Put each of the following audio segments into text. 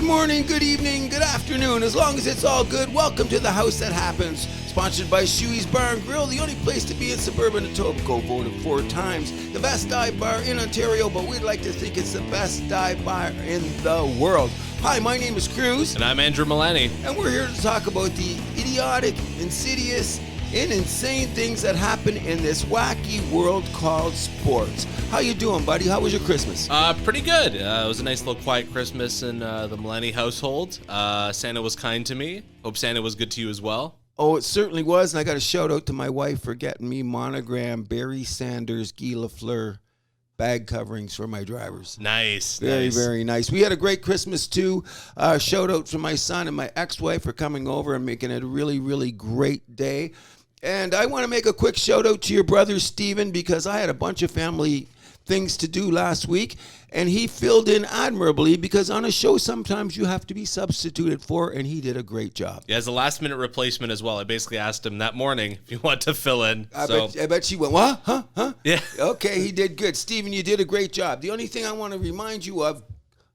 Good morning, good evening, good afternoon. As long as it's all good, welcome to the House That Happens. Sponsored by Shuey's Bar and Grill, the only place to be in suburban Etobicoke, voted 4 times the best dive bar in Ontario, but we'd like to think it's the best dive bar in the world. Hi, my name is Cruz. And I'm Andrew Milani. And we're here to talk about the idiotic, insidious, and insane things that happen in this wacky world called sports. How you doing, buddy? How was your Christmas? Pretty good. It was a nice little quiet Christmas in the Milani household. Santa was kind to me. Hope Santa was good to you as well. Oh, it certainly was, and I got a shout out to my wife for getting me monogram Barry Sanders, Guy Lafleur bag coverings for my drivers. Nice. Very nice. We had a great Christmas too. Shout out to my son and my ex-wife for coming over and making it a really, really great day. And I want to make a quick shout out to your brother Steven, because I had a bunch of family things to do last week, and he filled in admirably, because on a show sometimes you have to be substituted for, and he did a great job. Yeah, as a last minute replacement as well. I basically asked him that morning if you want to fill in. I bet she went, what? Huh? Yeah. Okay, he did good. Steven, you did a great job. The only thing I want to remind you of,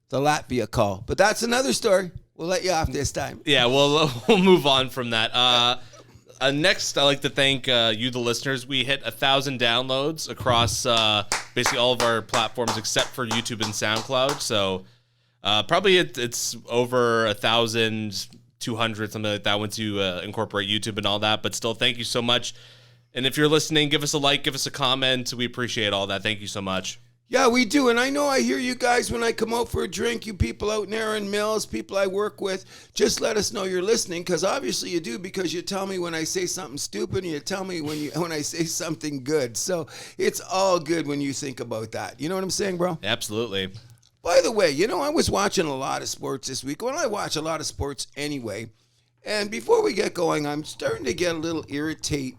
the Latvia call. But that's another story. We'll let you off this time. Yeah, we'll move on from that. Next, I'd like to thank you, the listeners. We hit 1,000 downloads across basically all of our platforms except for YouTube and SoundCloud. So probably it's over 1,200, something like that, once you incorporate YouTube and all that. But still, thank you so much. And if you're listening, give us a like, give us a comment. We appreciate all that. Thank you so much. Yeah, we do. And I know I hear you guys when I come out for a drink, you people out in Erin Mills, people I work with, just let us know you're listening, because obviously you do, because you tell me when I say something stupid and you tell me when I say something good. So it's all good when you think about that. You know what I'm saying, bro? Absolutely. By the way, I was watching a lot of sports this week. Well, I watch a lot of sports anyway. And before we get going, I'm starting to get a little irritated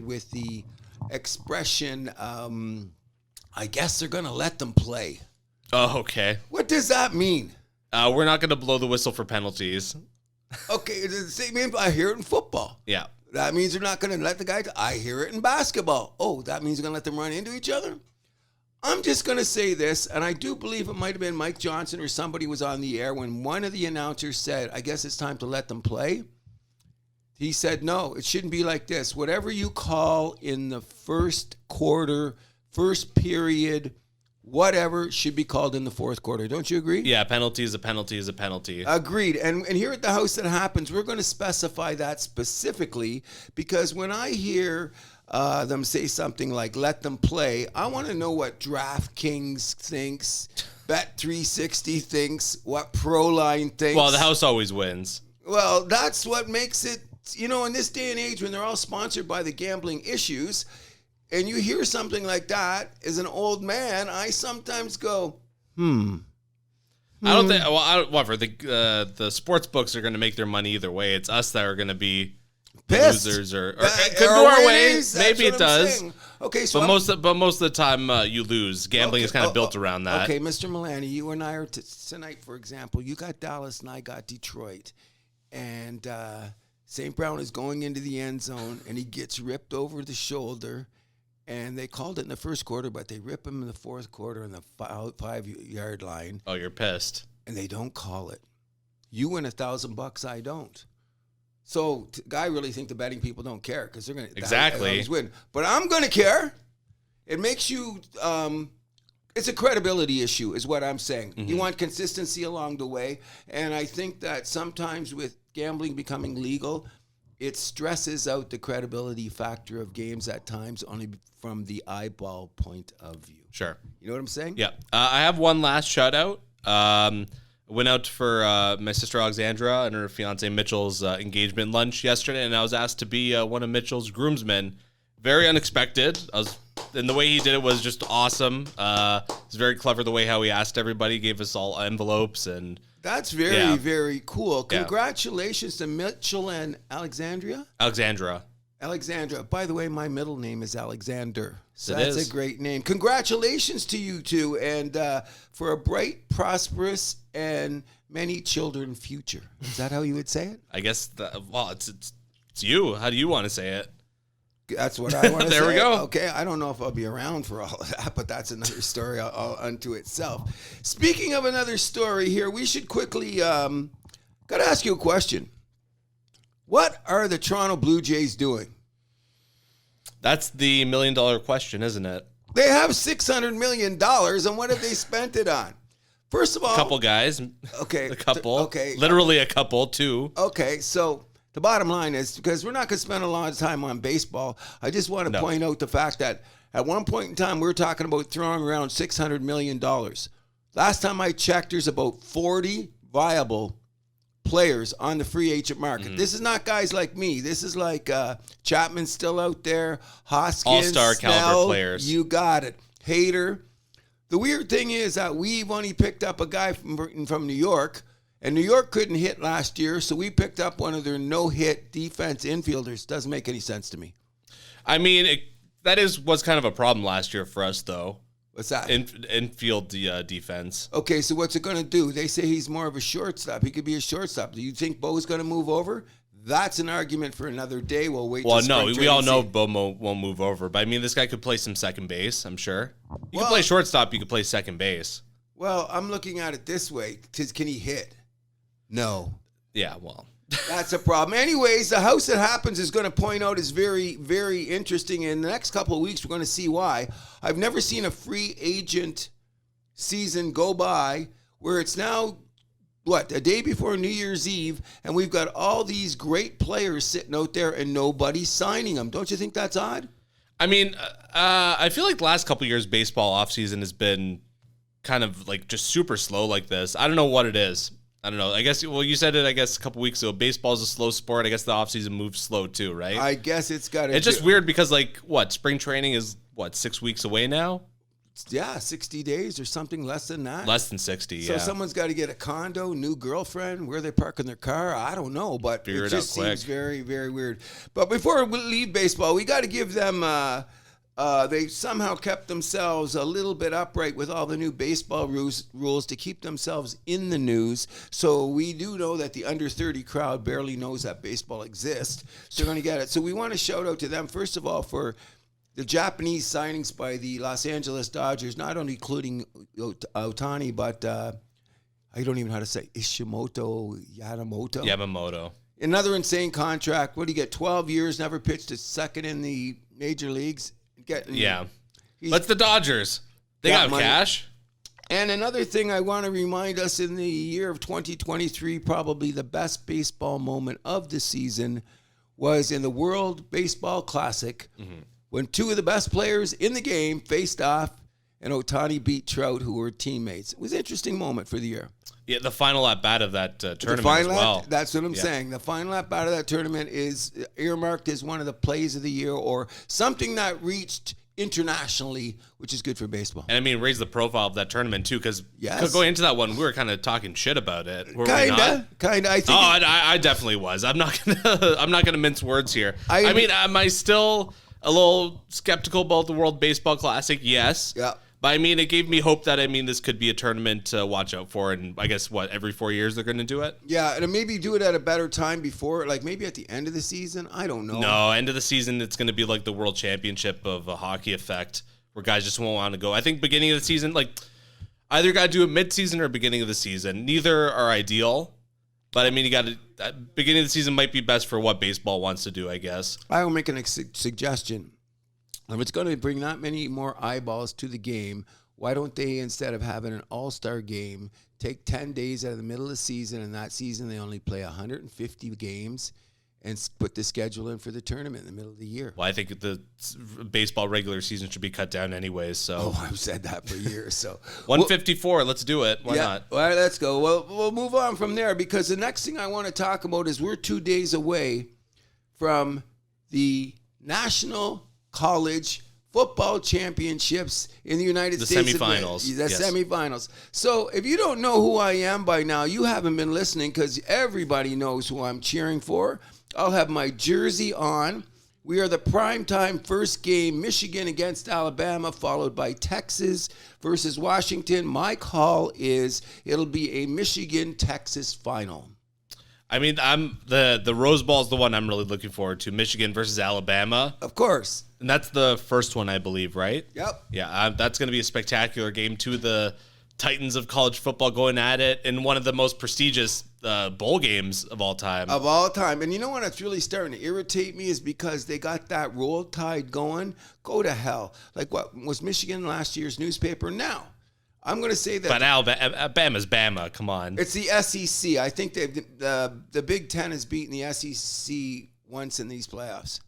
with the expression, I guess they're going to let them play. Oh, okay. What does that mean? We're not going to blow the whistle for penalties. Okay, it's the same. I hear it in football. Yeah. That means they're not going to let the guy. I hear it in basketball. Oh, that means they're going to let them run into each other? I'm just going to say this, and I do believe it might have been Mike Johnson or somebody was on the air when one of the announcers said, I guess it's time to let them play. He said, no, it shouldn't be like this. Whatever you call in the first quarter, first period, whatever, should be called in the fourth quarter. Don't you agree? Yeah, penalty is a penalty is a penalty. Agreed. And here at the House That Happens, we're going to specify that specifically, because when I hear them say something like, let them play, I want to know what DraftKings thinks, Bet360 thinks, what Proline thinks. Well, the House always wins. Well, that's what makes it. In this day and age when they're all sponsored by the gambling issues, and you hear something like that as an old man, I sometimes go, I don't think, whatever, the sports books are going to make their money either way. It's us that are going to be pissed. Losers, or it could go our way. Maybe it does. Okay, so but most of the time you lose. Gambling is kind of built around that. Okay, Mr. Milani, you and I are tonight, for example, you got Dallas and I got Detroit, and St. Brown is going into the end zone, and he gets ripped over the shoulder, and they called it in the first quarter, but they rip him in the fourth quarter on the 5-yard line. Oh, you're pissed. And they don't call it. You win $1,000, I don't. So I really think the betting people don't care, because they're going to exactly win. But I'm going to care. It makes you. It's a credibility issue, is what I'm saying. Mm-hmm. You want consistency along the way, and I think that sometimes with gambling becoming legal, it stresses out the credibility factor of games at times, only from the eyeball point of view. Sure. You know what I'm saying? Yeah. I have one last shout out. Went out for my sister Alexandra and her fiance Mitchell's engagement lunch yesterday, and I was asked to be one of Mitchell's groomsmen. Very unexpected. And the way he did it was just awesome. It's very clever the way how he asked everybody, gave us all envelopes, and that's very cool. Yeah. Congratulations to Mitchell and Alexandra. Alexandra. By the way, my middle name is Alexander. So that's a great name. Congratulations to you two, and for a bright, prosperous, and many children future. Is that how you would say it? I guess, it's you. How do you want to say it? That's what I want to say. There we go. Okay, I don't know if I'll be around for all of that, but that's another story all unto itself. Speaking of another story here, we should quickly got to ask you a question. What are the Toronto Blue Jays doing? That's the $1 million question, isn't it? They have $600 million, and what have they spent it on? First of all, A couple guys. Okay, A couple. Okay, Literally a couple, too. Okay, so the bottom line is, because we're not going to spend a lot of time on baseball, I just want to point out the fact that at one point in time, we were talking about throwing around $600 million. Last time I checked, there's about 40 viable players on the free agent market. This is not guys like me. This is like Chapman's still out there, Hoskins, All-star Snell, caliber players. You got it. Hader. The weird thing is that we've only picked up a guy from New York, and New York couldn't hit last year, so we picked up one of their no-hit defense infielders. Doesn't make any sense to me. I mean, that was kind of a problem last year for us, though. What's that? Infield defense. Okay, so what's it going to do? They say he's more of a shortstop. He could be a shortstop. Do you think Bo's going to move over? That's an argument for another day. We'll wait. Well, no, we all know Bo won't move over. But, I mean, this guy could play some second base, I'm sure. You could play shortstop. You could play second base. Well, I'm looking at it this way. Can he hit? No. Yeah, well. That's a problem. Anyways, the house that happens is going to point out is very, very interesting. In the next couple of weeks, we're going to see why. I've never seen a free agent season go by where it's now, a day before New Year's Eve, and we've got all these great players sitting out there and nobody's signing them. Don't you think that's odd? I mean, I feel like the last couple of years, baseball offseason has been kind of like just super slow like this. I don't know what it is. I don't know. I guess, well, you said it, a couple weeks ago. Baseball's a slow sport. I guess the offseason moves slow too, right? I guess it's got to. It's just weird because, spring training is, 6 weeks away now? Yeah, 60 days or something less than that. Less than 60, yeah. So someone's got to get a condo, new girlfriend, where they're parking their car. I don't know, but it just seems very, very weird. But before we leave baseball, we got to give them they somehow kept themselves a little bit upright with all the new baseball rules to keep themselves in the news. So we do know that the under 30 crowd barely knows that baseball exists. So they're going to get it. So we want to shout out to them, first of all, for the Japanese signings by the Los Angeles Dodgers, not only including Ohtani, but I don't even know how to say Yamamoto. Another insane contract. What do you get? 12 years, never pitched a second in the major leagues. That's the Dodgers. They got cash. And another thing I want to remind us, in the year of 2023, probably the best baseball moment of the season was in the World Baseball Classic, when two of the best players in the game faced off and Ohtani beat Trout, who were teammates. It was an interesting moment for the year. Yeah, the final at-bat of that tournament as well. That's what I'm saying. The final at-bat of that tournament is earmarked as one of the plays of the year, or something that reached internationally, which is good for baseball. And I mean, raise the profile of that tournament too, because going into that one, we were kind of talking shit about it. Kinda. I think. I definitely was. I'm not gonna mince words here. I mean, am I still a little skeptical about the World Baseball Classic? Yes. Yeah. But I mean, it gave me hope that, this could be a tournament to watch out for. And I guess, every 4 years they're going to do it? Yeah, and maybe do it at a better time before, maybe at the end of the season. I don't know. No, end of the season, it's going to be like the World Championship of a hockey effect, where guys just won't want to go. I think beginning of the season, either got to do it mid-season or beginning of the season. Neither are ideal. But, you got to... beginning of the season might be best for what baseball wants to do, I guess. I will make a suggestion. If it's going to bring that many more eyeballs to the game, why don't they, instead of having an all-star game, take 10 days out of the middle of the season, and that season they only play 150 games, and put the schedule in for the tournament in the middle of the year? Well, I think the baseball regular season should be cut down anyways. So I've said that for years. So 154, let's do it. Why not? All right, let's go. Well, we'll move on from there, because the next thing I want to talk about is we're 2 days away from the National College Football Championships in the United States. Semifinals. Semifinals. So if you don't know who I am by now, you haven't been listening, because everybody knows who I'm cheering for. I'll have my jersey on. We are the primetime first game, Michigan against Alabama, followed by Texas versus Washington. My call is it'll be a Michigan-Texas final. I mean, the Rose Bowl is the one I'm really looking forward to. Michigan versus Alabama. Of course. And that's the first one, I believe, right? Yep. Yeah, that's going to be a spectacular game. Two of the titans of college football going at it in one of the most prestigious bowl games of all time. Of all time. And you know what? It's really starting to irritate me is because they got that roll tide going. Go to hell. Like what was Michigan last year's newspaper? Now, I'm going to say that. But Alabama's Bama. Come on. It's the SEC. I think the Big Ten has beaten the SEC once in these playoffs.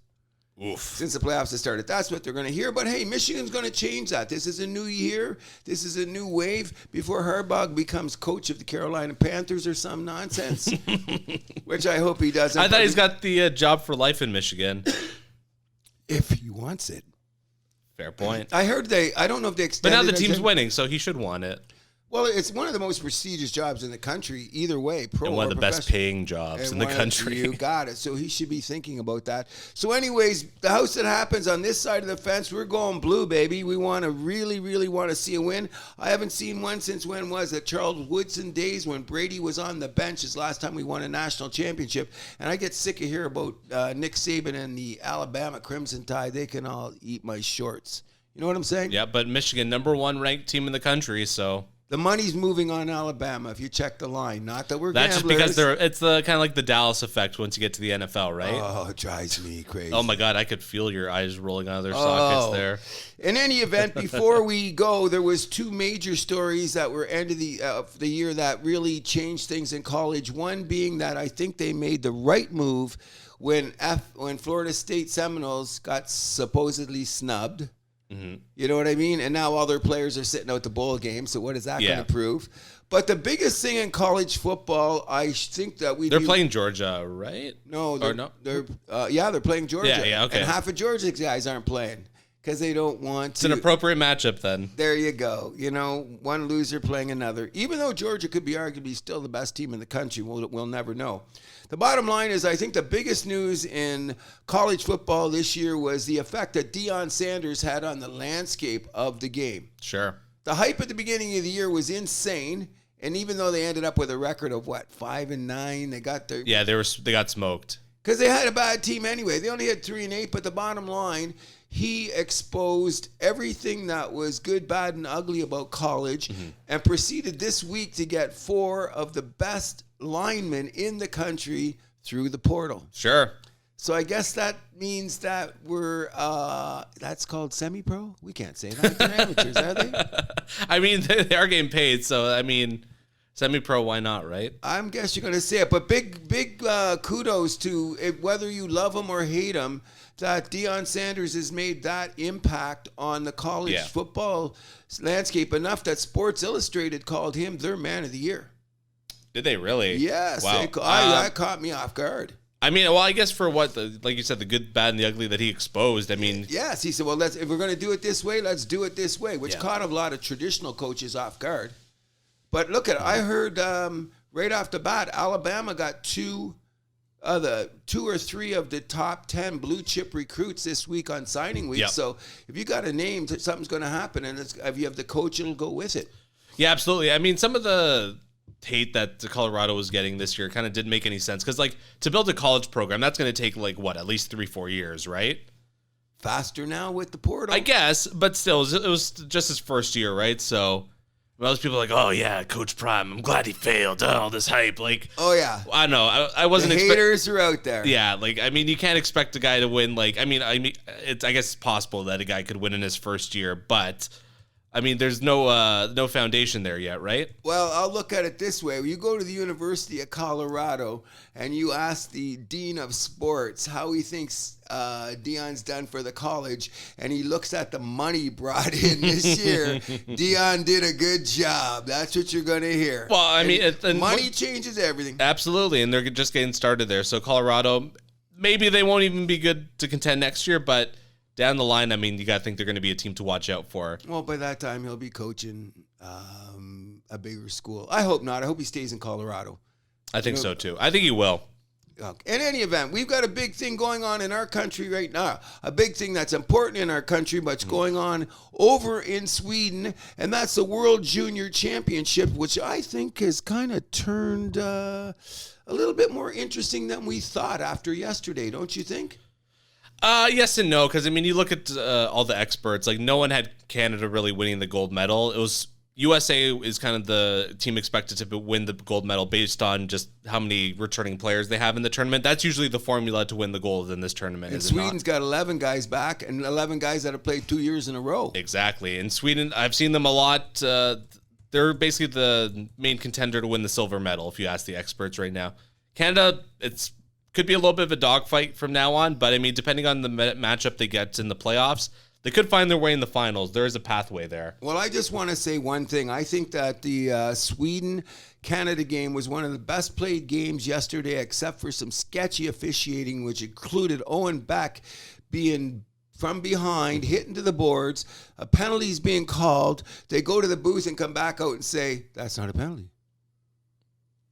Oof. Since the playoffs have started. That's what they're going to hear. But, hey, Michigan's going to change that. This is a new year. This is a new wave before Harbaugh becomes coach of the Carolina Panthers or some nonsense, which I hope he doesn't. I thought he's got the job for life in Michigan. If he wants it. Fair point. I heard I don't know if they But extended now the it team's again. winning, so he should want it. Well, it's one of the most prestigious jobs in the country, either way, pro And one or of the best professional. paying jobs in the And country. You got it. So he should be thinking about that. So anyways, the house that happens on this side of the fence, we're going blue, baby. We want to really want to see a win. I haven't seen one since when was it? Charles Woodson days when Brady was on the bench is last time we won a national championship. And I get sick of hearing about Nick Saban and the Alabama Crimson Tide. They can all eat my shorts. You know what I'm saying? Yeah, but Michigan, number one ranked team in the country, so... The money's moving on Alabama if you check the line. Not that we're That's gamblers. just because it's the kind of like the Dallas effect once you get to the NFL, right? Oh, it drives me crazy. Oh my God, I could feel your eyes rolling out of their sockets there. In any event, before we go, there was two major stories that were end of the year that really changed things in college. One being that I think they made the right move when Florida State Seminoles got supposedly snubbed. Mm-hmm. You know what I mean? And now all their players are sitting out the bowl game. So what is that going to prove? But the biggest thing in college football, I think that they're playing Georgia, right? No, they're playing Georgia. Yeah, okay. And half of Georgia's guys aren't playing because they don't want to. It's an appropriate matchup then. There you go. You know, one loser playing another. Even though Georgia could be arguably still the best team in the country, we'll never know. The bottom line is I think the biggest news in college football this year was the effect that Deion Sanders had on the landscape of the game. Sure. The hype at the beginning of the year was insane, and even though they ended up with a record of 5-9, they got their they got smoked because they had a bad team anyway. They only had 3-8, but the bottom line, he exposed everything that was good, bad, and ugly about college, and proceeded this week to get 4 of the best linemen in the country through the portal. Sure. So I guess that means that we're that's called semi-pro. We can't say that. They're amateurs, are they? I mean, they are getting paid, so I mean, semi-pro, why not, right? I guess you're going to say it, but big kudos to whether you love him or hate him, that Deion Sanders has made that impact on the college football landscape enough that Sports Illustrated called him their man of the year. Did they really? Yes. Wow. That caught me off guard. I mean, well, I guess for what, like you said, the good, bad, and the ugly that he exposed, I mean... Yes, he said, well, if we're going to do it this way, let's do it this way, which caught a lot of traditional coaches off guard. But look at it. I heard right off the bat, Alabama got 2 or 3 of the top 10 blue chip recruits this week on signing week. Yep. So if you got a name, something's going to happen, and if you have the coach, it'll go with it. Yeah, absolutely. I mean, some of the hate that Colorado was getting this year kind of didn't make any sense because, like, to build a college program, that's going to take at least 3-4 years, right? Faster now with the portal, I guess, but still, it was just his first year, right? So most people are like, oh yeah, Coach Prime, I'm glad he failed. All this hype, like, oh yeah, I know, I wasn't. The haters are out there. Yeah, like, I mean, you can't expect a guy to win. Like, I mean, I guess it's possible that a guy could win in his first year, but. I mean, there's no foundation there yet, right? Well, I'll look at it this way. You go to the University of Colorado and you ask the dean of sports how he thinks Deion's done for the college, and he looks at the money brought in this year. Deion did a good job. That's what you're going to hear. Well, I mean, money changes everything. Absolutely, and they're just getting started there. So Colorado, maybe they won't even be good to contend next year, but down the line, I mean, you got to think they're going to be a team to watch out for. Well, by that time, he'll be coaching a bigger school. I hope not. I hope he stays in Colorado. I think so, too. I think he will. In any event, we've got a big thing going on in our country right now. A big thing that's important in our country, but it's going on over in Sweden, and that's the World Junior Championship, which I think has kind of turned a little bit more interesting than we thought after yesterday, don't you think? Yes and no, because, I mean, you look at all the experts, like, no one had Canada really winning the gold medal. It was USA is kind of the team expected to win the gold medal based on just how many returning players they have in the tournament. That's usually the formula to win the gold in this tournament. And Sweden's got 11 guys back and 11 guys that have played 2 years in a row. Exactly. In Sweden, I've seen them a lot. They're basically the main contender to win the silver medal, if you ask the experts right now. Canada, could be a little bit of a dogfight from now on, but I mean, depending on the matchup they get in the playoffs, they could find their way in the finals. There is a pathway there. Well, I just want to say one thing. I think that the Sweden-Canada game was one of the best played games yesterday, except for some sketchy officiating, which included Owen Beck being from behind, hitting to the boards, penalties being called. They go to the booth and come back out and say, that's not a penalty.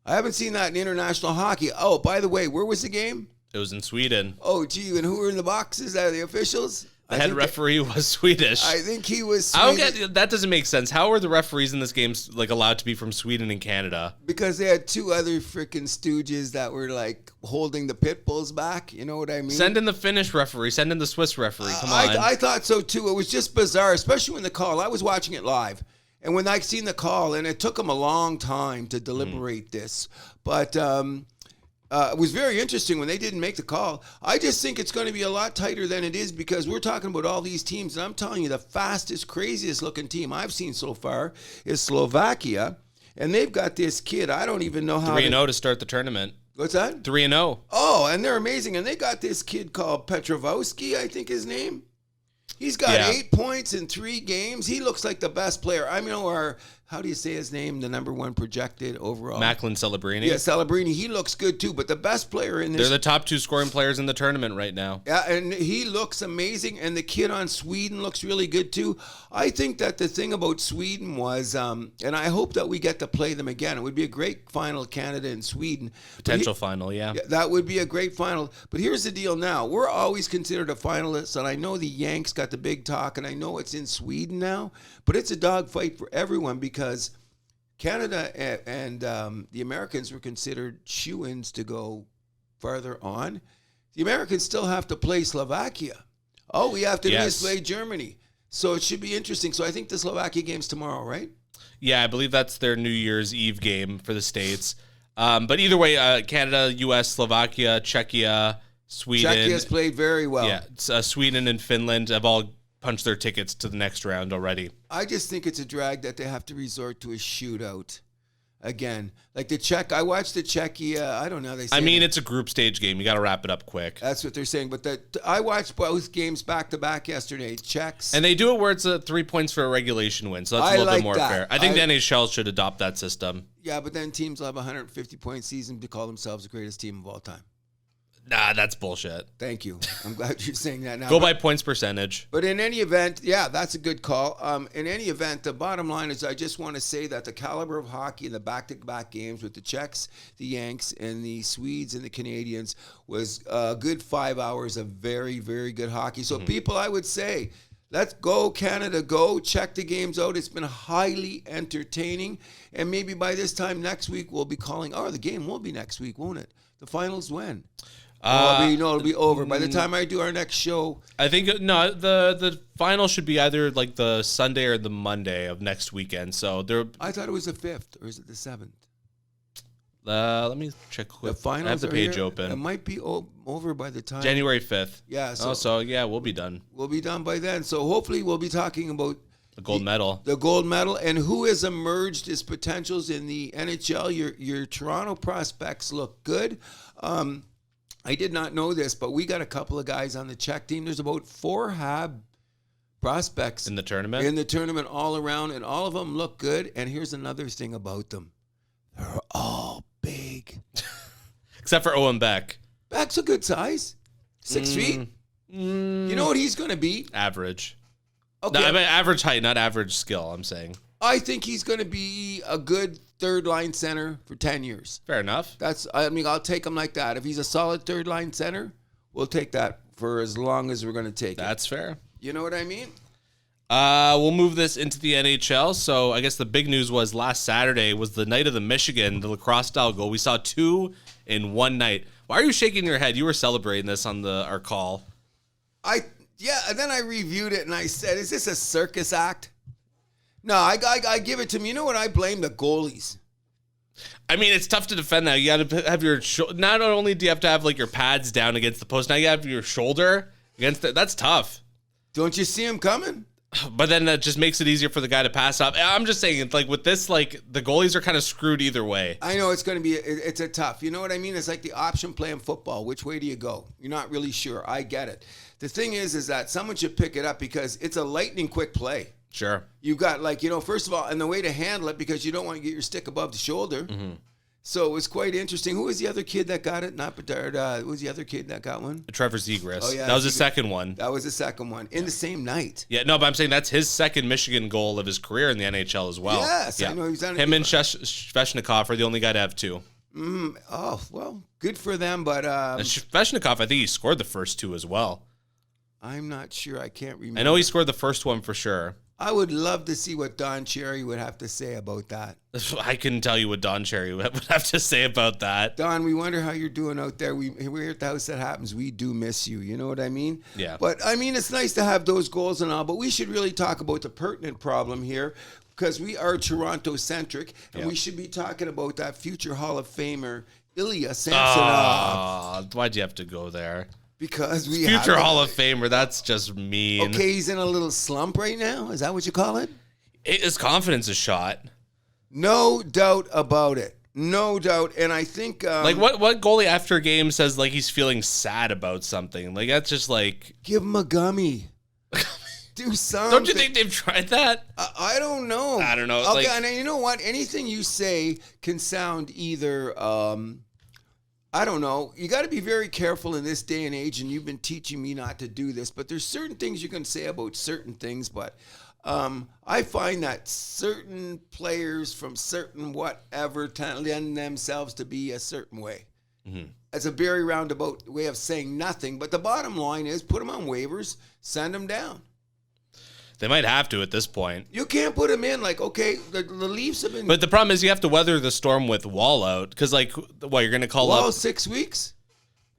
I haven't seen that in international hockey. Oh, by the way, where was the game? It was in Sweden. Oh, gee, and who were in the boxes? Are the officials? The head referee was Swedish. I think he was Swedish. That doesn't make sense. How are the referees in this game like allowed to be from Sweden and Canada? Because they had two other freaking stooges that were like holding the pit bulls back. You know what I mean? Send in the Finnish referee. Send in the Swiss referee. Come on. I thought so too. It was just bizarre, especially when the call. I was watching it live. And when I seen the call, and it took them a long time to deliberate this. But it was very interesting when they didn't make the call. I just think it's going to be a lot tighter than it is because we're talking about all these teams. And I'm telling you, the fastest, craziest looking team I've seen so far is Slovakia. And they've got this kid. I don't even know how 3-0 to start the tournament. What's that? 3-0. Oh, and they're amazing. And they got this kid called Petrovsky, I think his name. He's got 8 points in 3 games. He looks like the best player. I mean, how do you say his name? The number 1 projected overall. Macklin Celebrini. Yeah, Celebrini. He looks good too. But the best player in this. They're the top 2 scoring players in the tournament right now. Yeah, and he looks amazing. And the kid on Sweden looks really good too. I think that the thing about Sweden was, and I hope that we get to play them again. It would be a great final, Canada and Sweden. Potential final, yeah. That would be a great final. But here's the deal now. We're always considered a finalist, and I know the Yanks got the big talk, and I know it's in Sweden now, but it's a dogfight for everyone because Canada and the Americans were considered shoo-ins to go farther on. The Americans still have to play Slovakia. All we have to do is play Germany. So it should be interesting. So I think the Slovakia game's tomorrow, right? Yeah, I believe that's their New Year's Eve game for the States. But either way, Canada, U.S., Slovakia, Czechia, Sweden. Czechia's played very well. Yeah, Sweden and Finland have all punched their tickets to the next round already. I just think it's a drag that they have to resort to a shootout again. Like the Czech, I watched the Czechia. I don't know. It's a group stage game. You got to wrap it up quick. That's what they're saying. But I watched both games back to back yesterday. Czechs. And they do it where it's 3 points for a regulation win. So that's a little bit more fair. I think the NHL should adopt that system. Yeah, but then teams will have a 150-point season to call themselves the greatest team of all time. Nah, that's bullshit. Thank you. I'm glad you're saying that now. Go by points percentage. But in any event, yeah, that's a good call. In any event, the bottom line is I just want to say that the caliber of hockey in the back-to-back games with the Czechs, the Yanks, and the Swedes and the Canadians was a good 5 hours of very, very good hockey. So people, I would say, let's go, Canada, go. Check the games out. It's been highly entertaining. And maybe by this time next week, we'll be calling. Oh, the game will be next week, won't it? The finals when? It'll be over. By the time I do our next show. I think, the final should be either like the Sunday or the Monday of next weekend. So I thought it was the 5th, or is it the 7th? Let me check quick. The finals I have the page here. open. It might be over by the time. January 5th. Yeah. We'll be done. We'll be done by then. So hopefully we'll be talking about the gold medal. The gold medal and who has emerged as potentials in the NHL. Your Toronto prospects look good. I did not know this, but we got a couple of guys on the Czech team. There's about 4 Habs prospects in the tournament all around, and all of them look good. And here's another thing about them. They're all big. Except for Owen Beck. Beck's a good size. 6 feet. You know what he's going to be? Average. Okay. No, I mean average height, not average skill, I'm saying. I think he's going to be a good third-line center for 10 years. Fair enough. I'll take him like that. If he's a solid third-line center, we'll take that for as long as we're going to take it. That's fair. You know what I mean? We'll move this into the NHL. So I guess the big news was last Saturday was the night of the Michigan, the lacrosse style goal. We saw 2 in one night. Why are you shaking your head? You were celebrating this on our call. And then I reviewed it and I said, is this a circus act? No, I give it to me. You know what? I blame the goalies. I mean, it's tough to defend that. You got to have your not only do you have to have like your pads down against the post, now you have your shoulder against it. That's tough. Don't you see him coming? But then that just makes it easier for the guy to pass up. I'm just saying, it's like with this, like the goalies are kind of screwed either way. I know it's going to be, it's a tough. You know what I mean? It's like the option play in football. Which way do you go? You're not really sure. I get it. The thing is that someone should pick it up because it's a lightning quick play. Sure. You got first of all, and the way to handle it because you don't want to get your stick above the shoulder. Mm-hmm. So it was quite interesting. Who was the other kid that got it? Not Bedard. Who was the other kid that got one? Trevor Zegras. Oh, yeah. That was the second one. That was the second one in the same night. Yeah, no, but I'm saying that's his second Michigan goal of his career in the NHL as well. Yes, yeah. I know he's done it. Him and Sveshnikov are the only guy to have 2. Oh, well, good for them, but... Sveshnikov, I think he scored the first 2 as well. I'm not sure. I can't remember. I know he scored the first one for sure. I would love to see what Don Cherry would have to say about that. I can tell you what Don Cherry would have to say about that. Don, we wonder how you're doing out there. We're here at the House That Happens. We do miss you. You know what I mean? Yeah. But, I mean, it's nice to have those goals and all, but we should really talk about the pertinent problem here because we are Toronto-centric, and we should be talking about that future Hall of Famer, Ilya Samsonov. Oh, why'd you have to go there? Because we future Hall of Famer, that's just mean. Okay, he's in a little slump right now. Is that what you call it? His confidence is shot. No doubt about it. No doubt. And I think... like, what goalie after a game says, like, he's feeling sad about something? Like, that's just like... Give him a gummy. Do something. Don't you think they've tried that? I don't know. I don't know. Okay, like, and you know what? Anything you say can sound either... I don't know. You got to be very careful in this day and age, and you've been teaching me not to do this, but there's certain things you can say about certain things, but I find that certain players from certain whatever lend themselves to be a certain way. Mm-hmm. It's a very roundabout way of saying nothing, but the bottom line is put them on waivers, send them down. They might have to at this point. You can't put them in like, okay, the Leafs have been... But the problem is you have to weather the storm with Wall out. Because, like, what, you're going to call Wall up... 6 weeks?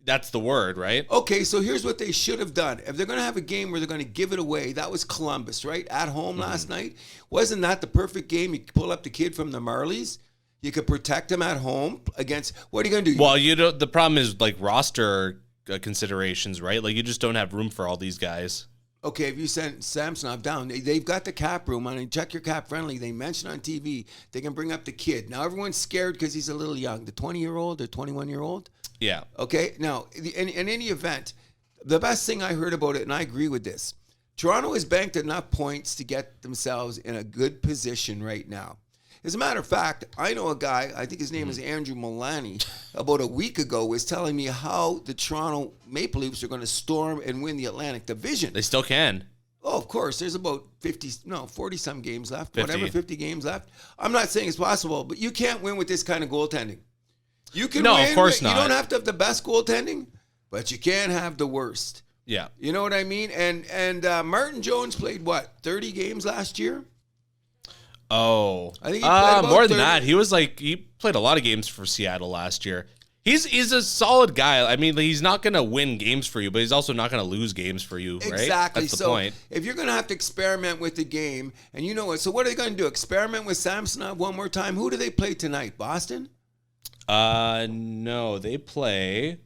That's the word, right? Okay, so here's what they should have done. If they're going to have a game where they're going to give it away, that was Columbus, right? At home last night. Wasn't that the perfect game? You pull up the kid from the Marlies. You could protect him at home against... What are you going to do? Well, the problem is, like, roster considerations, right? Like, you just don't have room for all these guys. Okay, if you send Samsonov down, they've got the cap room on it. Check your cap friendly. They mention on TV they can bring up the kid. Now, everyone's scared because he's a little young. The 20-year-old or 21-year-old? Yeah. Okay, now, in any event, the best thing I heard about it, and I agree with this, Toronto has banked enough points to get themselves in a good position right now. As a matter of fact, I know a guy, I think his name is Andrew Milani, about a week ago was telling me how the Toronto Maple Leafs are going to storm and win the Atlantic Division. They still can. Oh, of course. There's about 40-some games left. 50. 50 games left. I'm not saying it's possible, but you can't win with this kind of goaltending. You can no, win. Of course not. You don't have to have the best goaltending, but you can't have the worst. Yeah. You know what I mean? And Martin Jones played, 30 games last year? Oh, I think he played more than that. He played a lot of games for Seattle last year. He's a solid guy. I mean, he's not going to win games for you, but he's also not going to lose games for you, right? Exactly. That's the point. If you're going to have to experiment with the game, and you know what, so what are they going to do? Experiment with Samsonov one more time? Who do they play tonight? Boston? No, they play.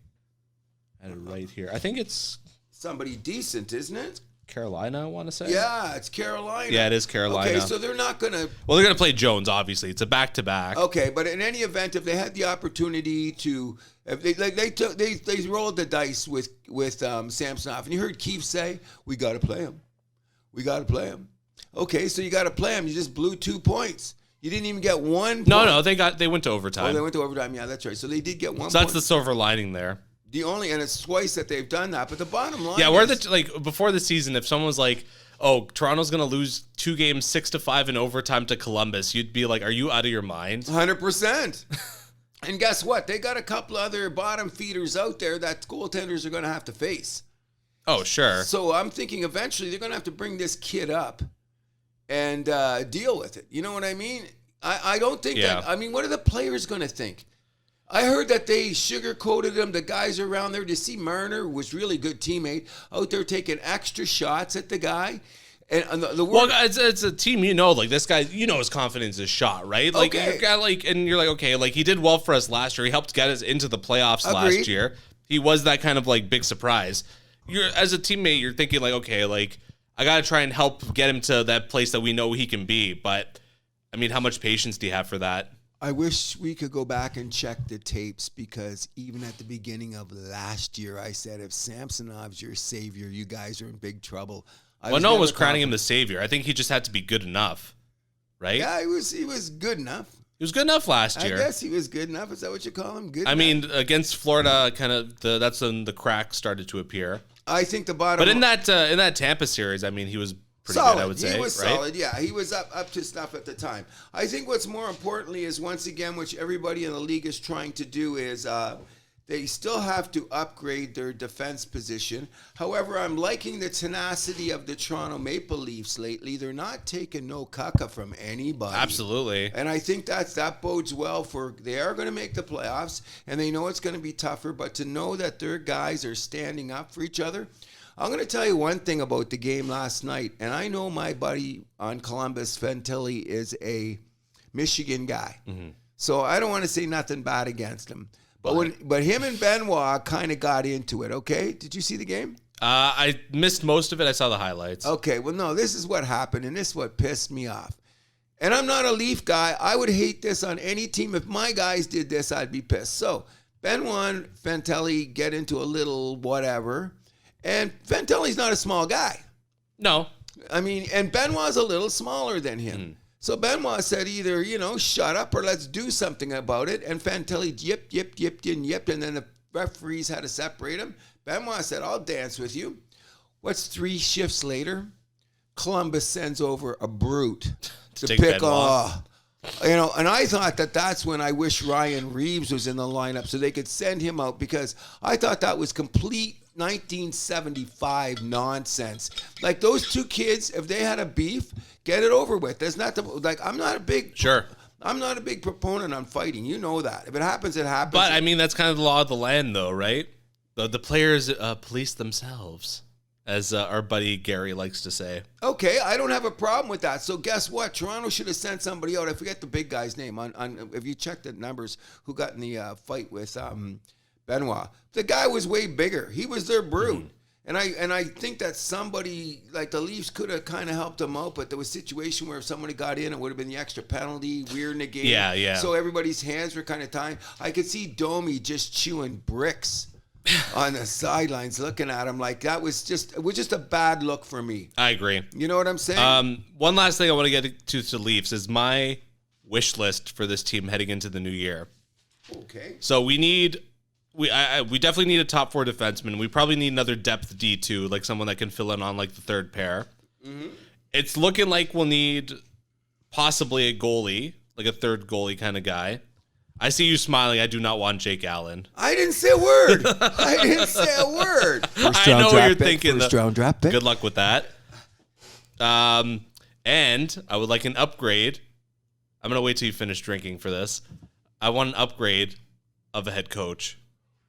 I had it right here. I think it's somebody decent, isn't it? Carolina, I want to say. Yeah, it's Carolina. Yeah, it is Carolina. Okay, so they're not going to... Well, they're going to play Jones, obviously. It's a back-to-back. Okay, but in any event, if they had the opportunity to... If they rolled the dice with Samsonov, and you heard Keefe say, we got to play him. We got to play him. Okay, so you got to play him. You just blew 2 points. You didn't even get 1 point. No, they went to overtime. Oh, they went to overtime. Yeah, that's right. So they did get 1 point. So that's the silver lining there. And it's twice that they've done that. But the bottom line is... before the season, if someone was like, oh, Toronto's going to lose 2 games 6-5 in overtime to Columbus, you'd be like, are you out of your mind? 100%. And guess what? They got a couple other bottom feeders out there that goaltenders are going to have to face. Oh, sure. So I'm thinking eventually they're going to have to bring this kid up and deal with it. You know what I mean? I don't think that. I mean, what are the players going to think? I heard that they sugarcoated him. The guys around there. To see Marner was really good teammate out there taking extra shots at the guy. And well, it's a team, like this guy, his confidence is shot, right? Like, okay. And you're like, okay, like he did well for us last year. He helped get us into the playoffs last year. He was that kind of like big surprise. As a teammate, you're thinking like, okay, like I got to try and help get him to that place that we know he can be. But I mean, how much patience do you have for that? I wish we could go back and check the tapes because even at the beginning of last year, I said, if Samsonov's your savior, you guys are in big trouble. No one was crowning him the savior. I think he just had to be good enough, right? Yeah, he was good enough. He was good enough last year. I guess he was good enough. Is that what you call him? Good enough? I mean, against Florida, that's when the crack started to appear. I think the bottom. But in that Tampa series, I mean, he was pretty solid. Good, I would say. He was right? solid, yeah. He was up to stuff at the time. I think what's more importantly is, once again, which everybody in the league is trying to do, is they still have to upgrade their defense position. However, I'm liking the tenacity of the Toronto Maple Leafs lately. They're not taking no caca from anybody. Absolutely. And I think that bodes well for, they are going to make the playoffs, and they know it's going to be tougher, but to know that their guys are standing up for each other. I'm going to tell you one thing about the game last night, and I know my buddy on Columbus, Fantilli, is Michigan guy. Mm-hmm. So I don't want to say nothing bad against him. But him and Benoit kind of got into it, okay? Did you see the game? I missed most of it. I saw the highlights. Okay, well, no, this is what happened, and this is what pissed me off. And I'm not a Leaf guy. I would hate this on any team. If my guys did this, I'd be pissed. So Benoit and Fantilli get into a little whatever, and Fantilli's not a small guy. No. I mean, and Benoit's a little smaller than him. Mm. So Benoit said either, shut up or let's do something about it. And Fantilli yipped, and then the referees had to separate him. Benoit said, I'll dance with you. What's 3 shifts later? Columbus sends over a brute to pick off. And I thought that's when I wish Ryan Reeves was in the lineup so they could send him out, because I thought that was complete 1975 nonsense. Like, those 2 kids, if they had a beef, get it over with. There's not I'm not a big proponent on fighting. You know that. If it happens, it happens. But I mean, that's kind of the law of the land, though, right? The players police themselves, as our buddy Gary likes to say. Okay, I don't have a problem with that. So guess what? Toronto should have sent somebody out. I forget the big guy's name. On if you check the numbers, who got in the fight with Benoit. The guy was way bigger. He was their brute. Mm-hmm. And I think that somebody, like the Leafs, could have kind of helped him out, but there was a situation where if somebody got in, it would have been the extra penalty, weird negate. Yeah. So everybody's hands were kind of tying. I could see Domi just chewing bricks on the sidelines, looking at him like it was just a bad look for me. I agree. You know what I'm saying? One last thing I want to get to the Leafs is my wish list for this team heading into the new year. Okay. So we definitely need a top 4 defenseman. We probably need another depth D2, like someone that can fill in on like the third pair. Mm-hmm. It's looking like we'll need possibly a goalie, like a third goalie kind of guy. I see you smiling. I do not want Jake Allen. I didn't say a word. I know what you're thinking. First round draft pick. Good luck with that. And I would like an upgrade. I'm going to wait till you finish drinking for this. I want an upgrade of a head coach.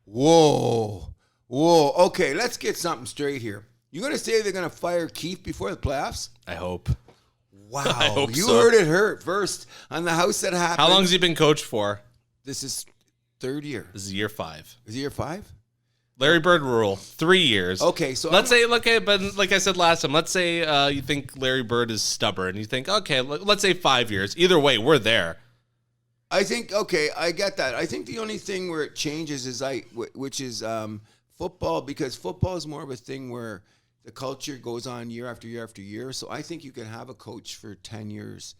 Whoa. Okay, let's get something straight here. You're going to say they're going to fire Keefe before the playoffs? I hope. Wow. I hope you so. heard it hurt first on the house that happened. How long has he been coached for? This is 3rd year. This is year 5. Is it year 5? Larry Bird rule, 3 years. Okay, so let's say, but like I said last time, let's say you think Larry Bird is stubborn. You think, okay, let's say 5 years. Either way, we're there. I think, okay, I get that. I think the only thing where it changes is which is football, because football is more of a thing where the culture goes on year after year after year. So I think you can have a coach for 10 years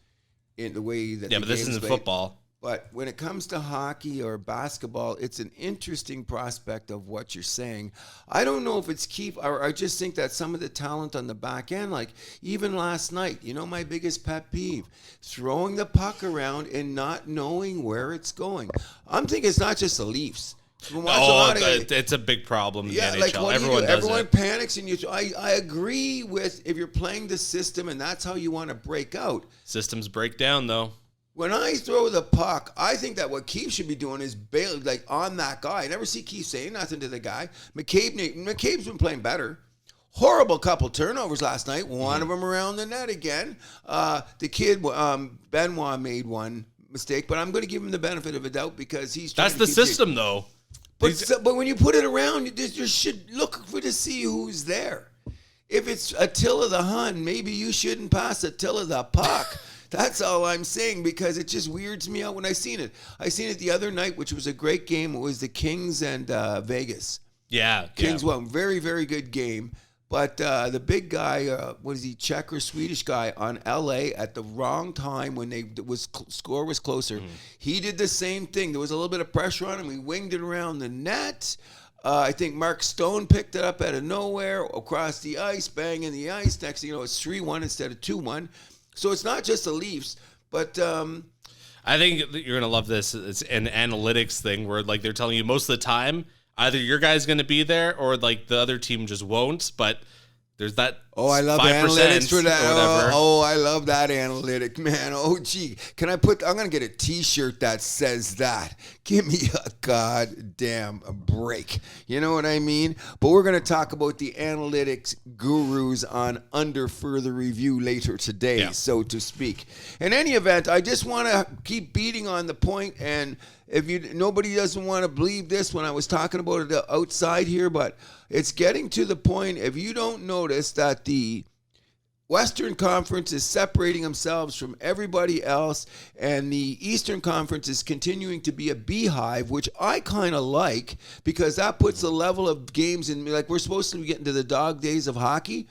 in the way that. Yeah, but this isn't football. But when it comes to hockey or basketball, it's an interesting prospect of what you're saying. I don't know if it's keep, or I just think that some of the talent on the back end, like even last night, my biggest pet peeve, throwing the puck around and not knowing where it's going. I'm thinking it's not just the Leafs. It's a big problem in the NHL. Like Everyone does Everyone it. panics, and I agree with if you're playing the system and that's how you want to break out. Systems break down, though. When I throw the puck, I think that what Keefe should be doing is bail like on that guy. I never see Keefe saying nothing to the guy. McCabe's been playing better. Horrible couple turnovers last night. One of them around the net again. The kid Benoit made one mistake, but I'm going to give him the benefit of a doubt because he's trying That's the system, though. But when you put it around, you should look to see who's there. If it's Attila the Hun, maybe you shouldn't pass Attila the puck. That's all I'm saying, because it just weirds me out when I seen it. I seen it the other night, which was a great game. It was the Kings and Vegas. Yeah. Kings won. Very, very good game. But the big guy, what is he, Czech or Swedish guy on LA at the wrong time when score was closer. He did the same thing. There was a little bit of pressure on him. He winged it around the net. I think Mark Stone picked it up out of nowhere across the ice, banging the ice. Next thing you know, it's 3-1 instead of 2-1. So it's not just the Leafs, but I think you're going to love this. It's an analytics thing where like they're telling you most of the time either your guy's going to be there or like the other team just won't, but there's that I love 5% analytics for that. Or whatever. I love that analytic, man. Oh, gee. I'm going to get a T-shirt that says that. Give me a goddamn break. You know what I mean? But we're going to talk about the analytics gurus on Under Further Review later today, so to speak. In any event, I just want to keep beating on the point, and if nobody doesn't want to believe this when I was talking about it outside here, but it's getting to the point, if you don't notice that the Western Conference is separating themselves from everybody else, and the Eastern Conference is continuing to be a beehive, which I kind of like, because that puts the level of games in, like we're supposed to be getting to the dog days of hockey.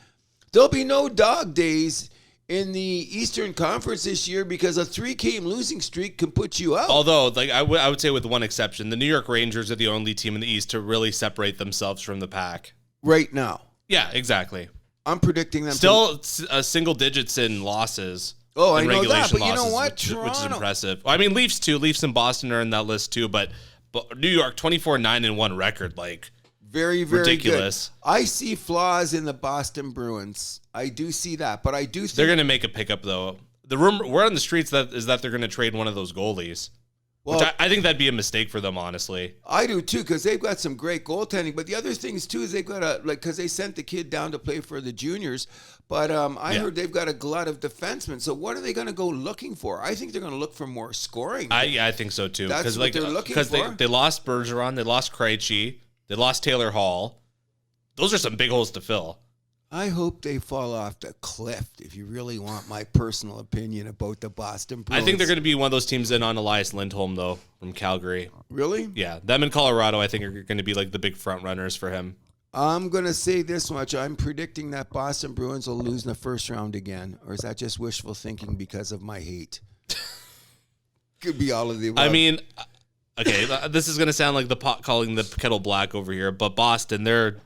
There'll be no dog days in the Eastern Conference this year because a 3-game losing streak can put you out. Although, like I would say with one exception, the New York Rangers are the only team in the East to really separate themselves from the pack. Right now. Yeah, exactly. I'm predicting them still single digits in losses. Oh, in I know that, but losses, you know what? Which is impressive. I mean, Leafs too. Leafs and Boston are in that list too, but New York 24-9-1 record, like very, very ridiculous. Good. I see flaws in the Boston Bruins. I do see that, but I do think they're going to make a pickup though. The rumor we're on the streets that they're going to trade one of those goalies. Well, which I think that'd be a mistake for them, honestly. I do too, because they've got some great goaltending. But the other things too is they've got because they sent the kid down to play for the juniors. But I heard they've got a glut of defensemen. So what are they going to go looking for? I think they're going to look for more scoring. I think so too. That's what they're looking for. Because they lost Bergeron, they lost Krejci, they lost Taylor Hall. Those are some big holes to fill. I hope they fall off the cliff, if you really want my personal opinion about the Boston Bruins. I think they're going to be one of those teams in on Elias Lindholm, though, from Calgary. Really? Yeah. Them in Colorado, I think, are going to be like the big front runners for him. I'm going to say this much. I'm predicting that Boston Bruins will lose in the first round again. Or is that just wishful thinking because of my hate? Could be all of the above. I mean, okay, this is going to sound like the pot calling the kettle black over here, but Boston, they're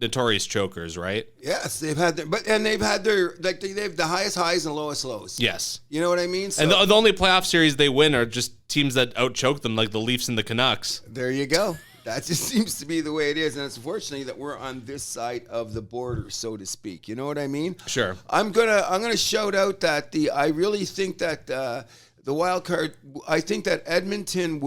notorious chokers, right? Yes, they've had their, they've had their, like they have the highest highs and lowest lows. Yes. You know what I mean? So, and the only playoff series they win are just teams that outchoke them, like the Leafs and the Canucks. There you go. That just seems to be the way it is, and it's unfortunately that we're on this side of the border, so to speak. You know what I mean? Sure. I'm gonna shout out that I really think that the wild card. I think that Edmonton's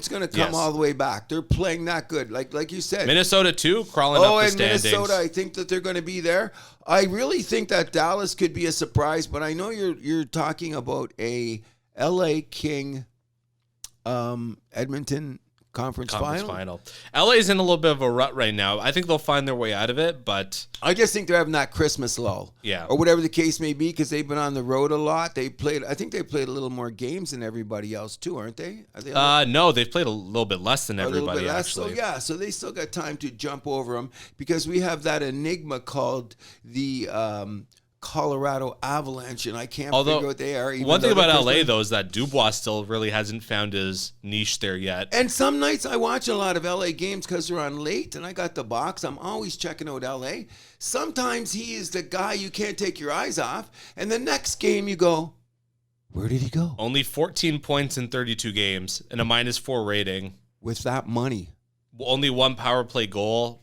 going to come all the way back. They're playing that good, like you said. Minnesota too, crawling up the standings. Minnesota, I think that they're going to be there. I really think that Dallas could be a surprise, but I know you're talking about a LA King, Edmonton conference final. LA's in a little bit of a rut right now. I think they'll find their way out of it, but I just think they're having that Christmas lull. Yeah. Or whatever the case may be, because they've been on the road a lot. I think they played a little more games than everybody else too, aren't they? No, they've played a little bit less than everybody actually. So they still got time to jump over them, because we have that enigma called the Colorado Avalanche, and I can't Although, figure out what they are. One thing about LA, though, is that Dubois still really hasn't found his niche there yet. And some nights I watch a lot of LA games because they're on late, and I got the box. I'm always checking out LA. Sometimes he is the guy you can't take your eyes off, and the next game you go, where did he go? Only 14 points in 32 games and a -4 rating. With that money. Only one power play goal.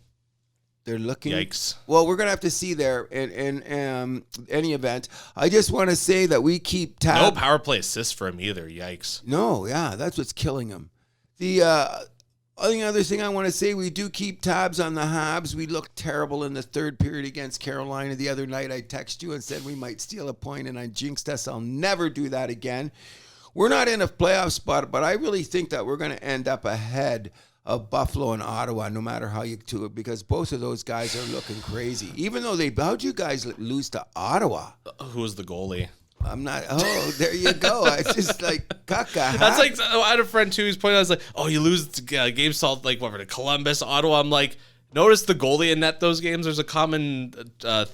They're looking. Yikes. Well, we're going to have to see there in any event. I just want to say that we keep tabs. No power play assists for him either. Yikes. No, yeah, that's what's killing him. The only other thing I want to say, we do keep tabs on the Habs. We looked terrible in the third period against Carolina the other night. I texted you and said we might steal a point, and I jinxed us. I'll never do that again. We're not in a playoff spot, but I really think that we're going to end up ahead of Buffalo and Ottawa, no matter how you do it, because both of those guys are looking crazy. Even though how'd you guys lose to Ottawa? Who was the goalie? I'm not. Oh, there you go. It's just like caca. That's like, I had a friend too who's pointing out, I was like, oh, you lose game salt, like whatever, to Columbus, Ottawa. I'm like, notice the goalie in those games. There's a common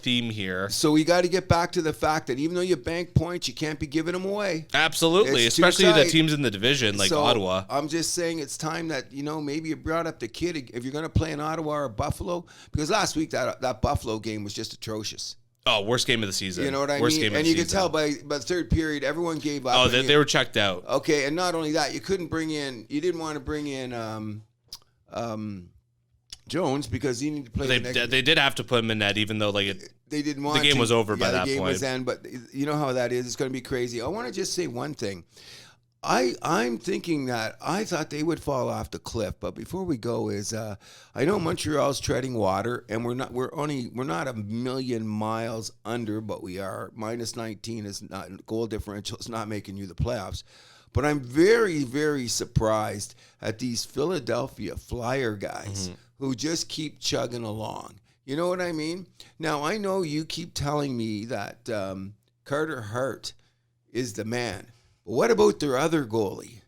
theme here. So we got to get back to the fact that even though you bank points, you can't be giving them away. Absolutely, It's too especially the tight. teams in the division like So, Ottawa. I'm just saying it's time that, maybe you brought up the kid. If you're going to play in Ottawa or Buffalo, because last week that Buffalo game was just atrocious. Oh, worst game of the season. You know what I Worst mean? game of And the you could season. tell by the third period, everyone gave up. Oh, they were checked out. Okay, and not only that, you didn't want to bring in Jones because he needed to play They did have to put him in net, even though they didn't want. The game was over by that point. The game was end, but you know how that is. It's going to be crazy. I want to just say one thing. I'm thinking that I thought they would fall off the cliff, but before we go, I know Montreal's treading water, and we're not a million miles under, but we are. -19 is not goal differential. Is not making you the playoffs. But I'm very, very surprised at these Philadelphia Flyer guys who just keep chugging along. You know what I mean? Now, I know you keep telling me that Carter Hart is the man. But what about their other goalie?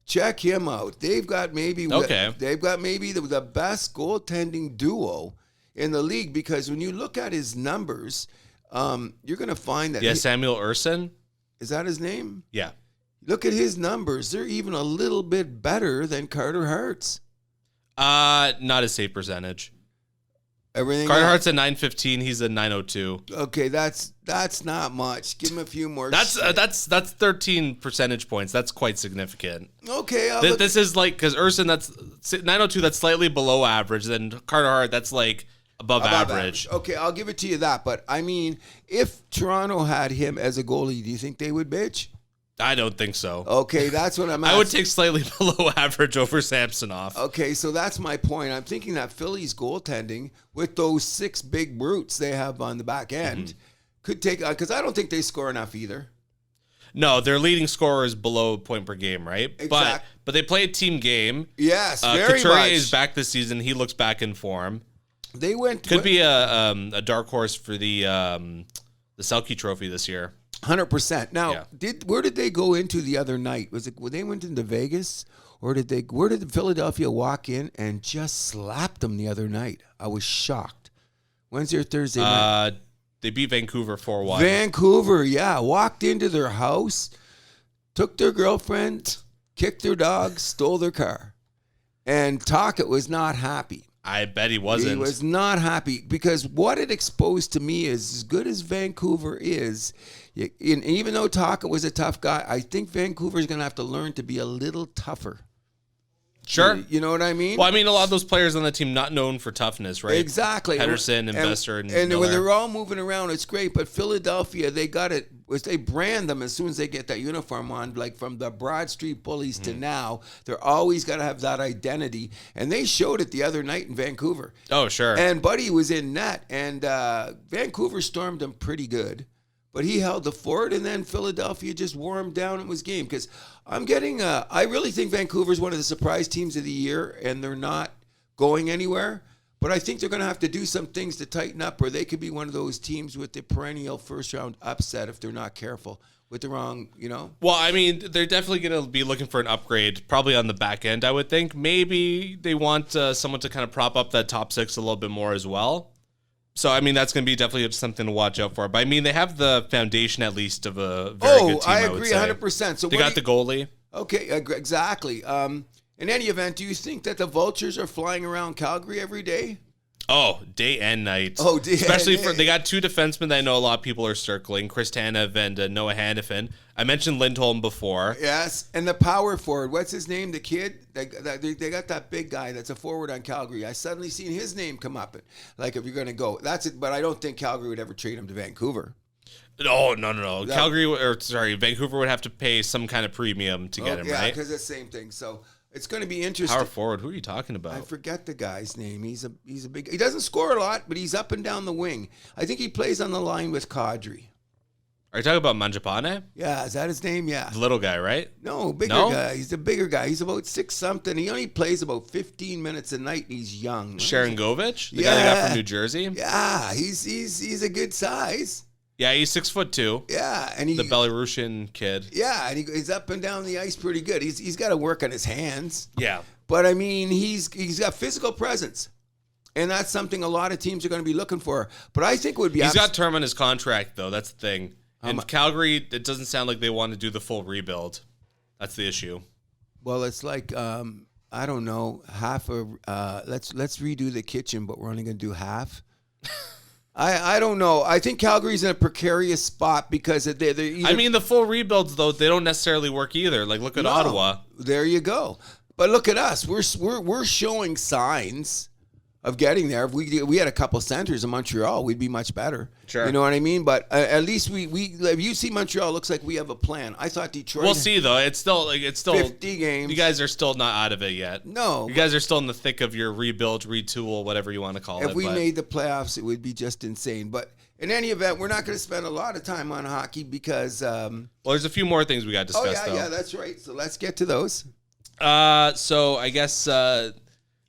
Check him out. They've got maybe the best goaltending duo in the league, because when you look at his numbers, you're going to find that. Yeah, Samuel Urson. Is that his name? Yeah. Look at his numbers. They're even a little bit better than Carter Hart's. Not his save percentage. Everything Carter else. Hart's a 915. He's a 902. Okay, that's not much. Give him a few more. That's 13 percentage points. That's quite significant. Okay. This is like, because Urson, that's 902. That's slightly below average. Then Carter Hart, that's like above average. Okay, I'll give it to you that. But I mean, if Toronto had him as a goalie, do you think they would bitch? I don't think so. Okay, that's what I'm asking. I would take slightly below average over Samsonov. Okay, so that's my point. I'm thinking that Philly's goaltending with those 6 big brutes they have on the back end could take, because I don't think they score enough either. No, their leading scorer is below a point per game, right? Exact. But they play a team game. Yes, very Couturier much. is back this season. He looks back in form. They Could be a dark horse for the Selke Trophy this year. 100%. Now, where did they go into the other night? When they went into Vegas, or where did Philadelphia walk in and just slapped them the other night? I was shocked. Wednesday or Thursday night? They beat Vancouver 4-1. Vancouver, yeah, walked into their house, took their girlfriend, kicked their dog, stole their car, and Tocchet was not happy. I bet he wasn't. He was not happy, because what it exposed to me is, as good as Vancouver is, even though Tocchet was a tough guy, I think Vancouver's going to have to learn to be a little tougher. Sure. You know what I mean? Well, I mean, a lot of those players on the team not known for toughness, right? Exactly. Pedersen, Investor, and when Miller. they're all moving around, it's great. But Philadelphia, they got it. They brand them as soon as they get that uniform on, like from the Broad Street Bullies to now. They're always got to have that identity, and they showed it the other night in Vancouver. Oh, sure. And Buddy was in net, and Vancouver stormed him pretty good. But he held the fort, and then Philadelphia just wore him down. It was game, because I really think Vancouver's one of the surprise teams of the year, and they're not going anywhere. But I think they're going to have to do some things to tighten up, or they could be one of those teams with the perennial first-round upset if they're not careful with the wrong, Well, I mean, they're definitely going to be looking for an upgrade, probably on the back end, I would think. Maybe they want someone to kind of prop up that top 6 a little bit more as well. So, I mean, that's going to be definitely something to watch out for. But, I mean, they have the foundation, at least, of a very good team, I agree 100%. So they got the goalie. Okay, exactly. In any event, do you think that the Vultures are flying around Calgary every day? Oh, day and night. Oh, day Especially and for day. they got two defensemen that I know a lot of people are circling, Chris Tanev and Noah Hannafin. I mentioned Lindholm before. Yes, and the power forward, what's his name? The kid? They got that big guy that's a forward on Calgary. I suddenly seen his name come up. Like, if you're going to go. That's it, but I don't think Calgary would ever trade him to Vancouver. Oh, no. Vancouver would have to pay some kind of premium to get him, yeah, right? because it's the same thing. So it's going to be interesting. Power forward, who are you talking about? I forget the guy's name. He's a big. He doesn't score a lot, but he's up and down the wing. I think he plays on the line with Kadri. Are you talking about Mangiapane? Yeah, is that his name? Yeah. The little guy, right? No, bigger guy. He's a bigger guy. He's about 6 something. He only plays about 15 minutes a night, and he's young. Sharangovich, the guy they got from New Jersey. Yeah, he's a good size. Yeah, he's 6'2". Yeah, and the Belarusian kid. Yeah, and he's up and down the ice pretty good. He's got to work on his hands. Yeah, but I mean, he's got physical presence, and that's something a lot of teams are going to be looking for. But I think it would be. He's got term on his contract, though. That's the thing. In Calgary, it doesn't sound like they want to do the full rebuild. That's the issue. Well, it's like I don't know, half of let's redo the kitchen, but we're only going to do half. I don't know. I think Calgary's in a precarious spot because they're either, I mean, the full rebuilds, though, they don't necessarily work either. Like, look at Ottawa. There you go. But look at us. We're showing signs of getting there. If we had a couple centers in Montreal, we'd be much better. Sure. You know what I mean? But at least we if you see Montreal, it looks like we have a plan. I thought Detroit. We'll see, though. It's still 50 games. You guys are still not out of it yet. No. You guys are still in the thick of your rebuild, retool, whatever you want to call it. If we made the playoffs, it would be just insane. But in any event, we're not going to spend a lot of time on hockey because. Well, there's a few more things we got to discuss. Oh yeah, that's right. So let's get to those. So I guess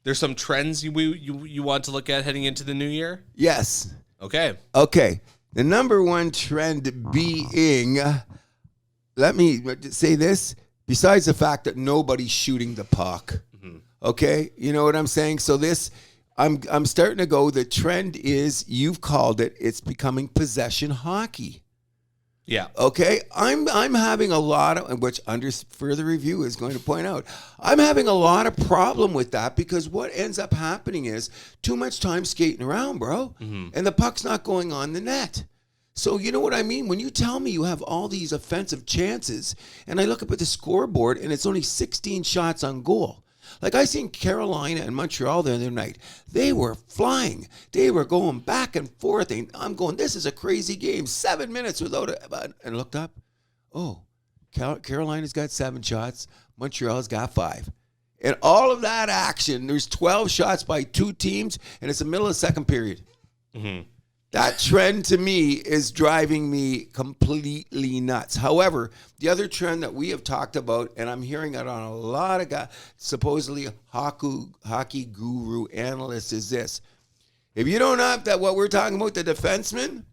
there's some trends you want to look at heading into the new year. Yes. Okay. The number one trend being, let me say this, besides the fact that nobody's shooting the puck. Mm-hmm. Okay? You know what I'm saying? So this, I'm starting to go, the trend is, you've called it, it's becoming possession hockey. Yeah. Okay. I'm having a lot of, which under further review is going to point out, I'm having a lot of problem with that because what ends up happening is too much time skating around, bro. Mm-hmm. And the puck's not going on the net. So you know what I mean? When you tell me you have all these offensive chances and I look up at the scoreboard and it's only 16 shots on goal. Like I seen Carolina and Montreal the other night. They were flying. They were going back and forth. And I'm going, this is a crazy game. 7 minutes without and I looked up. Oh, Carolina's got 7 shots. Montreal's got 5. And all of that action, there's 12 shots by 2 teams, and it's the middle of the second period. Mm-hmm. That trend to me is driving me completely nuts. However, the other trend that we have talked about, and I'm hearing it on a lot of guys, supposedly hockey guru analysts, is this. If you don't have that, what we're talking about, the defenseman,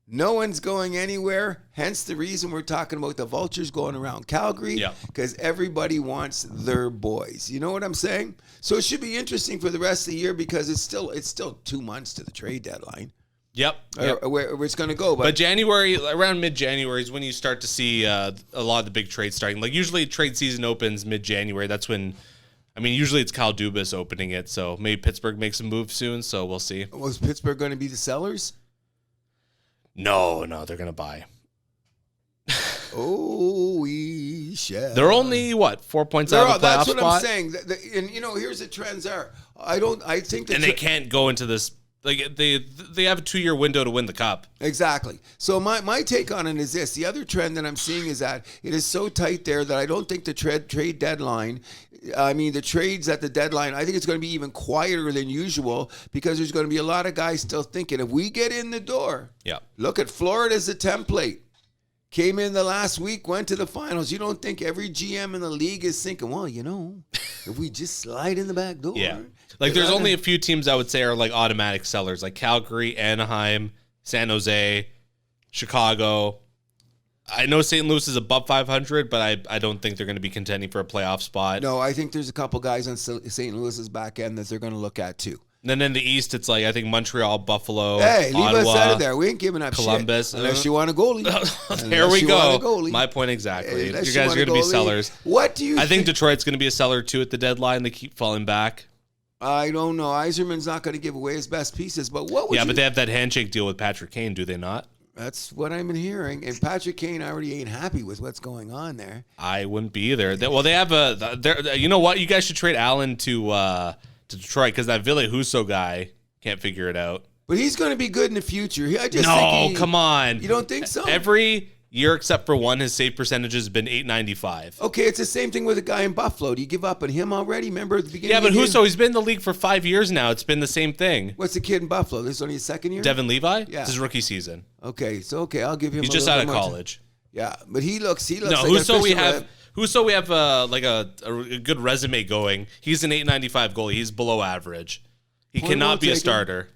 no one's going anywhere. Hence the reason we're talking about the Vultures going around Calgary, because everybody wants their boys. You know what I'm saying? So it should be interesting for the rest of the year because it's still 2 months to the trade deadline. Yep. Where it's going to go. But January, around mid-January is when you start to see a lot of the big trades starting. Like usually trade season opens mid-January. That's when, I mean, usually it's Kyle Dubas opening it. So maybe Pittsburgh makes a move soon. So we'll see. Was Pittsburgh going to be the sellers? No, they're going to buy. Oh, we shall. They're only 4 points out of the playoff That's what spot? I'm saying. And here's the trends are. I think and they can't go into this. Like they have a 2-year window to win the cup. Exactly. So my take on it is this. The other trend that I'm seeing is that it is so tight there that I don't think the trade deadline, the trades at the deadline, I think it's going to be even quieter than usual because there's going to be a lot of guys still thinking if we get in the door. Yeah. Look at Florida as a template. Came in the last week, went to the finals. You don't think every GM in the league is thinking, well, if we just slide in the back door. Yeah. Like there's only a few teams I would say are like automatic sellers, like Calgary, Anaheim, San Jose, Chicago. I know St. Louis is above 500, but I don't think they're going to be contending for a playoff spot. No, I think there's a couple guys on St. Louis's back end that they're going to look at too. And then in the East, it's like, I think Montreal, Buffalo, Hey, leave Ottawa, us out of there. We ain't giving up Columbus. shit. Unless you want a goalie. There we go. Goalie. My point exactly. Unless You guys are want a going to be goalie. sellers. What do you I think Detroit's going to be a seller, too, at the deadline. They keep falling back. I don't know. Yzerman's not going to give away his best pieces, but what would But they have that handshake deal with Patrick Kane, do they not? That's what I'm hearing. And Patrick Kane already ain't happy with what's going on there. I wouldn't be either. They have you know what? You guys should trade Allen to Detroit because that Ville Husso guy can't figure it out. But he's going to be good in the future. I just think come on. You don't think so? Every year except for one, his save percentage has been .895. Okay, it's the same thing with a guy in Buffalo. Do you give up on him already? Remember at the beginning? Yeah, but of the Husso, he's been in the league for 5 years now. It's been the same thing. What's the kid in Buffalo? This is only his second year? Devin Levi? Yeah. It's his rookie season. Okay, I'll give him He's a just little out of bit more college. Yeah, but he looks No, like Husso we have like a good resume going. He's an .895 goalie. He's below average. He cannot be a starter.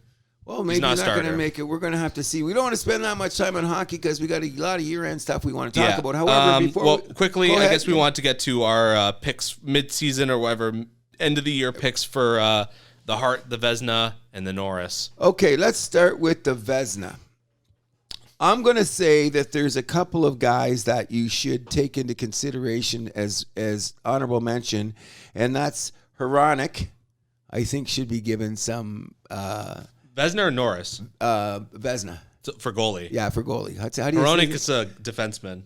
Well, maybe not he's not going to starter. make it. We're going to have to see. We don't want to spend that much time on hockey because we got a lot of year-end stuff we want to talk about. However, quickly, I guess we want to get to our picks mid-season or whatever, end of the year picks for the Hart, the Vezina, and the Norris. Okay, let's start with the Vezina. I'm going to say that there's a couple of guys that you should take into consideration as honorable mention, and that's Hronek. I think should be given some Vezina or Norris? Vezina. For goalie. Yeah, for goalie. How do you Hronek say is a defenseman.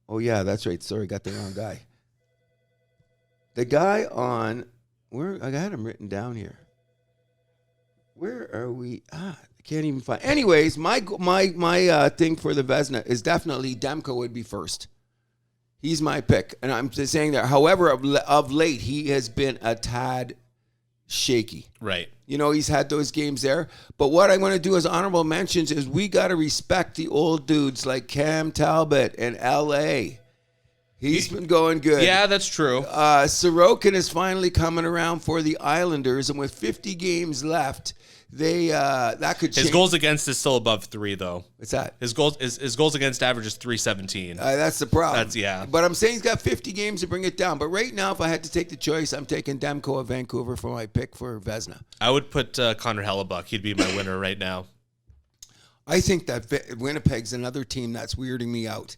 Oh, yeah, that's right. Sorry, got the wrong guy. The guy on where I had him written down here. Where are we? I can't even find. Anyways, my thing for the Vezina is definitely Demko would be first. He's my pick, and I'm just saying that. However, of late, he has been a tad shaky. Right. You know, he's had those games there. But what I'm going to do as honorable mentions is we got to respect the old dudes like Cam Talbot and L.A. He's been going good. Yeah, that's true. Sorokin is finally coming around for the Islanders, and with 50 games left, that could change. His goals against is still above 3, though. What's that? His goals against average is .317. That's the problem. Yeah. But I'm saying he's got 50 games to bring it down. But right now, if I had to take the choice, I'm taking Demko of Vancouver for my pick for Vezina. I would put Connor Hellebuck. He'd be my winner right now. I think that Winnipeg's another team that's weirding me out.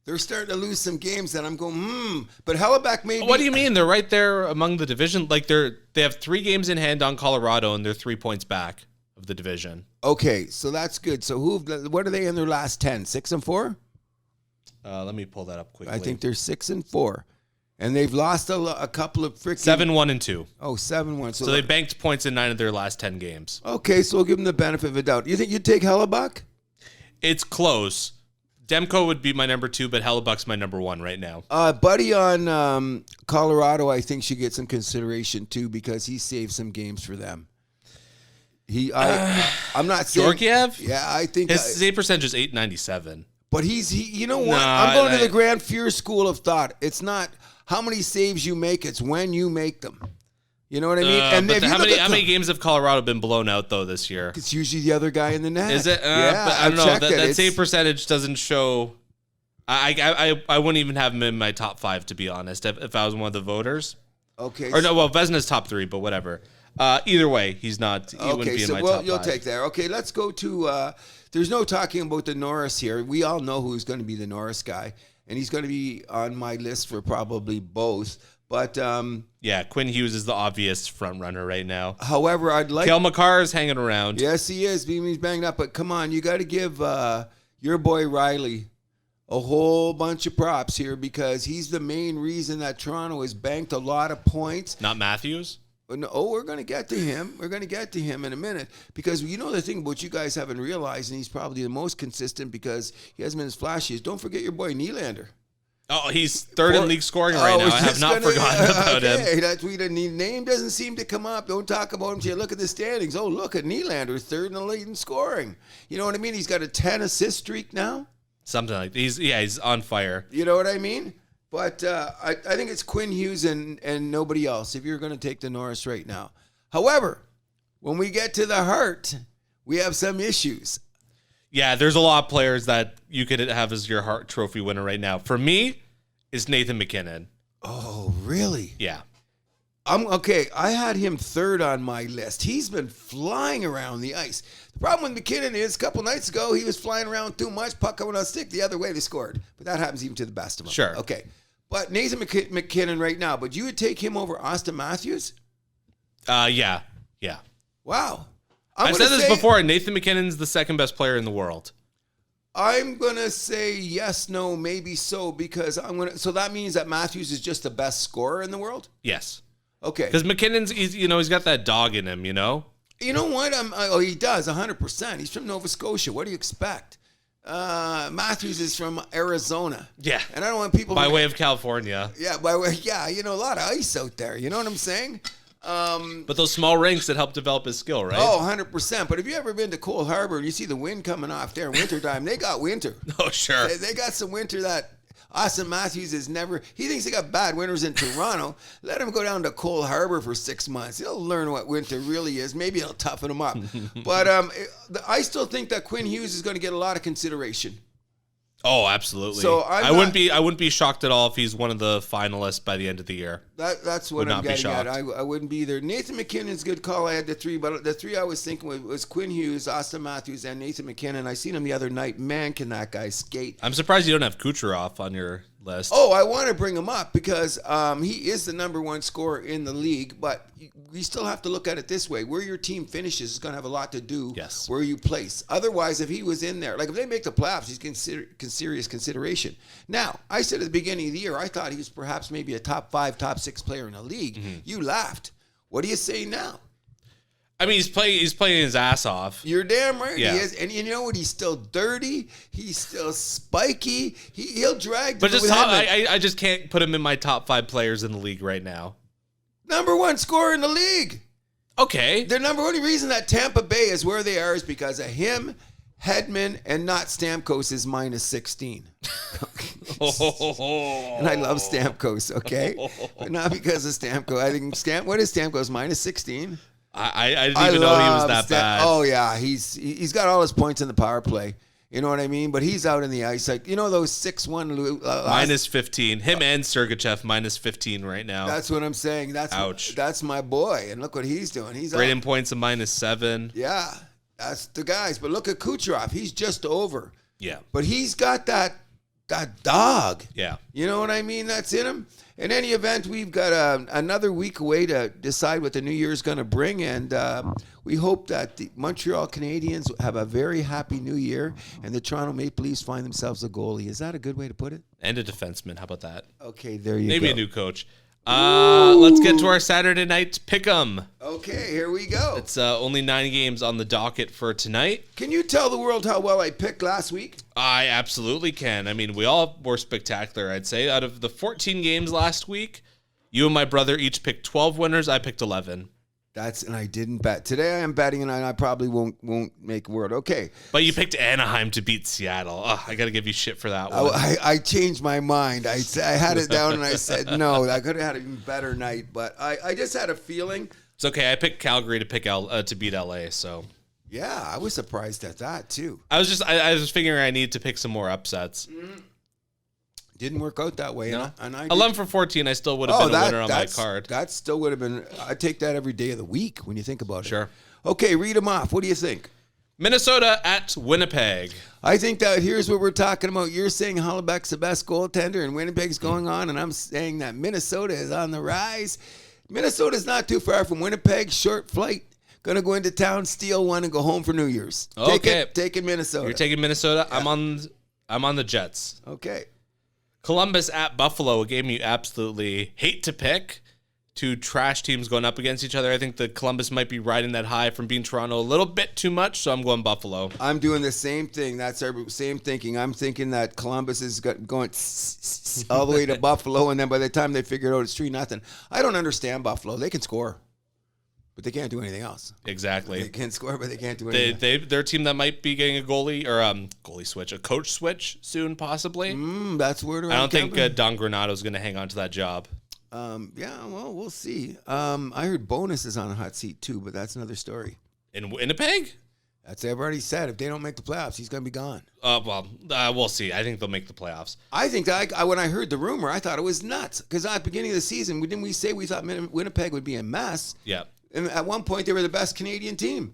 They're starting to lose some games that I'm going, But Hellebuck maybe. What do you mean? They're right there among the division. Like they have 3 games in hand on Colorado, and they're 3 points back of the division. Okay, so that's good. So what are they in their last 10? 6-4? Let me pull that up quickly. I think they're 6-4. And they've lost a couple of freaking 7-1-2. Oh, 7-1. So they banked points in 9 of their last 10 games. Okay, so we'll give them the benefit of the doubt. You think you'd take Hellebuck? It's close. Demko would be my number 2, but Hellebuck's my number 1 right now. Buddy on Colorado, I think should get some consideration too because he saved some games for them. I'm not saying Georgiev? Yeah, I think his save percentage is .897. But you know what? I'm going to the Grand Fear school of thought. It's not how many saves you make; it's when you make them. You know what I mean? And how many games have Colorado been blown out though this year? It's usually the other guy in the net. Is it? Yeah, but I don't know. That save it's percentage doesn't show. I wouldn't even have him in my top 5 to be honest. If I was one of the voters. Okay. Or no, well, Vezina's top 3, but whatever. Either way, he's not. He wouldn't be in my top 5. You'll take that. Okay, let's go to. There's no talking about the Norris here. We all know who's going to be the Norris guy, and he's going to be on my list for probably both. But yeah, Quinn Hughes is the obvious front runner right now. However, I'd like Cale Makar is hanging around. Yes, he is. He's banged up, but come on, you got to give your boy Riley a whole bunch of props here because he's the main reason that Toronto has banked a lot of points. Not Matthews? Oh, we're going to get to him. We're going to get to him in a minute because you know the thing about you guys haven't realized, and he's probably the most consistent because he hasn't been as flashy. Don't forget your boy Nylander. Oh, he's third in league scoring right now. I have not forgotten about him. That name doesn't seem to come up. Don't talk about him. Look at the standings. Oh, look at Nylander, third in the league in scoring. You know what I mean? He's got a 10 assist streak now. Something like he's on fire. You know what I mean? But I think it's Quinn Hughes and nobody else if you're going to take the Norris right now. However, when we get to the Hart, we have some issues. Yeah, there's a lot of players that you could have as your Hart Trophy winner right now. For me, is Nathan McKinnon. Oh, really? Yeah. I'm okay. I had him third on my list. He's been flying around the ice. The problem with McKinnon is a couple nights ago he was flying around too much. Puck coming on stick the other way, they scored. But that happens even to the best of them. Sure. Okay. But Nathan McKinnon right now. But you would take him over Austin Matthews? Yeah. Wow. I've said this before. Nathan McKinnon's the second best player in the world. I'm gonna say yes, no, maybe so because So that means that Matthews is just the best scorer in the world. Yes. Okay. Because McKinnon's, he's got that dog in him, You know what? He does 100%. He's from Nova Scotia. What do you expect? Matthews is from Arizona. Yeah. And I don't want people by way of California. Yeah, a lot of ice out there. You know what I'm saying? But those small rinks that help develop his skill, right? Oh, 100%. But have you ever been to Cole Harbor and you see the wind coming off there in wintertime? They got winter. Oh, sure. They got some winter that Austin Matthews is never. He thinks they got bad winters in Toronto. Let him go down to Cole Harbor for 6 months. He'll learn what winter really is. Maybe it'll toughen him up. But I still think that Quinn Hughes is going to get a lot of consideration. Oh, absolutely. So I wouldn't be shocked at all if he's one of the finalists by the end of the year. That's what I'm getting at. I wouldn't be either. Nathan McKinnon's a good call. I had the three, but the three I was thinking was Quinn Hughes, Austin Matthews, and Nathan McKinnon. I seen him the other night. Man, can that guy skate? I'm surprised you don't have Kucherov on your list. Oh, I want to bring him up because he is the number one scorer in the league, but we still have to look at it this way. Where your team finishes is going to have a lot to do where you place. Otherwise, if he was in there, like if they make the playoffs, he's serious consideration. Now, I said at the beginning of the year, I thought he was perhaps maybe a top 5, top 6 player in the league. Mm-hmm. You laughed. What do you say now? I mean, he's playing his ass off. You're damn right he is. And you know what? He's still dirty. He's still spiky. He'll drag. But I just can't put him in my top 5 players in the league right now. Number 1 scorer in the league. Okay. The number one reason that Tampa Bay is where they are is because of him, Hedman, and not Stamkos is minus 16. And I love Stamkos, okay? But not because of Stamkos. I think what is Stamkos, minus 16? I didn't even know he was that bad. Oh, yeah. He's got all his points in the power play. You know what I mean? But he's out in the ice. Like, you know those 6-1... minus 15. Him and Sergachev, minus 15 right now. That's what I'm saying. Ouch. That's my boy. And look what he's doing. He's Braden points of minus 7. Yeah. That's the guys. But look at Kucherov. He's just over. Yeah. But he's got that dog. Yeah. You know what I mean? That's in him. In any event, we've got another week away to decide what the new year is going to bring. And we hope that the Montreal Canadiens have a very happy new year and the Toronto Maple Leafs find themselves a goalie. Is that a good way to put it? And a defenseman. How about that? Okay, there you go. Maybe a new coach. Let's get to our Saturday night pick'em. Okay, here we go. It's only 9 games on the docket for tonight. Can you tell the world how well I picked last week? I absolutely can. I mean, we all were spectacular, I'd say. Out of the 14 games last week, you and my brother each picked 12 winners. I picked 11. And I didn't bet. Today I am betting, and I probably won't make word. Okay. But you picked Anaheim to beat Seattle. Oh, I got to give you shit for that one. I changed my mind. I had it down, and I said, no, I could have had an even better night. But I just had a feeling. It's okay. I picked Calgary to beat LA, so. Yeah, I was surprised at that, too. I was figuring I need to pick some more upsets. Mm-hmm. Didn't work out that way. No. And I 11 for 14, I still would have been a winner on my card. That still would have been, I take that every day of the week when you think about it. Sure. Okay, read them off. What do you think? Minnesota at Winnipeg. I think that here's what we're talking about. You're saying Hollebeck's the best goaltender and Winnipeg's going on, and I'm saying that Minnesota is on the rise. Minnesota's not too far from Winnipeg. Short flight. Going to go into town, steal one, and go home for New Year's. Okay. Taking Minnesota. You're taking Minnesota. Yeah. I'm on the Jets. Okay. Columbus at Buffalo, a game you absolutely hate to pick. 2 trash teams going up against each other. I think that Columbus might be riding that high from being Toronto a little bit too much, so I'm going Buffalo. I'm doing the same thing. That's our same thinking. I'm thinking that Columbus is going all the way to Buffalo, and then by the time they figure it out, it's 3-0. I don't understand Buffalo. They can score, but they can't do anything else. Exactly. They can score, but they can't do anything. They're a team that might be getting a goalie or a coach switch soon, possibly. That's word around. I don't think Don Granato's going to hang on to that job. Yeah, well, we'll see. I heard Bonus is on a hot seat too, but that's another story. In Winnipeg? I've already said if they don't make the playoffs, he's going to be gone. We'll see. I think they'll make the playoffs. I think that when I heard the rumor, I thought it was nuts because at the beginning of the season, didn't we say we thought Winnipeg would be a mess? Yeah. And at one point, they were the best Canadian team.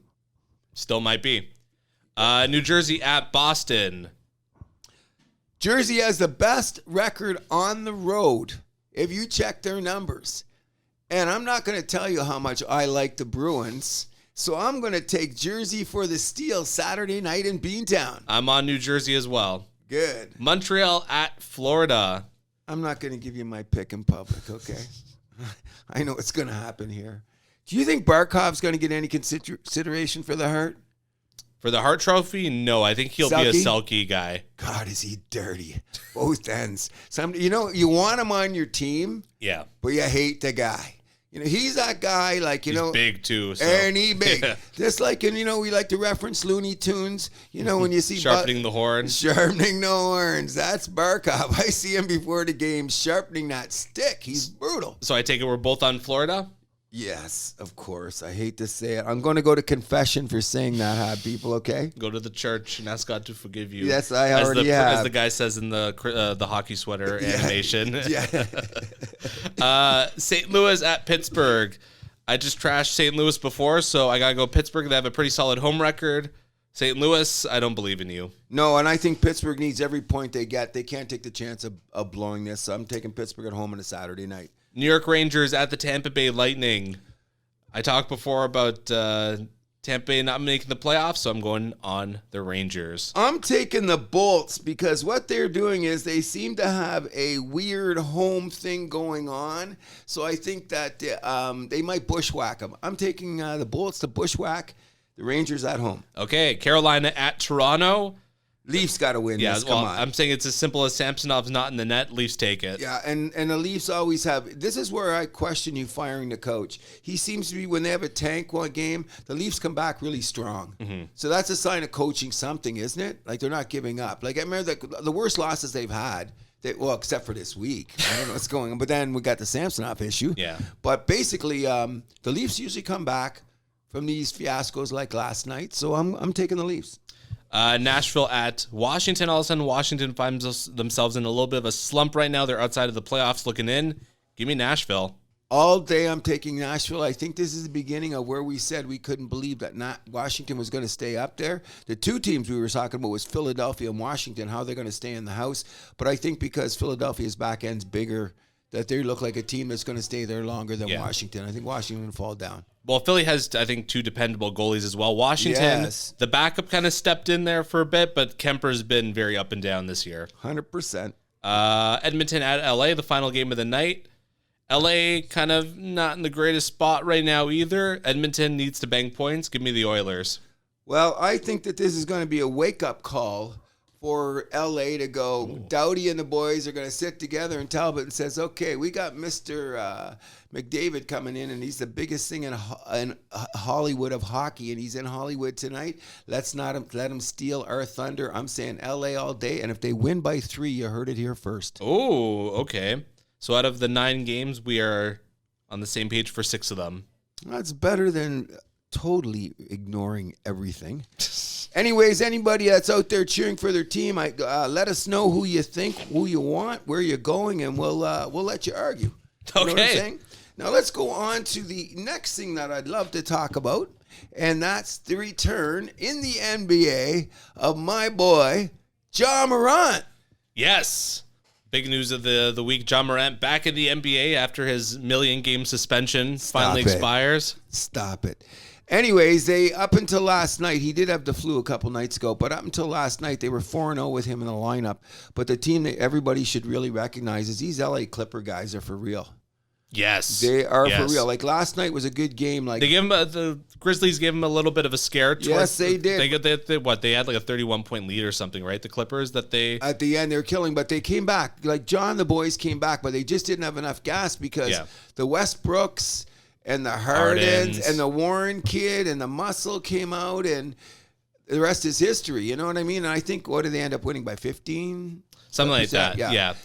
Still might be. New Jersey at Boston. Jersey has the best record on the road if you check their numbers. And I'm not going to tell you how much I like the Bruins. So I'm going to take Jersey for the steal Saturday night in Beantown. I'm on New Jersey as well. Good. Montreal at Florida. I'm not going to give you my pick in public, okay? I know what's going to happen here. Do you think Barkov's going to get any consideration for the Hart? For the Hart Trophy? No, I think he'll be a Selke guy. God, is he dirty. Both ends. You want him on your team, yeah, but you hate the guy. He's that guy, he's big too. So. And he big. Yeah. Just like, we like to reference Looney Tunes, when you see Sharpening the horn. Sharpening the horns. That's Barkov. I see him before the game sharpening that stick. He's brutal. So I take it we're both on Florida? Yes, of course. I hate to say it. I'm going to go to confession for saying that, people, okay? Go to the church and ask God to forgive you. Yes, I already have. As the guy says in the hockey sweater animation. Yeah. St. Louis at Pittsburgh. I just trashed St. Louis before, so I got to go Pittsburgh. They have a pretty solid home record. St. Louis, I don't believe in you. No, and I think Pittsburgh needs every point they get. They can't take the chance of blowing this, so I'm taking Pittsburgh at home on a Saturday night. New York Rangers at the Tampa Bay Lightning. I talked before about Tampa Bay not making the playoffs, so I'm going on the Rangers. I'm taking the Bolts because what they're doing is they seem to have a weird home thing going on. So I think that they might bushwhack them. I'm taking the Bolts to bushwhack the Rangers at home. Okay, Carolina at Toronto. Leafs got to win this. Come on. I'm saying it's as simple as Samsonov's not in the net. Leafs take it. Yeah, and the Leafs always have. This is where I question you firing the coach. He seems to be, when they have a tank one game, the Leafs come back really strong. Mm-hmm. So that's a sign of coaching something, isn't it? Like they're not giving up. Like I remember the worst losses they've had. Except for this week. I don't know what's going on. But then we got the Samsonov issue. Yeah. But basically, the Leafs usually come back from these fiascos like last night. So I'm taking the Leafs. Nashville at Washington. All of a sudden, Washington finds themselves in a little bit of a slump right now. They're outside of the playoffs looking in. Give me Nashville. All day I'm taking Nashville. I think this is the beginning of where we said we couldn't believe that Washington was going to stay up there. The two teams we were talking about was Philadelphia and Washington, how they're going to stay in the house. But I think because Philadelphia's back end's bigger, that they look like a team that's going to stay there longer than Washington. I think Washington will fall down. Well, Philly has, I think, two dependable goalies as well. Washington, the backup kind of stepped in there for a bit, but Kemper's been very up and down this year. 100%. Edmonton at LA, the final game of the night. LA kind of not in the greatest spot right now either. Edmonton needs to bang points. Give me the Oilers. Well, I think that this is going to be a wake-up call for LA to go. Ooh. Doughty and the boys are going to sit together, and Talbot and says, okay, we got Mr. McDavid coming in, and he's the biggest thing in Hollywood of hockey, and he's in Hollywood tonight. Let's not let him steal our thunder. I'm saying LA all day, and if they win by 3, you heard it here first. Oh, okay. So out of the 9 games, we are on the same page for 6 of them. That's better than totally ignoring everything. Anyways, anybody that's out there cheering for their team, let us know who you think, who you want, where you're going, and we'll let you argue. You know what I'm saying? Now let's go on to the next thing that I'd love to talk about, and that's the return in the NBA of my boy, Ja Morant. Yes. Big news of the week. Ja Morant back in the NBA after his million-game suspension finally expires. Stop it. Anyways, up until last night, he did have the flu a couple nights ago, but up until last night, they were 4-0 with him in the lineup. But the team that everybody should really recognize is these LA Clipper guys are for real. Yes. They are for real. Like last night was a good game. Like they gave him the Grizzlies gave him a little bit of a scare. Yes, they did. They had like a 31-point lead or something, right? The Clippers at the end they were killing, but they came back. Like John, the boys came back, but they just didn't have enough gas because the Westbrooks and the Hardens and the Warren kid and the Muscle came out, and the rest is history. You know what I mean? And I think, what did they end up winning by 15? Something like that. Yeah.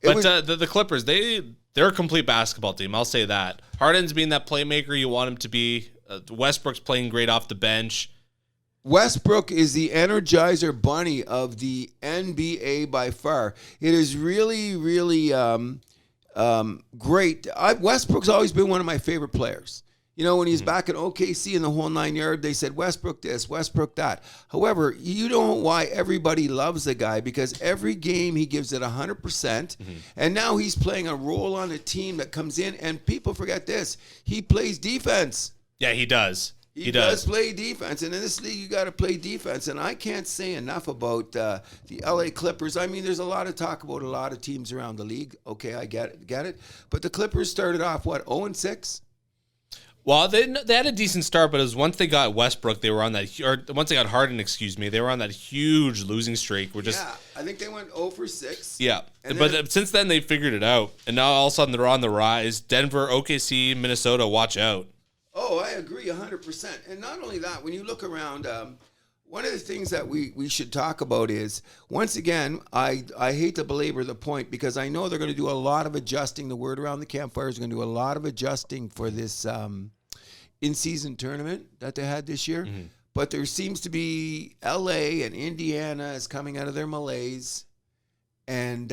But the Clippers, they're a complete basketball team. I'll say that. Harden's being that playmaker you want him to be. Westbrook's playing great off the bench. Westbrook is the Energizer Bunny of the NBA by far. It is really, really great. Westbrook's always been one of my favorite players. You know, when he's back at OKC in the whole 9 yard, they said Westbrook this, Westbrook that. However, you know why everybody loves the guy, because every game he gives it 100%. And now he's playing a role on a team that comes in, and people forget this. He plays defense. Yeah, he does. He does play defense, and in this league, you got to play defense. And I can't say enough about the LA Clippers. I mean, there's a lot of talk about a lot of teams around the league. Okay, I get it. But the Clippers started off, 0-6? Well, they had a decent start, but it was once they got Westbrook, they were on that, or once they got Harden, they were on that huge losing streak. I think they went 0-6. Yeah, but since then they figured it out, and now all of a sudden they're on the rise. Denver, OKC, Minnesota, watch out. Oh, I agree 100%. And not only that, when you look around, one of the things that we should talk about is, once again, I hate to belabor the point, because I know they're going to do a lot of adjusting. The word around the campfire is going to do a lot of adjusting for this in-season tournament that they had this year. But there seems to be LA and Indiana is coming out of their malaise and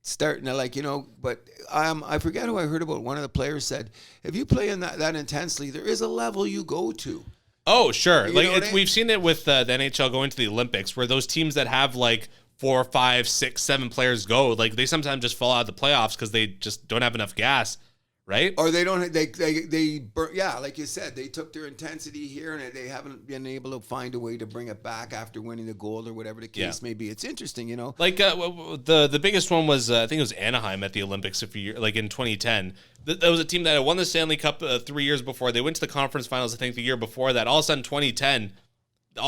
starting to but I forget who I heard about. One of the players said, if you play in that intensely, there is a level you go to. Oh, sure. We've seen it with the NHL going to the Olympics, where those teams that have 4, 5, 6, 7 players go, they sometimes just fall out of the playoffs because they just don't have enough gas. Right? Or they don't. Like you said, they took their intensity here, and they haven't been able to find a way to bring it back after winning the gold or whatever the case may be. It's interesting, you know. The biggest one was I think it was Anaheim at the Olympics in 2010. That was a team that had won the Stanley Cup 3 years before. They went to the conference finals, I think, the year before that. All of a sudden, 2010.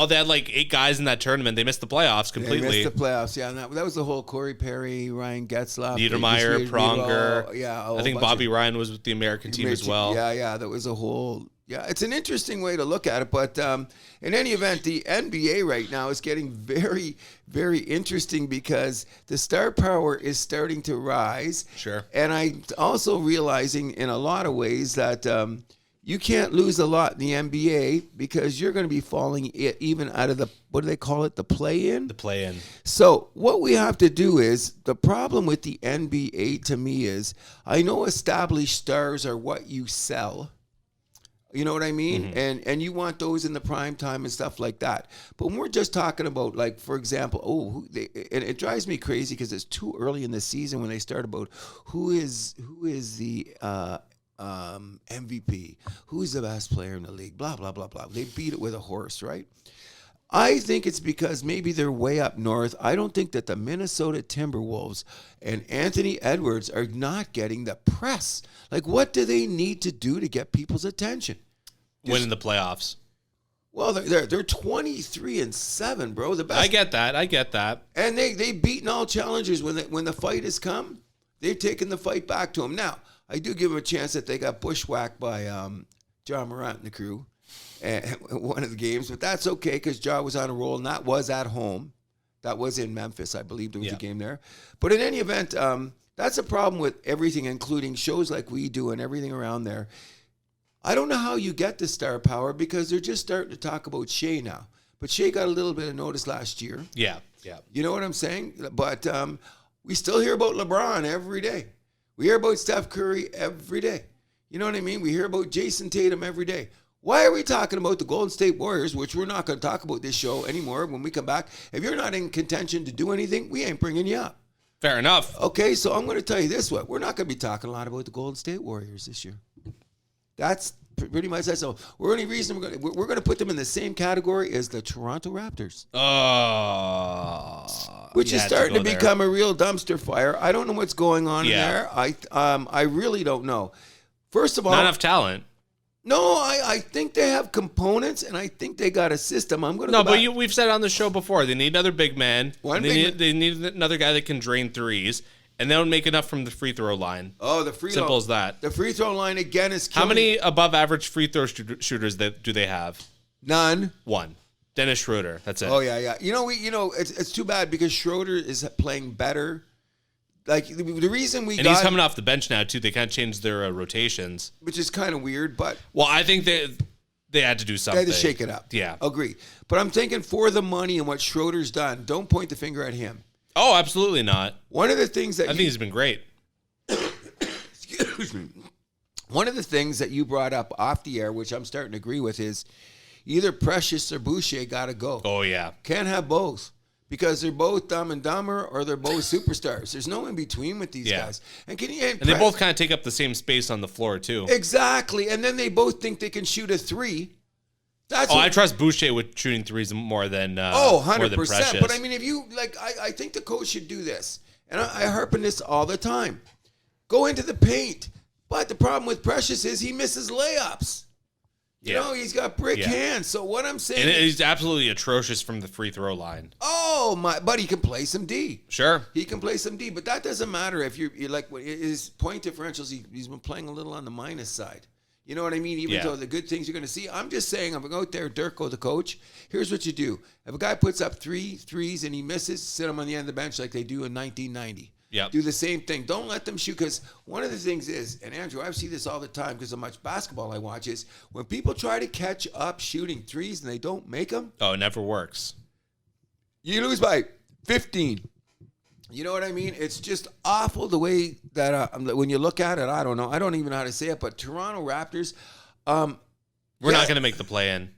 They had 8 guys in that tournament. They missed the playoffs completely. They missed the playoffs, yeah. And that was the whole Corey Perry, Ryan Getzlaf, Niedermeyer, Pronger. I think Bobby Ryan was with the American team as well. Yeah, that was a whole... Yeah, it's an interesting way to look at it. But in any event, the NBA right now is getting very, very interesting, because the star power is starting to rise. Sure. And I'm also realizing in a lot of ways that... you can't lose a lot in the NBA, because you're going to be falling even out of the, what do they call it, the play-in? The play-in. So what we have to do is, the problem with the NBA to me is, I know established stars are what you sell. You know what I mean? And you want those in the prime time and stuff like that. But when we're just talking about, for example, and it drives me crazy because it's too early in the season when they start about who is the MVP, who's the best player in the league, blah, blah, blah, blah. They beat it with a horse, right? I think it's because maybe they're way up north. I don't think that the Minnesota Timberwolves and Anthony Edwards are not getting the press. What do they need to do to get people's attention? Winning the playoffs. Well, they're 23-7, bro. The best. I get that. And they've beaten all challengers when the fight has come. They've taken the fight back to them. Now, I do give them a chance that they got bushwhacked by John Morant and the crew at one of the games, but that's okay, because Ja was on a roll, and that was at home. That was in Memphis, I believe there was a game there. But in any event, that's a problem with everything, including shows like we do and everything around there. I don't know how you get the star power, because they're just starting to talk about Shea now. But Shea got a little bit of notice last year. Yeah. You know what I'm saying? But we still hear about LeBron every day. We hear about Steph Curry every day. You know what I mean? We hear about Jason Tatum every day. Why are we talking about the Golden State Warriors, which we're not going to talk about this show anymore when we come back? If you're not in contention to do anything, we ain't bringing you up. Fair enough. Okay, so I'm going to tell you this way. We're not going to be talking a lot about the Golden State Warriors this year. That's pretty much that. So we're only reason we're going to put them in the same category as the Toronto Raptors. Which is starting to become a real dumpster fire. I don't know what's going on in there. I really don't know. First of all, not enough talent. No, I think they have components, and I think they got a system. We've said on the show before, they need another big man. They need another guy that can drain threes, and they don't make enough from the free throw line. Oh, simple as that. The free throw line again is killing. How many above average free throw shooters do they have? None. One. Dennis Schroeder. That's it. Oh yeah. It's too bad, because Schroeder is playing better. The reason he's coming off the bench now too. They kind of changed their rotations, which is kind of weird. But I think that They had to do They something. had to shake it up. Yeah. Agree. But I'm thinking for the money and what Schroeder's done, don't point the finger at him. Oh, absolutely not. One of the things that I think he's been great. Excuse me. One of the things that you brought up off the air, which I'm starting to agree with, is either Precious or Boucher got to go. Oh, yeah. Can't have both because they're both Dumb and Dumber or they're both superstars. There's no in between with these guys. And they both kind of take up the same space on the floor, too. Exactly. And then they both think they can shoot a three. I trust Boucher with shooting threes more than 100%. But I mean, if you I think the coach should do this, and I harp on this all the time. Go into the paint, but the problem with Precious is he misses layups. You know, he's got brick hands. So what I'm saying, and he's absolutely atrocious from the free throw line. Oh my! But he can play some D. Sure, he can play some D, but that doesn't matter if you're like his point differentials. He's been playing a little on the minus side. You know what I mean? Even though the good things you're going to see. I'm just saying, I'm going to go out there, Dirko, the coach. Here's what you do. If a guy puts up three threes and he misses, sit him on the end of the bench like they do in 1990. Yeah. Do the same thing. Don't let them shoot, because one of the things is, and Andrew, I see this all the time because of much basketball I watch, is when people try to catch up shooting threes and they don't make them. Oh, it never works. You lose by 15. You know what I mean? It's just awful the way that when you look at it, I don't know. I don't even know how to say it, but Toronto Raptors. We're not going to make the play-in.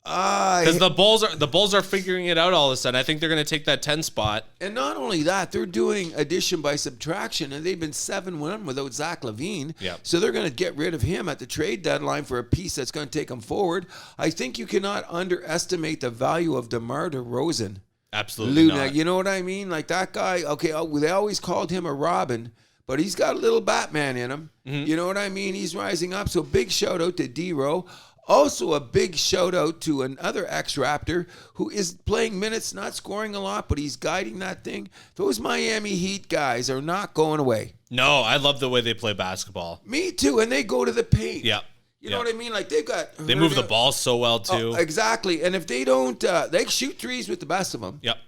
Because the Bulls are figuring it out all of a sudden. I think they're going to take that 10 spot. And not only that, they're doing addition by subtraction, and they've been 7-1 without Zach LaVine. Yep. So they're going to get rid of him at the trade deadline for a piece that's going to take them forward. I think you cannot underestimate the value of DeMar DeRozan. Absolutely not. You know what I mean? Like that guy, okay, they always called him a Robin, but he's got a little Batman in him. Mm-hmm. You know what I mean? He's rising up. So big shout out to D-Row. Also a big shout out to another ex-Raptor who is playing minutes, not scoring a lot, but he's guiding that thing. Those Miami Heat guys are not going away. No, I love the way they play basketball. Me too, and they go to the paint. Yeah. You know what I mean? Like they move the ball so well too. Exactly. And if they don't, they shoot threes with the best of them. Yep.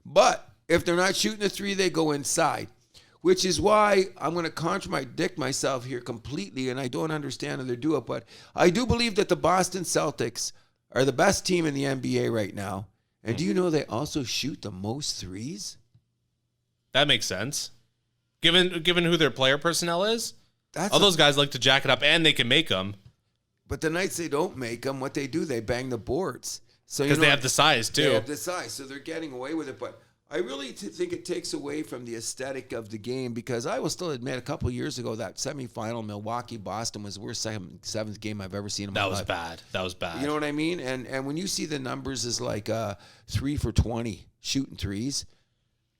But if they're not shooting a three, they go inside, which is why I'm going to contradict myself here completely, and I don't understand how they do it. But I do believe that the Boston Celtics are the best team in the NBA right now. And do you know they also shoot the most threes? That makes sense. Given who their player personnel is, all those guys like to jack it up, and they can make them. But the nights they don't make them, what they do, they bang the boards. So because they have the size too. They have the size, so they're getting away with it. But I really think it takes away from the aesthetic of the game, because I will still admit a couple of years ago that semifinal Milwaukee-Boston was the worst seventh game I've ever seen in my life. That was bad. You know what I mean? And when you see the numbers is like 3 for 20 shooting threes.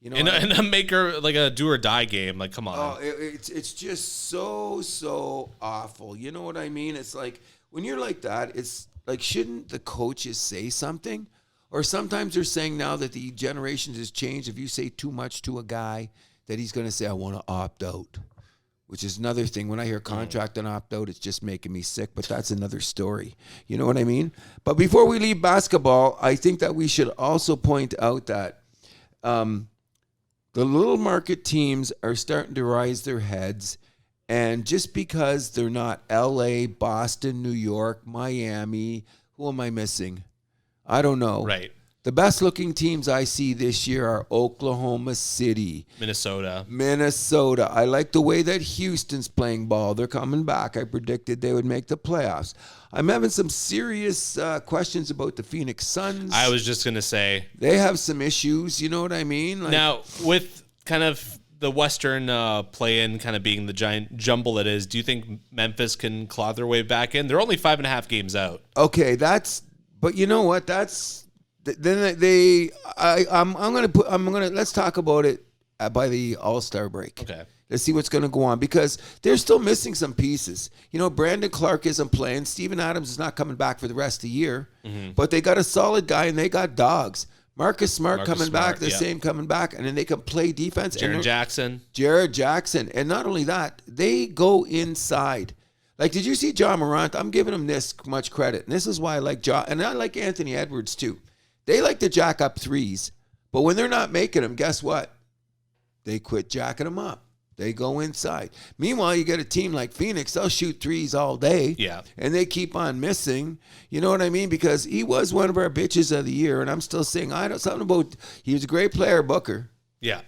You know, and a maker, like a do or die game. Like, come on. Oh, it's just so awful. You know what I mean? It's like when you're like that, it's like, shouldn't the coaches say something? Or sometimes they're saying now that the generations has changed. If you say too much to a guy, that he's going to say, I want to opt out, which is another thing. When I hear contract and opt out, it's just making me sick, but that's another story. You know what I mean? But before we leave basketball, I think that we should also point out that the little market teams are starting to rise their heads. And just because they're not LA, Boston, New York, Miami, who am I missing? I don't know. Right. The best looking teams I see this year are Oklahoma City. Minnesota. I like the way that Houston's playing ball. They're coming back. I predicted they would make the playoffs. I'm having some serious questions about the Phoenix Suns. I was just going to say. They have some issues. You know what I mean? Like, now, with kind of the Western play-in kind of being the giant jumble it is, do you think Memphis can claw their way back in? They're only 5.5 games out. Okay, but you know what? Let's talk about it by the All-Star break. Okay. Let's see what's going to go on, because they're still missing some pieces. You know, Brandon Clark isn't playing. Steven Adams is not coming back for the rest of the year. Mm-hmm. But they got a solid guy, and they got dogs. Marcus Smart coming back, same coming back, and then they can play defense. Jared Jackson. And not only that, they go inside. Like, did you see John Morant? I'm giving him this much credit. And this is why I like John. And I like Anthony Edwards, too. They like to jack up threes. But when they're not making them, guess what? They quit jacking them up. They go inside. Meanwhile, you get a team like Phoenix. They'll shoot threes all day. Yeah. And they keep on missing. You know what I mean? Because he was one of our bitches of the year. And I'm still saying, something about, he was a great player, Booker. Yeah.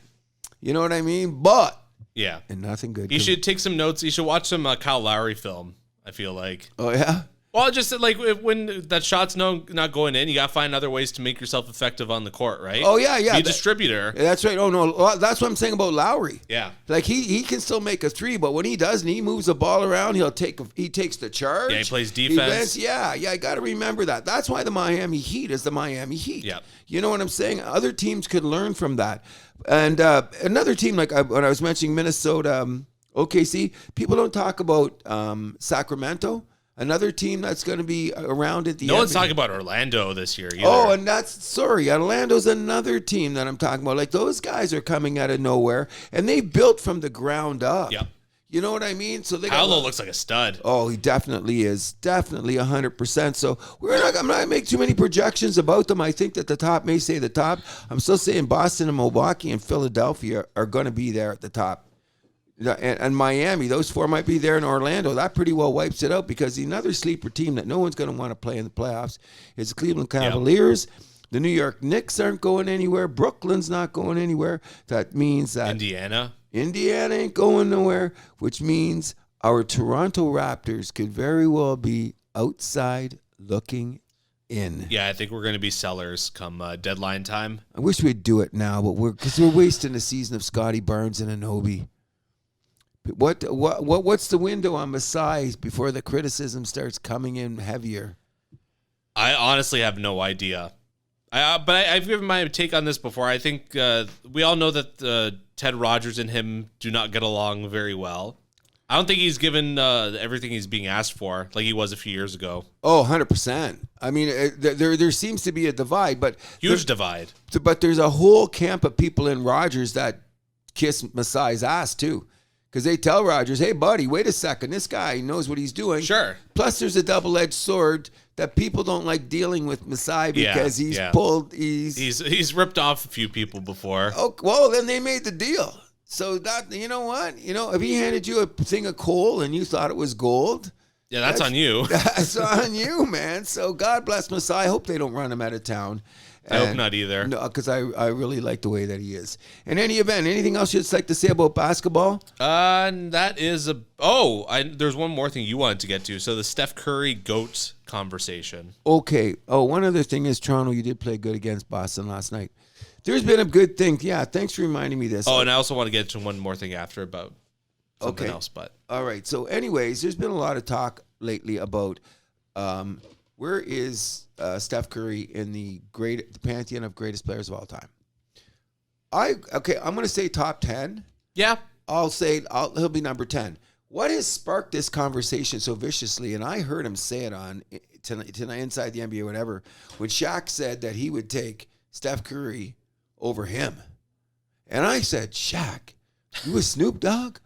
You know what I mean? But. Yeah. And nothing good. You should take some notes. You should watch some Kyle Lowry film, I feel like. Oh, yeah? Well, just like when that shot's not going in, you got to find other ways to make yourself effective on the court, right? Oh, yeah, yeah. Be a distributor. That's right. Oh, no. That's what I'm saying about Lowry. Yeah. Like, he can still make a three, but when he does and he moves the ball around, he takes the charge. Yeah, he plays defense. Yeah, I got to remember that. That's why the Miami Heat is the Miami Heat. Yeah. You know what I'm saying? Other teams could learn from that. And another team, like when I was mentioning Minnesota, OKC, people don't talk about Sacramento. Another team that's going to be around at the end. No one's talking about Orlando this year either. Oh, and Orlando's another team that I'm talking about. Like, those guys are coming out of nowhere, and they built from the ground up. Yep. You know what I mean? So Paolo looks like a stud. Oh, he definitely is. Definitely 100%. So I'm not going to make too many projections about them. I think that the top may say the top. I'm still saying Boston and Milwaukee and Philadelphia are going to be there at the top. And Miami, those four might be there in Orlando. That pretty well wipes it out, because another sleeper team that no one's going to want to play in the playoffs is the Cleveland Cavaliers. Yep. The New York Knicks aren't going anywhere. Brooklyn's not going anywhere. That means that Indiana ain't going nowhere, which means our Toronto Raptors could very well be outside looking in. Yeah, I think we're going to be sellers come deadline time. I wish we'd do it now, but we're wasting the season of Scotty Barnes and Anunoby. What's the window on Masai before the criticism starts coming in heavier? I honestly have no idea. But I've given my take on this before. I think we all know that Ted Rogers and him do not get along very well. I don't think he's given everything he's being asked for like he was a few years ago. Oh, 100%. I mean, there seems to be a divide, but huge divide. But there's a whole camp of people in Rogers that kiss Masai's ass too. Because they tell Rogers, hey, buddy, wait a second. This guy knows what he's doing. Sure. Plus, there's a double-edged sword that people don't like dealing with Masai because he's pulled. He's ripped off a few people before. Oh, well, then they made the deal. So that, you know what? You know, if he handed you a thing of coal and you thought it was gold. Yeah, that's on you. That's on you, man. So God bless Masai. I hope they don't run him out of town. I hope not either. No, because I really like the way that he is. In any event, anything else you'd like to say about basketball? That is there's one more thing you wanted to get to. So the Steph Curry GOAT conversation. Okay. Oh, one other thing is, Toronto, you did play good against Boston last night. There's been a good thing. Yeah, thanks for reminding me this. Oh, and I also want to get to one more thing after about something else. But all right. So anyways, there's been a lot of talk lately about where is Steph Curry in the pantheon of greatest players of all time? I'm going to say top 10. Yeah. I'll say he'll be number 10. What has sparked this conversation so viciously? And I heard him say it on tonight Inside the NBA, whatever, when Shaq said that he would take Steph Curry over him. And I said, Shaq, you with Snoop Dogg?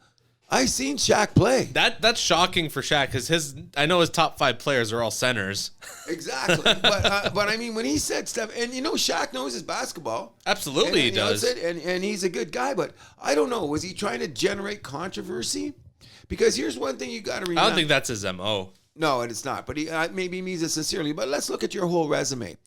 I seen Shaq play. That's shocking for Shaq because I know his top 5 players are all centers. Exactly, but I mean when he said stuff, and you know Shaq knows his basketball. Absolutely, he does, and he's a good guy. But I don't know, was he trying to generate controversy? Because here's one thing you got to remember. I don't think that's his MO. No, and it's not. But he maybe means it sincerely. But let's look at your whole resume.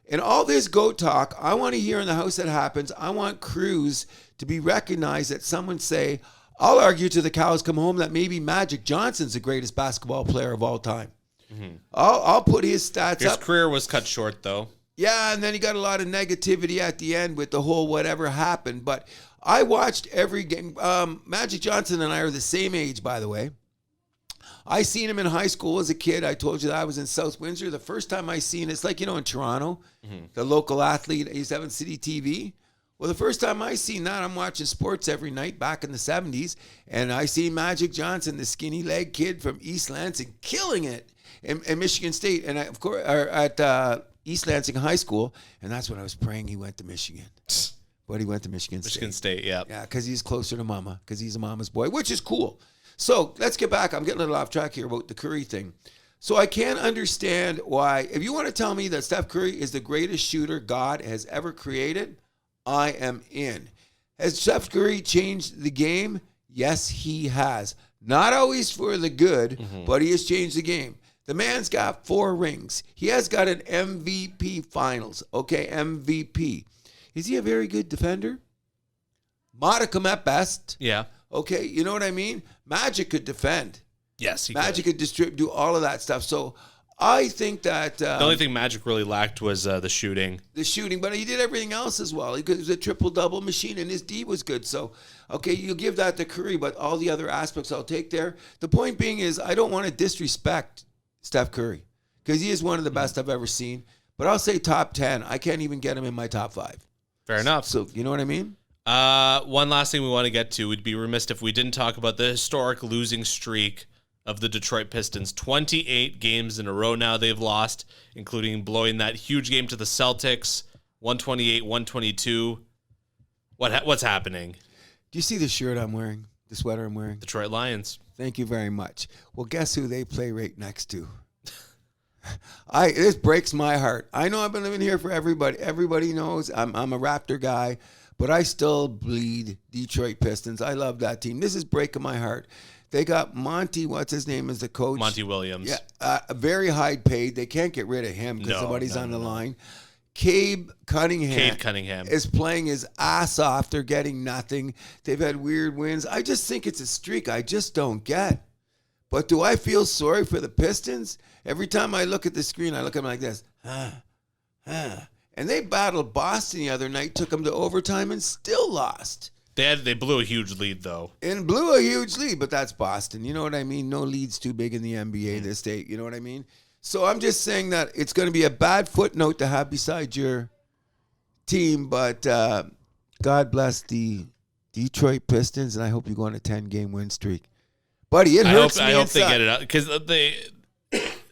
In all this GOAT talk, I want to hear in the house that happens. I want Cruz to be recognized that someone say, I'll argue till the cows come home that maybe Magic Johnson's the greatest basketball player of all time. Mm-hmm. I'll put his stats up. His career was cut short, though. Yeah, and then he got a lot of negativity at the end with the whole whatever happened. But I watched every game. Magic Johnson and I are the same age, by the way. I seen him in high school as a kid. I told you that I was in South Windsor. The first time I seen it's like, in Toronto, the local athlete, he's having City TV. Well, the first time I seen that, I'm watching sports every night back in the 70s, and I seen Magic Johnson, the skinny leg kid from East Lansing, killing it in Michigan State, and of course at East Lansing High School, and that's when I was praying he went to Michigan. But he went to Michigan State. Yeah. Yeah, because he's closer to Mama, because he's a mama's boy, which is cool. So let's get back. I'm getting a little off track here about the Curry thing. So I can't understand why, if you want to tell me that Steph Curry is the greatest shooter God has ever created, I am in. Has Steph Curry changed the game? Yes, he has. Not always for the good, but he has changed the game. The man's got 4 rings. He has got an MVP finals. Okay, MVP. Is he a very good defender? Modicum at best. Yeah. Okay, you know what I mean? Magic could defend. Yes, Magic could distribute, do all of that stuff. So I think that the only thing Magic really lacked was the shooting. The shooting, but he did everything else as well. He was a triple-double machine, and his D was good. So, okay, you give that to Curry, but all the other aspects I'll take there. The point being is I don't want to disrespect Steph Curry because he is one of the best I've ever seen. But I'll say top 10. I can't even get him in my top 5. Fair enough. So, you know what I mean? One last thing we want to get to. We'd be remiss if we didn't talk about the historic losing streak of the Detroit Pistons. 28 games in a row now they've lost, including blowing that huge game to the Celtics, 128-122. What's happening? Do you see the shirt I'm wearing, the sweater I'm wearing? Detroit Lions. Thank you very much. Well, guess who they play right next to? This breaks my heart. I know I've been living here for everybody. Everybody knows I'm a Raptor guy, but I still bleed Detroit Pistons. I love that team. This is breaking my heart. They got Monty, what's his name, as the coach? Monty Williams. Yeah, very high paid. They can't get rid of him because somebody's on the line. Cade Cunningham is playing his ass off. They're getting nothing. They've had weird wins. I just think it's a streak I just don't get. But do I feel sorry for the Pistons? Every time I look at the screen, I look at them like this. And they battled Boston the other night, took them to overtime, and still lost. They blew a huge lead, though. And blew a huge lead, but that's Boston. You know what I mean? No lead's too big in the NBA this day. You know what I mean? So I'm just saying that it's going to be a bad footnote to have beside your team, but God bless the Detroit Pistons, and I hope you go on a 10-game win streak. Buddy, it hurts me I hope inside. they get it out, because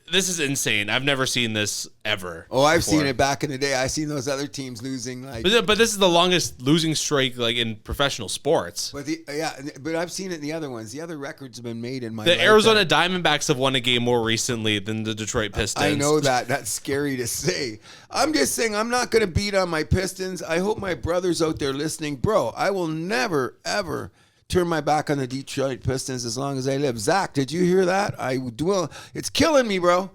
this is insane. I've never seen this ever. Oh, I've seen it back in the day. I've seen those other teams losing. But this is the longest losing streak in professional sports. But I've seen it in the other ones. The other records have been made in my The lifetime. Arizona Diamondbacks have won a game more recently than the Detroit Pistons. I know that. That's scary to say. I'm just saying I'm not going to beat on my Pistons. I hope my brothers out there listening. Bro, I will never, ever turn my back on the Detroit Pistons as long as I live. Zach, did you hear that? I will. It's killing me, bro.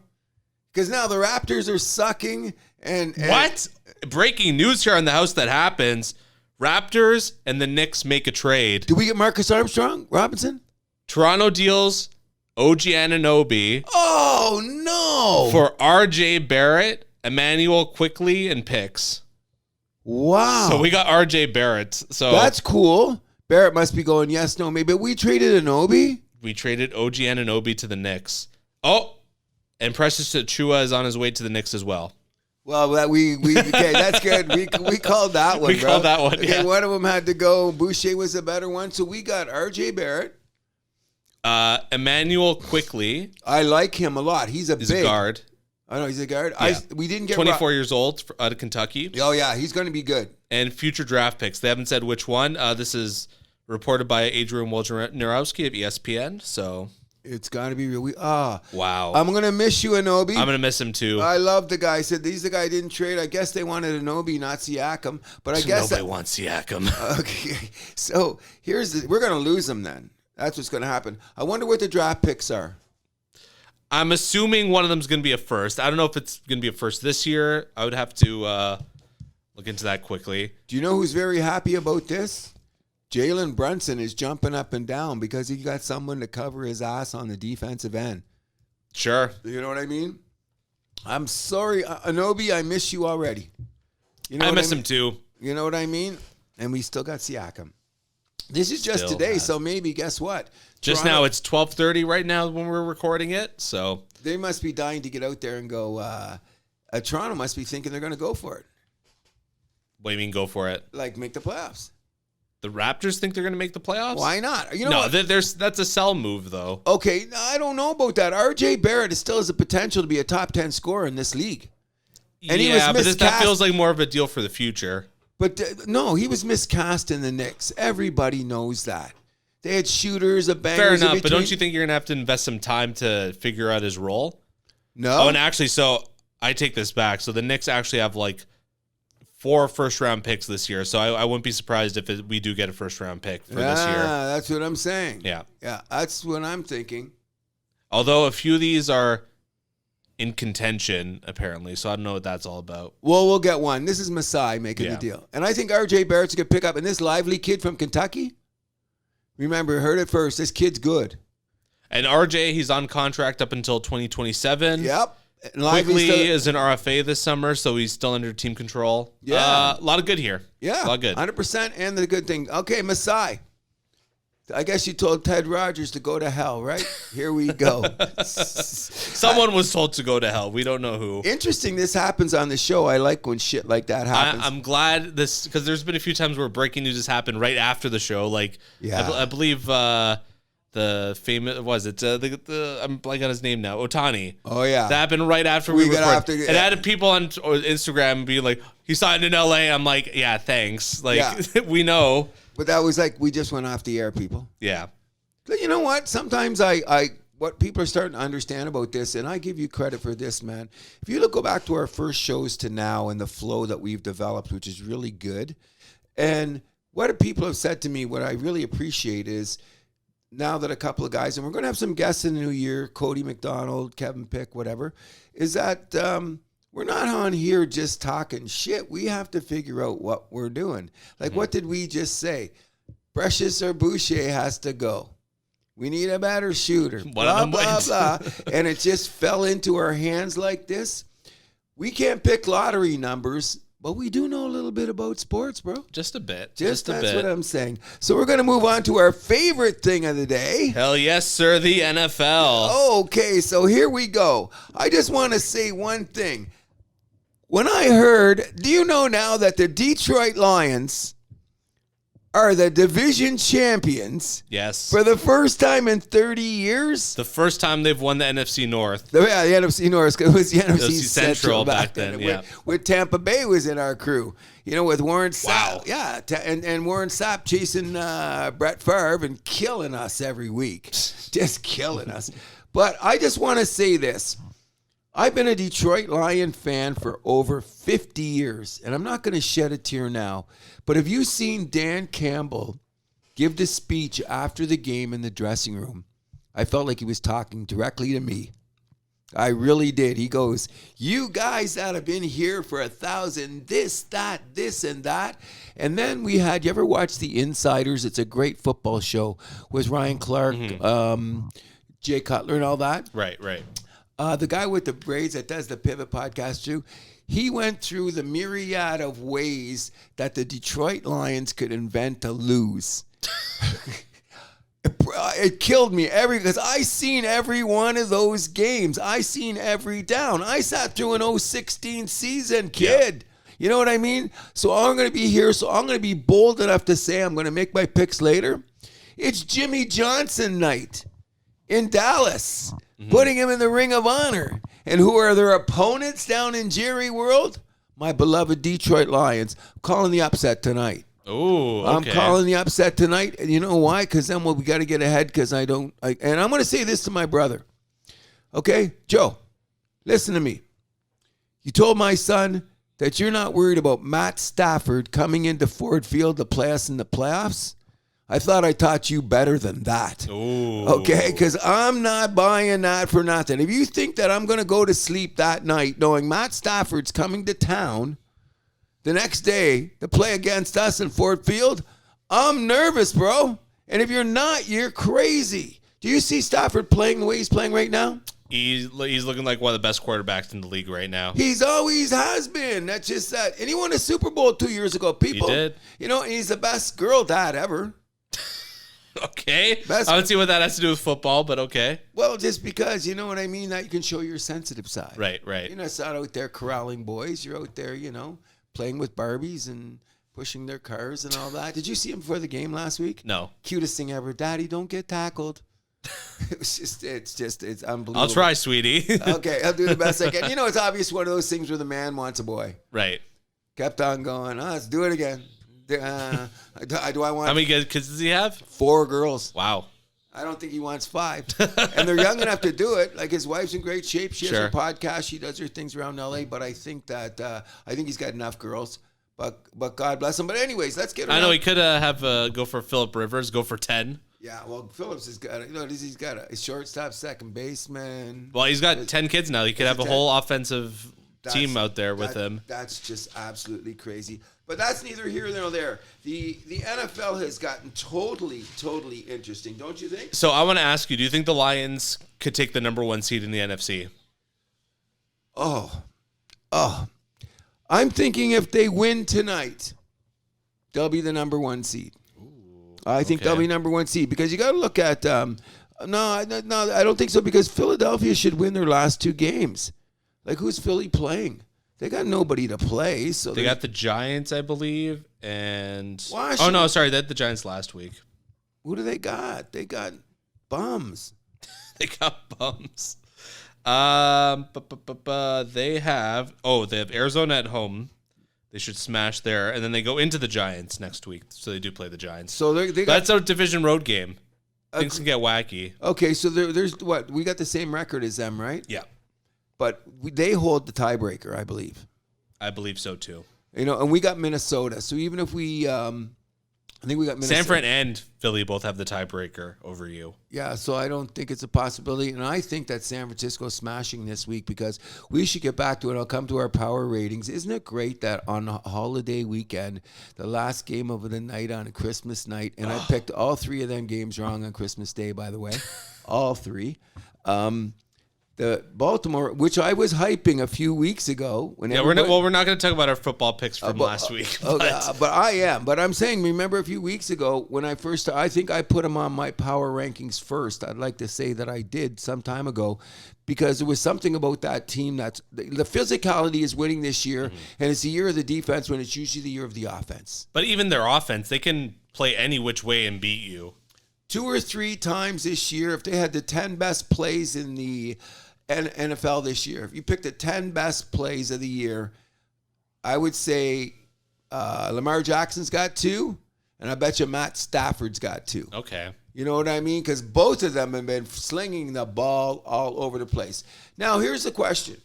Because now the Raptors are sucking. And what? Breaking news here on the House That Happens. Raptors and the Knicks make a trade. Do we get Marcus Armstrong, Robinson? Toronto deals OG Anunoby. Oh, no. For RJ Barrett, Emmanuel Quickly, and picks. Wow. So we got RJ Barrett. So that's cool. Barrett must be going yes, no, maybe. But we traded Anunoby? We traded OG Anunoby to the Knicks. Oh, and Precious Achiuwa is on his way to the Knicks as well. Well, okay, that's good. We called that one, bro. Called that one, okay, yeah. One of them had to go. Boucher was a better one. So we got RJ Barrett. Emmanuel Quickly. I like him a lot. He's a guard. I know he's a guard. Yeah. We didn't get 24 years old out of Kentucky. Oh, yeah, he's going to be good. And future draft picks. They haven't said which one. This is reported by Adrian Wojnarowski of ESPN. So it's got to be real. Wow. I'm going to miss you, Anunoby. I'm going to miss him too. I love the guy. I said, he's the guy I didn't trade. I guess they wanted Anunoby, not Siakam. But I guess nobody wants Siakam. Okay. So we're going to lose him then. That's what's going to happen. I wonder what the draft picks are. I'm assuming one of them is going to be a first. I don't know if it's going to be a first this year. I would have to look into that quickly. Do you know who's very happy about this? Jalen Brunson is jumping up and down because he got someone to cover his ass on the defensive end. Sure. You know what I mean? I'm sorry, Anunoby, I miss you already. You know I miss him too. You know what I mean? And we still got Siakam. This is just today, so maybe, guess what? Just now, it's 12:30 right now when we're recording it, so. They must be dying to get out there and go, Toronto must be thinking they're going to go for it. What do you mean go for it? Like make the playoffs. The Raptors think they're going to make the playoffs? Why not? You know that's a sell move, though. Okay, I don't know about that. RJ Barrett still has the potential to be a top 10 scorer in this league. And that feels like more of a deal for the future. But no, he was miscast in the Knicks. Everybody knows that. They had shooters, bangers. Fair enough, but don't you think you're going to have to invest some time to figure out his role? No. Oh, and actually, so I take this back. So the Knicks actually have 4 first-round picks this year. So I wouldn't be surprised if we do get a first-round pick for this year. Yeah, that's what I'm saying. Yeah. Yeah, that's what I'm thinking. Although a few of these are in contention, apparently. So I don't know what that's all about. Well, we'll get one. This is Masai making the deal. And I think RJ Barrett's a good pickup. And this lively kid from Kentucky, remember, heard it first. This kid's good. And RJ, he's on contract up until 2027. Yep. Quickly is an RFA this summer, so he's still under team control. Yeah. A lot of good here. Yeah. A lot of good. 100%. And the good thing. Okay, Masai. I guess you told Ted Rogers to go to hell, right? Here we go. Someone was told to go to hell. We don't know who. Interesting. This happens on the show. I like when shit like that happens. I'm glad this, because there's been a few times where breaking news has happened right after the show. Like, I believe the famous, I'm blanking on his name now, Otani. Oh, yeah. That happened right after we recorded. It had people on Instagram being like, he signed in LA. I'm like, yeah, thanks. Like, we know. But that was like, we just went off the air, people. Yeah. But you know what? Sometimes what people are starting to understand about this, and I give you credit for this, man. If you go back to our first shows to now and the flow that we've developed, which is really good, and what people have said to me, what I really appreciate is now that a couple of guys, and we're going to have some guests in the new year, Cody McDonald, Kevin Pick, whatever, is that we're not on here just talking shit. We have to figure out what we're doing. Like, what did we just say? Precious or Boucher has to go. We need a better shooter. Blah, blah, blah. And it just fell into our hands like this. We can't pick lottery numbers, but we do know a little bit about sports, bro. Just a bit. That's what I'm saying. So we're going to move on to our favorite thing of the day. Hell yes, sir, the NFL. Okay, so here we go. I just want to say one thing. When I heard, do you know now that the Detroit Lions are the division champions? Yes. For the first time in 30 years? The first time they've won the NFC North. The NFC North. It was the NFC Central back then. Yeah. With Tampa Bay was in our crew. You know, with Warren Sapp. Wow. Yeah, and Warren Sapp chasing Brett Favre and killing us every week. Just killing us. But I just want to say this. I've been a Detroit Lion fan for over 50 years, and I'm not going to shed a tear now. But have you seen Dan Campbell give the speech after the game in the dressing room? I felt like he was talking directly to me. I really did. He goes, you guys that have been here for 1,000, this, and that. And then we had, you ever watch The Insiders? It's a great football show with Ryan Clark, Jay Cutler and all that. Right. The guy with the braids that does the Pivot podcast too, he went through the myriad of ways that the Detroit Lions could invent to lose. It killed me because I seen every one of those games. I seen every down. I sat through an 016 season, kid. Yeah. You know what I mean? So I'm going to be here. So I'm going to be bold enough to say I'm going to make my picks later. It's Jimmy Johnson night in Dallas. Putting him in the Ring of Honor. And who are their opponents down in Jerry World? My beloved Detroit Lions. I'm calling the upset tonight. Oh, okay. I'm calling the upset tonight. And you know why? Because then we got to get ahead because and I'm going to say this to my brother. Okay? Joe, listen to me. You told my son that you're not worried about Matt Stafford coming into Ford Field to play us in the playoffs. I thought I taught you better than that. Ooh. Okay? Because I'm not buying that for nothing. If you think that I'm going to go to sleep that night knowing Matt Stafford's coming to town the next day to play against us in Ford Field, I'm nervous, bro. And if you're not, you're crazy. Do you see Stafford playing the way he's playing right now? He's looking like one of the best quarterbacks in the league right now. He's always has been. That's just that. And he won a Super Bowl 2 years ago, people. He did. You know, he's the best girl dad ever. Okay. I don't see what that has to do with football, but okay. Well, just because, you know what I mean? That you can show your sensitive side. Right. You're not out there corralling boys. You're out there, playing with Barbies and pushing their cars and all that. Did you see him before the game last week? No. Cutest thing ever. Daddy, don't get tackled. It's unbelievable. I'll try, sweetie. Okay, I'll do the best I can. It's obvious one of those things where the man wants a boy. Right. Kept on going. Let's do it again. Do I want... How many kids does he have? 4 girls. Wow. I don't think he wants 5. And they're young enough to do it. Like, his wife's in great shape. She has her podcast. She does her things around LA. But I think that, he's got enough girls. But God bless him. But anyways, let's get. I know he could have go for Phillip Rivers, go for 10. Yeah, well, Phillips has got he's got a shortstop, second baseman. Well, he's got 10 kids now. He could have a whole offensive team out there with him. That's just absolutely crazy. But that's neither here nor there. The NFL has gotten totally interesting, don't you think? So I want to ask you, do you think the Lions could take the number 1 seed in the NFC? Oh. I'm thinking if they win tonight, they'll be the number 1 seed. I think they'll be number 1 seed because you got to look at no, I don't think so because Philadelphia should win their last 2 games. Like, who's Philly playing? They got nobody to play. So they got the Giants, I believe, and Washington. Oh no, sorry, they had the Giants last week. Who do they got? They got bums. They got bums. They have Arizona at home. They should smash there, and then they go into the Giants next week. So they do play the Giants. So they got, that's a division road game. Things can get wacky. Okay, so there's what we got the same record as them, right? Yeah. But they hold the tiebreaker, I believe. I believe so too. And we got Minnesota. So even if we, I think we got Minnesota. San Fran and Philly both have the tiebreaker over you. Yeah, so I don't think it's a possibility. And I think that San Francisco's smashing this week because we should get back to it. I'll come to our power ratings. Isn't it great that on a holiday weekend, the last game of the night on a Christmas night, and I picked all 3 of them games wrong on Christmas Day, by the way. All 3. The Baltimore, which I was hyping a few weeks ago. We're not going to talk about our football picks from last week. But I am. But I'm saying, remember a few weeks ago when I first, I think I put them on my power rankings first. I'd like to say that I did some time ago because there was something about that team that's, the physicality is winning this year, and it's the year of the defense when it's usually the year of the offense. But even their offense, they can play any which way and beat you. 2 or 3 times this year, if they had the 10 best plays in the NFL this year, if you picked the 10 best plays of the year, I would say Lamar Jackson's got 2, and I bet you Matt Stafford's got 2. Okay. You know what I mean? Because both of them have been slinging the ball all over the place. Now, here's the question.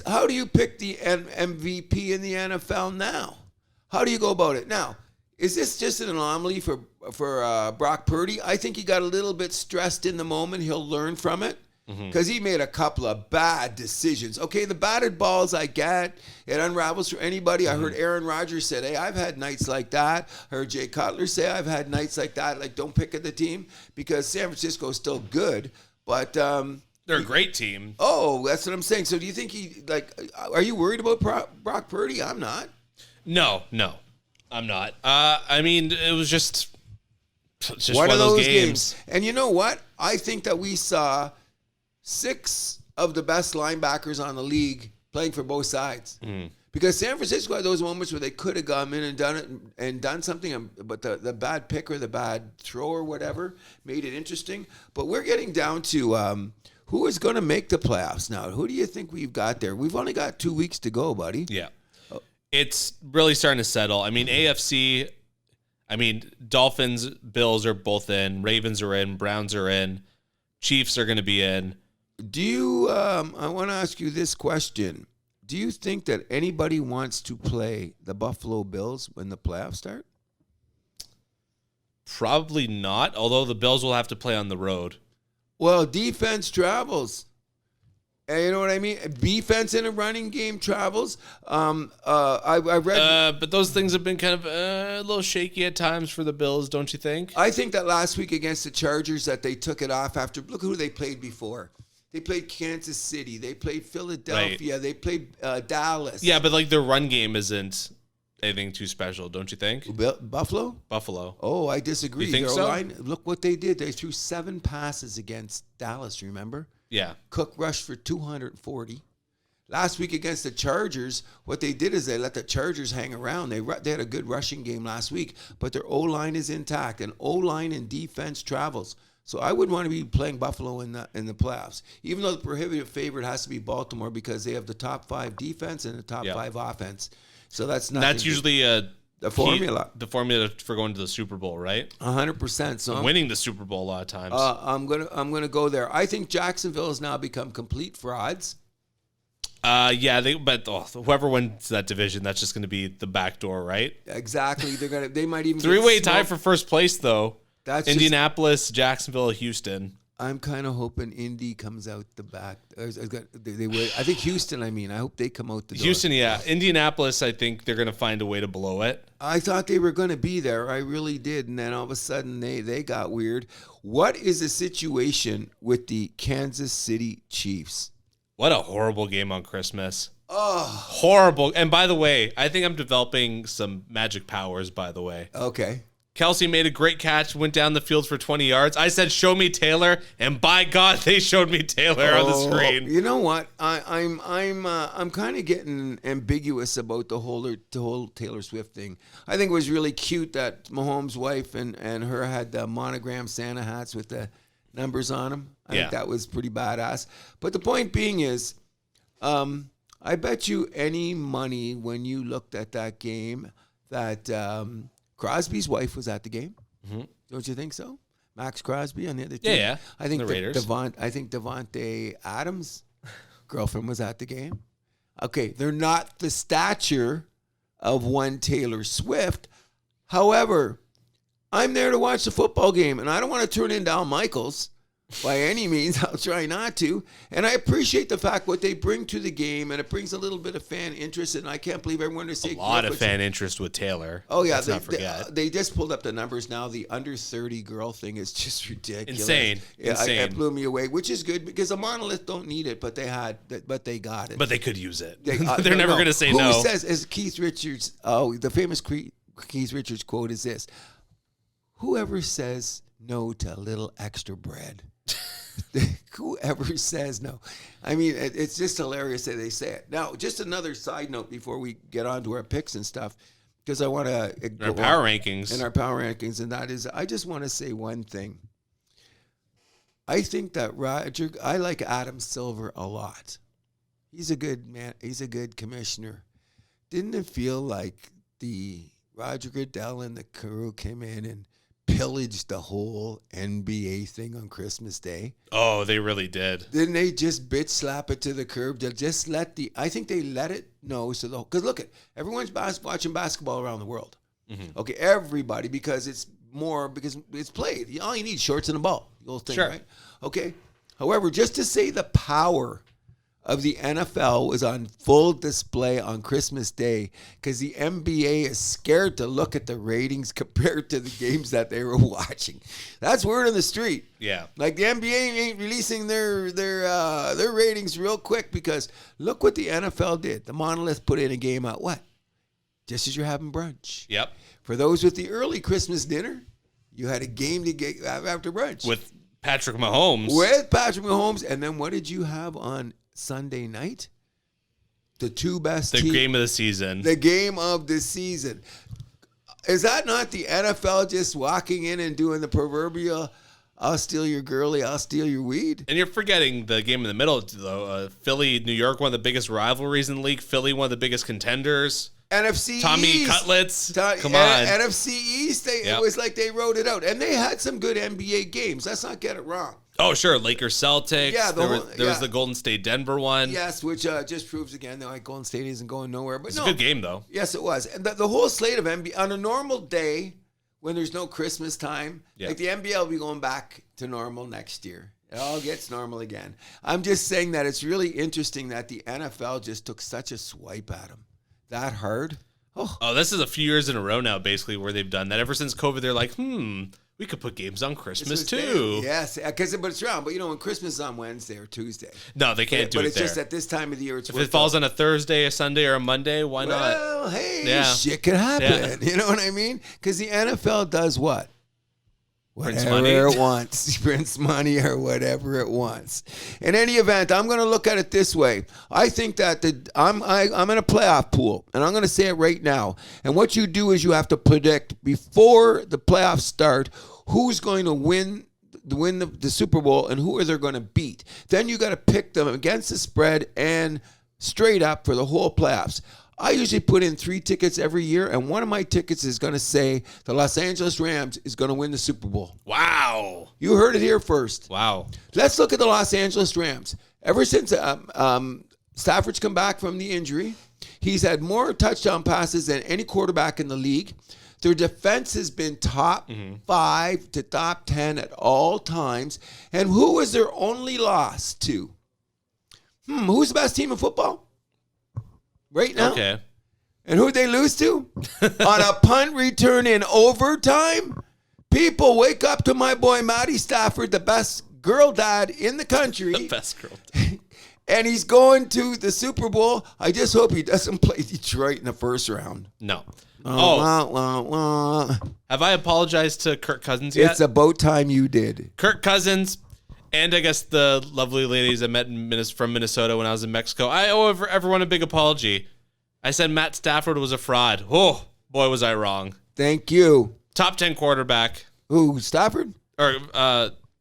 How do you pick the MVP in the NFL now? How do you go about it? Now, is this just an anomaly for Brock Purdy? I think he got a little bit stressed in the moment. He'll learn from it because he made a couple of bad decisions. Okay, the batted balls I get, it unravels for anybody. I heard Aaron Rodgers said, hey, I've had nights like that. I heard Jay Cutler say I've had nights like that. Like, don't pick at the team because San Francisco is still good. But they're a great team. Oh, that's what I'm saying. So do you think are you worried about Brock Purdy? I'm not. No. I'm not. I mean, it was just one of those games. And you know what? I think that we saw 6 of the best linebackers on the league playing for both sides. Because San Francisco had those moments where they could have gone in and done it and done something, but the bad pick or the bad throw or whatever made it interesting. But we're getting down to who is going to make the playoffs now. Who do you think we've got there? We've only got 2 weeks to go, buddy. Yeah. It's really starting to settle. I mean, AFC, Dolphins, Bills are both in. Ravens are in. Browns are in. Chiefs are going to be in. Do you, I want to ask you this question. Do you think that anybody wants to play the Buffalo Bills when the playoffs start? Probably not, although the Bills will have to play on the road. Well, defense travels. You know what I mean? Defense in a running game travels. I read... but those things have been kind of a little shaky at times for the Bills, don't you think? I think that last week against the Chargers that they took it off after... Look who they played before. They played Kansas City. They played Philadelphia. Right. They played Dallas. Yeah, but like their run game isn't anything too special, don't you think? Buffalo? Buffalo. Oh, I disagree. You think so? Look what they did. They threw 7 passes against Dallas, remember? Yeah. Cook rushed for 240. Last week against the Chargers, what they did is they let the Chargers hang around. They had a good rushing game last week, but their O-line is intact, and O-line and defense travels. So I would want to be playing Buffalo in the playoffs, even though the prohibitive favorite has to be Baltimore because they have the top 5 defense and the top 5 offense. So that's not. That's usually the formula. The formula for going to the Super Bowl, right? 100%. So winning the Super Bowl a lot of times. I'm gonna go there. I think Jacksonville has now become complete frauds. Whoever wins that division, that's just going to be the back door, right? Exactly. They might even three-way tie for first place though. That's Indianapolis, Jacksonville, Houston. I'm kind of hoping Indy comes out the back. They would. I think Houston. I hope they come out the door. Houston, yeah. Indianapolis, I think they're going to find a way to blow it. I thought they were going to be there. I really did. And then all of a sudden they got weird. What is the situation with the Kansas City Chiefs? What a horrible game on Christmas. Oh. Horrible. And by the way, I think I'm developing some magic powers, by the way. Okay. Kelsey made a great catch, went down the field for 20 yards. I said, show me Taylor, and by God, they showed me Taylor on the screen. You know what? I'm kind of getting ambiguous about the whole Taylor Swift thing. I think it was really cute that Mahomes' wife and her had the monogram Santa hats with the numbers on them. I think that was pretty badass. But the point being is, I bet you any money when you looked at that game that Crosby's wife was at the game. Mm-hmm. Don't you think so? Max Crosby on the other team. Yeah. I think the Raiders. I think Devontae Adams' girlfriend was at the game. Okay, they're not the stature of one Taylor Swift. However, I'm there to watch the football game, and I don't want to turn into Al Michaels. By any means, I'll try not to. And I appreciate the fact what they bring to the game, and it brings a little bit of fan interest. And I can't believe everyone is saying a lot of fan interest with Taylor. Oh yeah, let's not forget. They just pulled up the numbers now. The under 30 girl thing is just ridiculous. Insane. It blew me away, which is good because the monolith don't need it, but they got it. But they could use it. They're never going to say no. Who says, as Keith Richards? Oh, the famous Keith Richards quote is this: "Whoever says no to a little extra bread." Whoever says no. I mean, it's just hilarious that they say it. Now, just another side note before we get on to our picks and stuff, because I want to our power rankings. In our power rankings, and that is, I just want to say one thing. I think that I like Adam Silver a lot. He's a good man. He's a good commissioner. Didn't it feel like the Roger Goodell and the crew came in and pillaged the whole NBA thing on Christmas Day? Oh, they really did. Didn't they just bitch slap it to the curb? They'll just I think they let it know. Because look, everyone's watching basketball around the world. Mm-hmm. Okay, everybody, because it's played. All you need is shorts and a ball. The whole thing, sure. Right? Okay. However, just to say the power of the NFL was on full display on Christmas Day because the NBA is scared to look at the ratings compared to the games that they were watching. That's word on the street. Yeah. Like the NBA ain't releasing their ratings real quick because look what the NFL did. The Monolith put in a game at what? Just as you're having brunch. Yep. For those with the early Christmas dinner, you had a game to get after brunch. With Patrick Mahomes. And then what did you have on Sunday night? The two best teams. The game of the season. The game of the season. Is that not the NFL just walking in and doing the proverbial, I'll steal your girlie, I'll steal your weed? And you're forgetting the game in the middle, though. Philly, New York, one of the biggest rivalries in the league. Philly, one of the biggest contenders. NFC Tommy East. Cutlets. Come on. NFC East, it was like they wrote it out. And they had some good NBA games. Let's not get it wrong. Oh, sure. Lakers, Celtics. Yeah, there was the Golden State Denver one. Yes, which just proves again that Golden State isn't going nowhere. But it's a good game, though. Yes, it was. And the whole slate of NBA, on a normal day when there's no Christmas time, like the NBA will be going back to normal next year. It all gets normal again. I'm just saying that it's really interesting that the NFL just took such a swipe at them. That hard. Oh, this is a few years in a row now, basically, where they've done that. Ever since COVID, they're like, we could put games on Christmas too. Yes, but it's around. But when Christmas is on Wednesday or Tuesday. No, they can't do it. But it's just at this time of the year. If it falls on a Thursday, a Sunday, or a Monday, why not? Well, hey, shit could happen. Yeah. You know what I mean? Because the NFL does what? Whatever it wants. Prints money or whatever it wants. In any event, I'm going to look at it this way. I think that I'm in a playoff pool, and I'm going to say it right now. And what you do is you have to predict before the playoffs start who's going to win the Super Bowl and who are they going to beat. Then you got to pick them against the spread and straight up for the whole playoffs. I usually put in 3 tickets every year, and one of my tickets is going to say the Los Angeles Rams is going to win the Super Bowl. Wow. You heard it here first. Wow. Let's look at the Los Angeles Rams. Ever since Stafford's come back from the injury. He's had more touchdown passes than any quarterback in the league. Their defense has been top 5 to top 10 at all times. And who was their only loss to? Who's the best team in football right now? Okay. And who'd they lose to? On a punt return in overtime? People, wake up to my boy Matty Stafford, the best girl dad in the country. The best girl dad. And he's going to the Super Bowl. I just hope he doesn't play Detroit in the first round. No. Wah, wah, wah. Have I apologized to Kirk Cousins yet? It's about time you did. Kirk Cousins, and I guess the lovely ladies I met from Minnesota when I was in Mexico. I owe everyone a big apology. I said Matt Stafford was a fraud. Oh, boy, was I wrong. Thank you. Top 10 quarterback. Who, Stafford? Or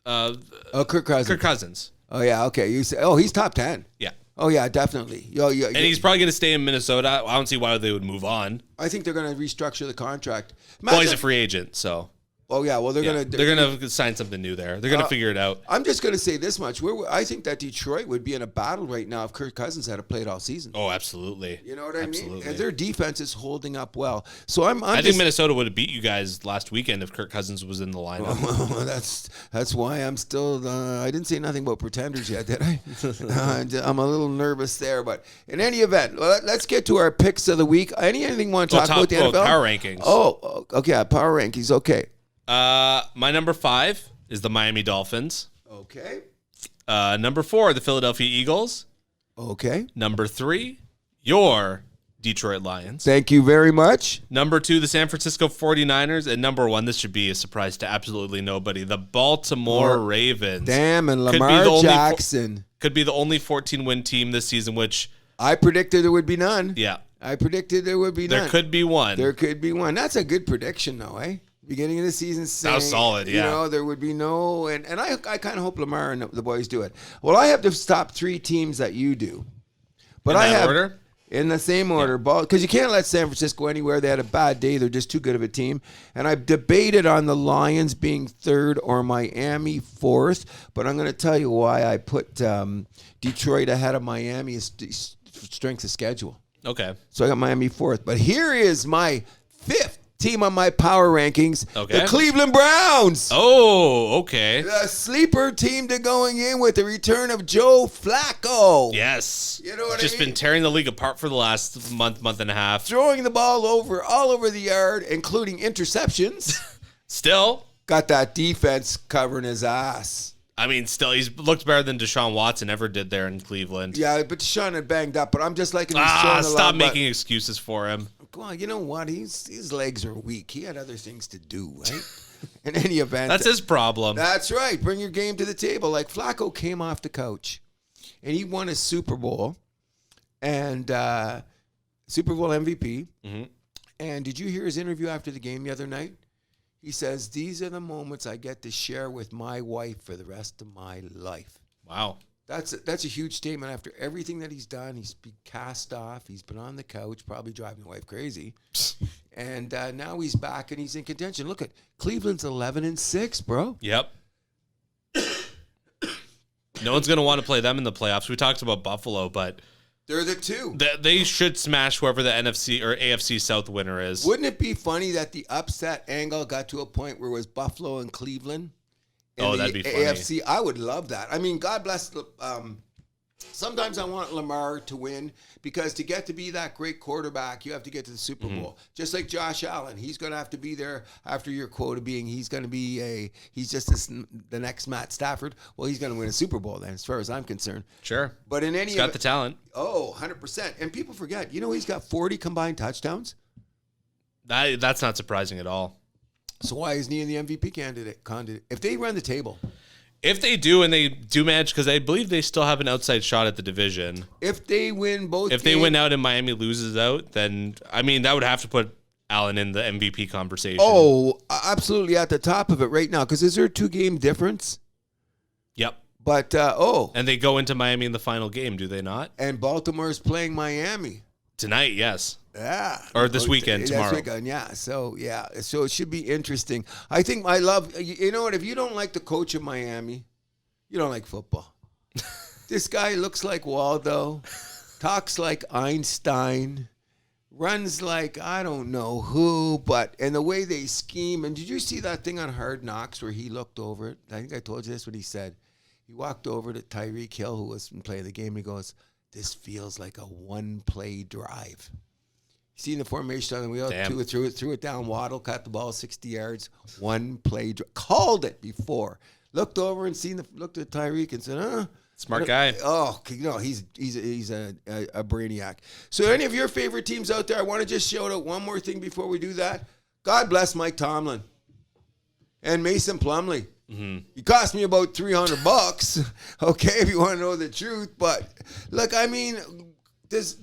Kirk Cousins. Kirk Cousins. Oh, yeah, okay. You say, he's top 10. Yeah. Oh, yeah, definitely. And he's probably going to stay in Minnesota. I don't see why they would move on. I think they're going to restructure the contract. Well, he's a free agent, so. Oh, yeah, well, they're going to sign something new there. They're going to figure it out. I'm just going to say this much. I think that Detroit would be in a battle right now if Kirk Cousins had played all season. Oh, absolutely. You know what I mean? And their defense is holding up well. So I think Minnesota would have beat you guys last weekend if Kirk Cousins was in the lineup. That's why I'm still. I didn't say nothing about pretenders yet, did I? I'm a little nervous there, but in any event, let's get to our picks of the week. Anything want to talk about the NFL? Power rankings. Oh, okay. Power rankings. Okay. My number 5 is the Miami Dolphins. Okay. Number 4, the Philadelphia Eagles. Okay. Number 3, your Detroit Lions. Thank you very much. Number 2, the San Francisco 49ers. And number 1, this should be a surprise to absolutely nobody, the Baltimore Ravens. Damn, and Lamar Jackson. Could be the only 14-win team this season, which... I predicted there would be none. Yeah. I predicted there would be none. There could be one. There could be one. That's a good prediction, though, eh? Beginning of the season, saying, that was solid, yeah. You know, there would be no, and I kind of hope Lamar and the boys do it. Well, I have the top 3 teams that you do, but I have order? In the same order, because you can't let San Francisco anywhere. They had a bad day; they're just too good of a team. And I've debated on the Lions being 3rd or Miami 4th, but I'm going to tell you why I put Detroit ahead of Miami is strength of schedule. Okay, so I got Miami 4th, but here is my 5th team on my power rankings, the Cleveland Browns. Oh, okay. The sleeper team to going in with the return of Joe Flacco. Yes. You know what Just been tearing the league apart for the last month and a half. Throwing the ball all over the yard, including interceptions. Still. Got that defense covering his ass. I mean, still, he's looked better than Deshaun Watson ever did there in Cleveland. Yeah, but Deshaun had banged up, but I'm just liking he's showing a lot. Stop making excuses for him. Well, you know what? His legs are weak. He had other things to do, right? In any event. That's his problem. That's right. Bring your game to the table. Like Flacco came off the couch, and he won a Super Bowl, and Super Bowl MVP. Mm-hmm. And did you hear his interview after the game the other night? He says, these are the moments I get to share with my wife for the rest of my life. Wow. That's a huge statement after everything that he's done. He's been cast off. He's been on the couch, probably driving the wife crazy. And now he's back and he's in contention. Look at Cleveland's 11-6, bro. Yep. No one's going to want to play them in the playoffs. We talked about Buffalo, but they're the 2. They should smash whoever the NFC or AFC South winner is. Wouldn't it be funny that the upset angle got to a point where it was Buffalo and Cleveland? That'd be funny. AFC, I would love that. I mean, God bless. Sometimes I want Lamar to win because to get to be that great quarterback, you have to get to the Super Bowl. Just like Josh Allen, he's going to have to be there after your quota being he's going to be he's just the next Matt Stafford. Well, he's going to win a Super Bowl then, as far as I'm concerned. Sure. But in any he's got the talent. Oh, 100%. And people forget, he's got 40 combined touchdowns. That's not surprising at all. So why isn't he in the MVP candidate? If they run the table. If they do, and they do manage, because I believe they still have an outside shot at the division. If they win both games. If they win out and Miami loses out, then, I mean, that would have to put Allen in the MVP conversation. Oh, absolutely at the top of it right now. Because is there a 2-game difference? Yep. But, And they go into Miami in the final game, do they not? And Baltimore's playing Miami. Tonight, yes. Yeah. Or this weekend, tomorrow. This weekend, yeah. So it should be interesting. I think I love, you know what, if you don't like the coach of Miami, you don't like football. This guy looks like Waldo. talks like Einstein, runs like I don't know who, and the way they scheme. And did you see that thing on Hard Knocks where he looked over it? I think I told you this, what he said. He walked over to Tyreek Hill, who was playing the game. He goes, "This feels like a one-play drive." You see the formation on the wheel, threw it down. Waddle caught the ball 60 yards. One-play drive. Called it before. Looked over and looked at Tyreek and said, Smart guy. Oh, he's a brainiac. So any of your favorite teams out there, I want to just shout out one more thing before we do that. God bless Mike Tomlin and Mason Plumlee. Mm-hmm. He cost me about $300. Okay, if you want to know the truth. But look, I mean, is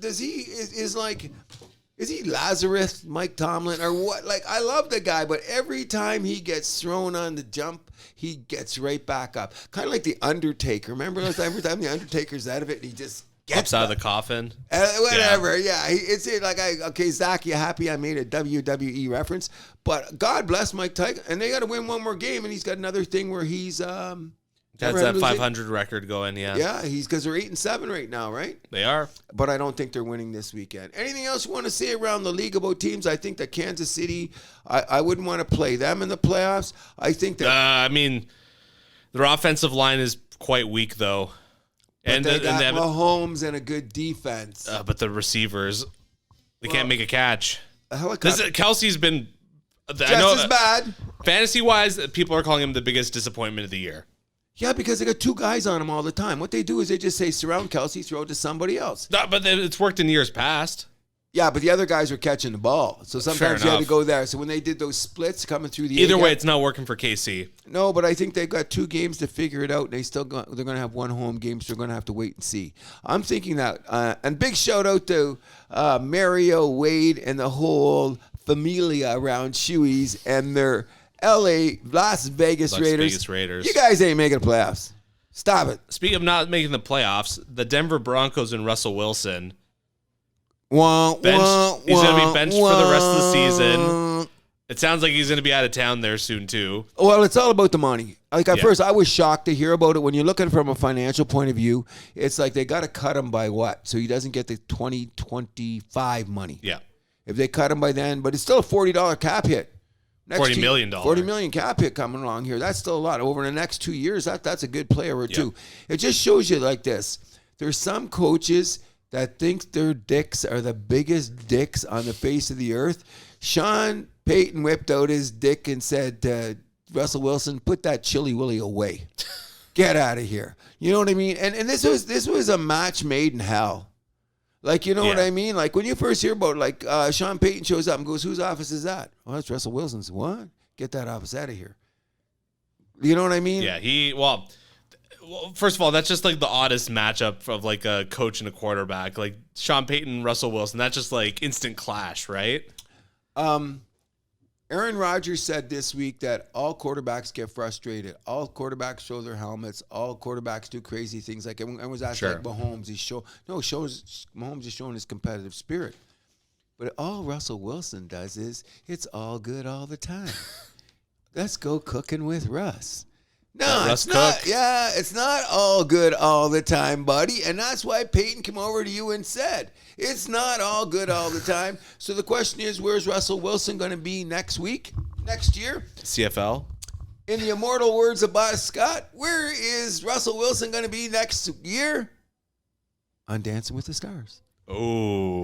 he Lazarus, Mike Tomlin, or what? Like, I love the guy, but every time he gets thrown on the jump, he gets right back up. Kind of like the Undertaker. Remember every time the Undertaker's out of it, he just gets out of the coffin. Whatever, yeah. Okay, Zach, you happy I made a WWE reference? But God bless Mike Tyson, and they got to win one more game, and he's got another thing where he's That's that 500 record going, yeah. Yeah, because they're 8-7 right now, right? They are. But I don't think they're winning this weekend. Anything else you want to say around the league about teams? I think that Kansas City, I wouldn't want to play them in the playoffs. I think that... I mean, their offensive line is quite weak, though. And they got Mahomes and a good defense. But the receivers, they can't make a catch. Helicopter. Kelsey's been... Just as bad. Fantasy-wise, people are calling him the biggest disappointment of the year. Yeah, because they got two guys on him all the time. What they do is they just say, surround Kelsey, throw it to somebody else. No, but it's worked in years past. Yeah, but the other guys were catching the ball. So sometimes you had to go there. So when they did those splits coming through the... Either way, it's not working for KC. No, but I think they've got 2 games to figure it out. They're going to have one home game, so they're going to have to wait and see. I'm thinking that... and big shout out to Mario, Wade, and the whole familia around Shoey's and their... Las Vegas Raiders. You guys ain't making the playoffs. Stop it. Speaking of not making the playoffs, the Denver Broncos and Russell Wilson. He's going to be benched for the rest of the season. It sounds like he's going to be out of town there soon, too. Well, it's all about the money. First, I was shocked to hear about it. When you're looking from a financial point of view, it's like they got to cut him by what? So he doesn't get the 2025 money. Yeah. If they cut him by then, but it's still a $40 cap hit. $40 million. $40 million cap hit coming along here. That's still a lot. Over the next 2 years, that's a good player or two. It just shows you like this. There's some coaches that think their dicks are the biggest dicks on the face of the earth. Sean Payton whipped out his dick and said to Russell Wilson, put that chili willy away. Get out of here. You know what I mean? And this was a match made in hell. Like, you know what I mean? Like, when you first hear about, like, Sean Payton shows up and goes, whose office is that? Oh, that's Russell Wilson's. What? Get that office out of here. You know what I mean? Yeah, well, first of all, that's just, like, the oddest matchup of, like, a coach and a quarterback. Like, Sean Payton and Russell Wilson, that's just, like, instant clash, right? Aaron Rodgers said this week that all quarterbacks get frustrated. All quarterbacks show their helmets. All quarterbacks do crazy things. Like, I was asked, like, Mahomes. Mahomes is showing his competitive spirit. But all Russell Wilson does is, it's all good all the time. Let's go cooking with Russ. No, it's not. Yeah, it's not all good all the time, buddy. And that's why Peyton came over to you and said, it's not all good all the time. So the question is, where's Russell Wilson going to be next week, next year? CFL. In the immortal words of Boss Scott, where is Russell Wilson going to be next year? On Dancing with the Stars. Oh,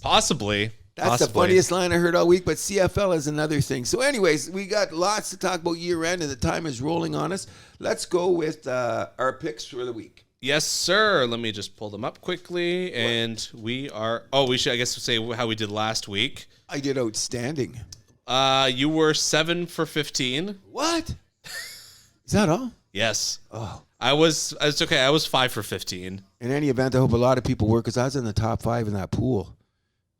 possibly. That's the funniest line I heard all week, but CFL is another thing. So anyways, we got lots to talk about year-end, and the time is rolling on us. Let's go with our picks for the week. Yes, sir. Let me just pull them up quickly. And we should, I guess, say how we did last week. I did outstanding. You were 7 for 15. What? Is that all? Yes. Oh. It's okay. I was 5 for 15. In any event, I hope a lot of people were, because I was in the top 5 in that pool.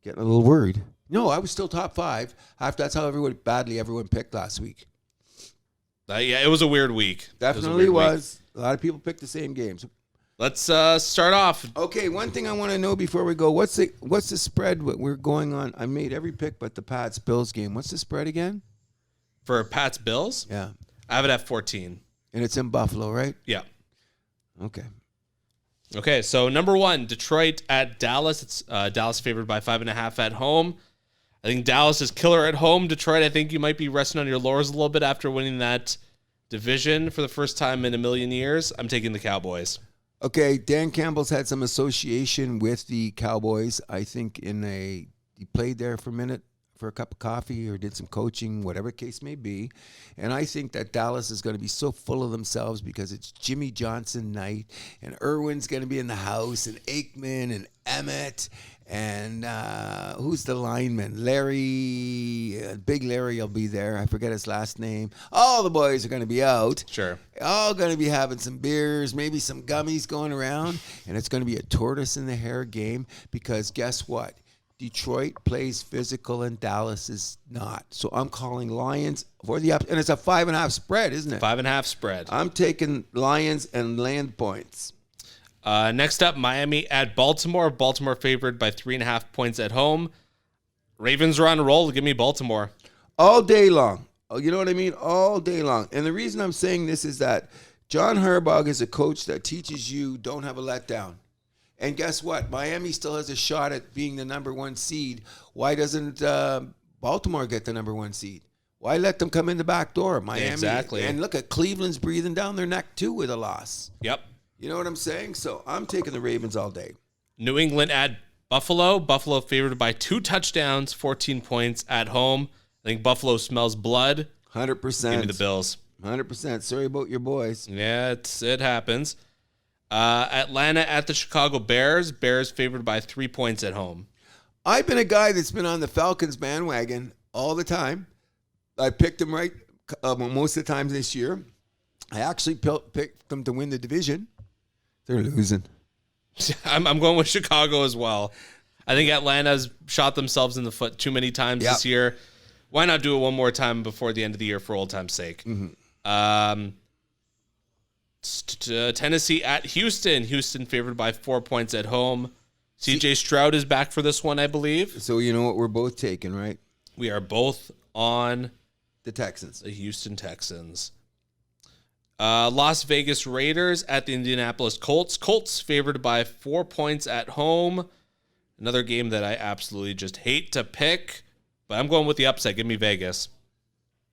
Getting a little worried. No, I was still top 5. That's how badly everyone picked last week. Yeah, it was a weird week. Definitely was. A lot of people picked the same games. Let's start off. Okay, one thing I want to know before we go, what's the spread we're going on? I made every pick but the Pats Bills game. What's the spread again? For Pats Bills? Yeah. I have it at 14. And it's in Buffalo, right? Yeah. Okay. Okay, so number 1, Detroit at Dallas. It's Dallas favored by 5.5 at home. I think Dallas is killer at home. Detroit, I think you might be resting on your laurels a little bit after winning that division for the first time in a million years. I'm taking the Cowboys. Okay, Dan Campbell's had some association with the Cowboys. I think he played there for a minute for a cup of coffee or did some coaching, whatever the case may be. And I think that Dallas is going to be so full of themselves because it's Jimmy Johnson night and Irwin's going to be in the house and Aikman and Emmett and who's the lineman? Larry, Big Larry will be there. I forget his last name. All the boys are going to be out. Sure. All going to be having some beers, maybe some gummies going around. And it's going to be a tortoise in the hare game because guess what? Detroit plays physical and Dallas is not. So I'm calling Lions for the up. And it's a 5.5 spread, isn't it? 5.5 spread. I'm taking Lions and land points. Next up, Miami at Baltimore. Baltimore favored by 3.5 points at home. Ravens are on a roll. Give me Baltimore. All day long. Oh, you know what I mean? All day long. And the reason I'm saying this is that John Harbaugh is a coach that teaches you don't have a letdown. And guess what? Miami still has a shot at being the number 1 seed. Why doesn't Baltimore get the number 1 seed? Why let them come in the back door? Miami. Exactly. And look at Cleveland's breathing down their neck too with a loss. Yep. You know what I'm saying? So I'm taking the Ravens all day. New England at Buffalo. Buffalo favored by 2 touchdowns, 14 points at home. I think Buffalo smells blood. 100%. Give me the Bills. 100%. Sorry about your boys. Yeah, it happens. Atlanta at the Chicago Bears. Bears favored by 3 points at home. I've been a guy that's been on the Falcons bandwagon all the time. I picked them right most of the time this year. I actually picked them to win the division. They're losing. I'm going with Chicago as well. I think Atlanta's shot themselves in the foot too many times this year. Why not do it one more time before the end of the year for old time's sake? Mm-hmm. Tennessee at Houston. Houston favored by 4 points at home. CJ Stroud is back for this one, I believe. So you know what we're both taking, right? We are both on the Texans. The Houston Texans. Las Vegas Raiders at the Indianapolis Colts. Colts favored by 4 points at home. Another game that I absolutely just hate to pick, but I'm going with the upset. Give me Vegas.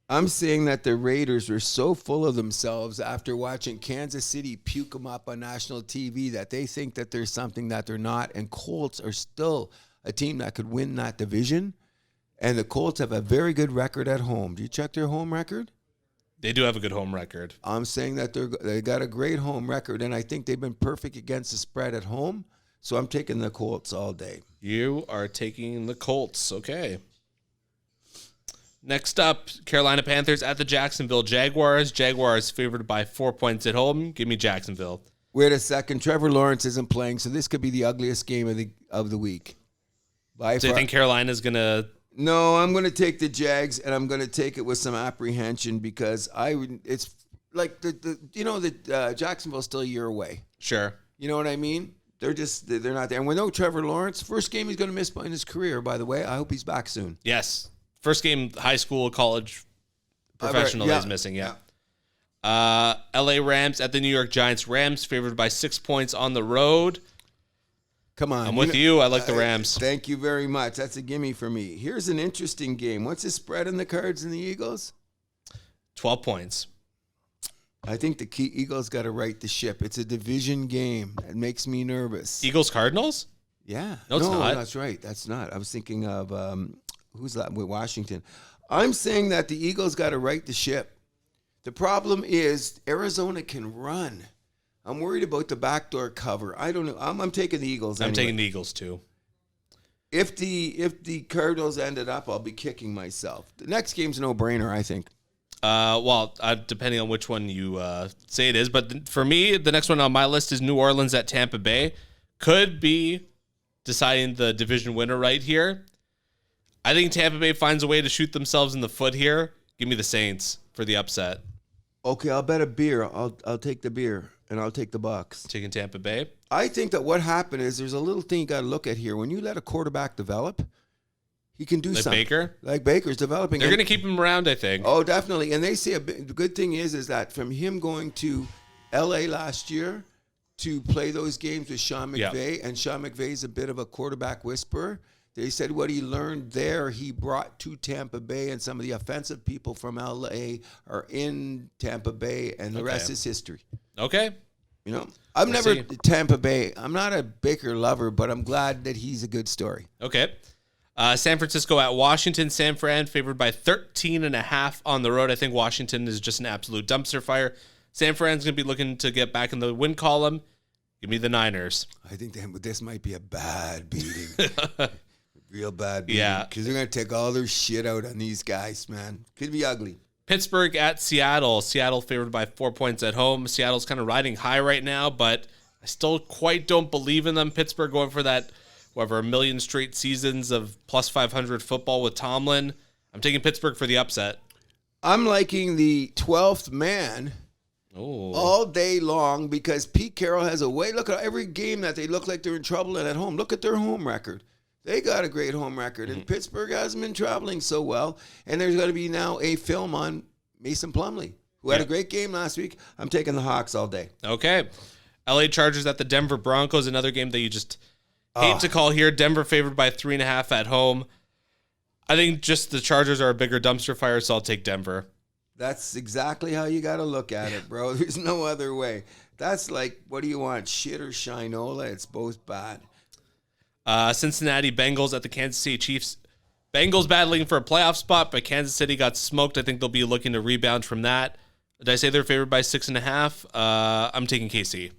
I'm saying that the Raiders are so full of themselves after watching Kansas City puke them up on national TV that they think that there's something that they're not, and Colts are still a team that could win that division, and the Colts have a very good record at home. Do you check their home record? They do have a good home record. I'm saying that they got a great home record, and I think they've been perfect against the spread at home, so I'm taking the Colts all day. You are taking the Colts. Okay. Next up, Carolina Panthers at the Jacksonville Jaguars. Jaguars favored by 4 points at home. Give me Jacksonville. Wait a second. Trevor Lawrence isn't playing, so this could be the ugliest game of the week. Do you think Carolina's going to... No, I'm going to take the Jags, and I'm going to take it with some apprehension because it's like Jacksonville's still a year away. Sure. You know what I mean? They're not there. And we know Trevor Lawrence, first game he's going to miss in his career, by the way. I hope he's back soon. Yes. First game, high school, college, professional he's missing, yeah. LA Rams at the New York Giants. Rams favored by 6 points on the road. Come on. I'm with you. I like the Rams. Thank you very much. That's a gimme for me. Here's an interesting game. What's the spread in the Cards and the Eagles? 12 points. I think the Eagles got to right the ship. It's a division game. It makes me nervous. Eagles Cardinals? Yeah. No, it's not. That's right. That's not. I was thinking of who's that with Washington. I'm saying that the Eagles got to right the ship. The problem is Arizona can run. I'm worried about the backdoor cover. I don't know. I'm taking the Eagles. I'm taking the Eagles too. If the Cardinals ended up, I'll be kicking myself. The next game's a no-brainer, I think. Depending on which one you say it is. But for me, the next one on my list is New Orleans at Tampa Bay. Could be deciding the division winner right here. I think Tampa Bay finds a way to shoot themselves in the foot here. Give me the Saints for the upset. Okay, I'll bet a beer. I'll take the beer, and I'll take the Bucks. Taking Tampa Bay? I think that what happened is there's a little thing you got to look at here. When you let a quarterback develop, he can do something. Baker? Like Baker's developing. They're going to keep him around, I think. Oh, definitely. And they say the good thing is that from him going to L.A. last year to play those games with Sean Yeah. McVay, and Sean McVay is a bit of a quarterback whisperer. They said what he learned there, he brought to Tampa Bay, and some of the offensive people from LA are in Tampa Bay, and the rest is history. Okay. You know, I've We'll never see. Tampa Bay. I'm not a Baker lover, but I'm glad that he's a good story. Okay. San Francisco at Washington. San Fran favored by 13.5 on the road. I think Washington is just an absolute dumpster fire. San Fran's going to be looking to get back in the win column. Give me the Niners. I think this might be a bad beating. Real bad beating. Yeah. Because they're going to take all their shit out on these guys, man. Could be ugly. Pittsburgh at Seattle. Seattle favored by 4 points at home. Seattle's kind of riding high right now, but I still quite don't believe in them. Pittsburgh going for that, whatever, a million straight seasons of plus 500 football with Tomlin. I'm taking Pittsburgh for the upset. I'm liking the 12th man all day long because Pete Carroll has a way. Look at every game that they look like they're in trouble and at home. Look at their home record. They got a great home record, and Pittsburgh hasn't been traveling so well. And there's going to be now a film on Mason Plumlee, who had a great game last week. I'm taking the Hawks all day. Okay. LA Chargers at the Denver Broncos, another game that you just hate to call here. Denver favored by 3.5 at home. I think just the Chargers are a bigger dumpster fire, so I'll take Denver. That's exactly how you got to look at it, bro. There's no other way. That's like, what do you want, shit or shinola? It's both bad. Cincinnati Bengals at the Kansas City Chiefs. Bengals battling for a playoff spot, but Kansas City got smoked. I think they'll be looking to rebound from that. Did I say they're favored by 6.5? I'm taking KC.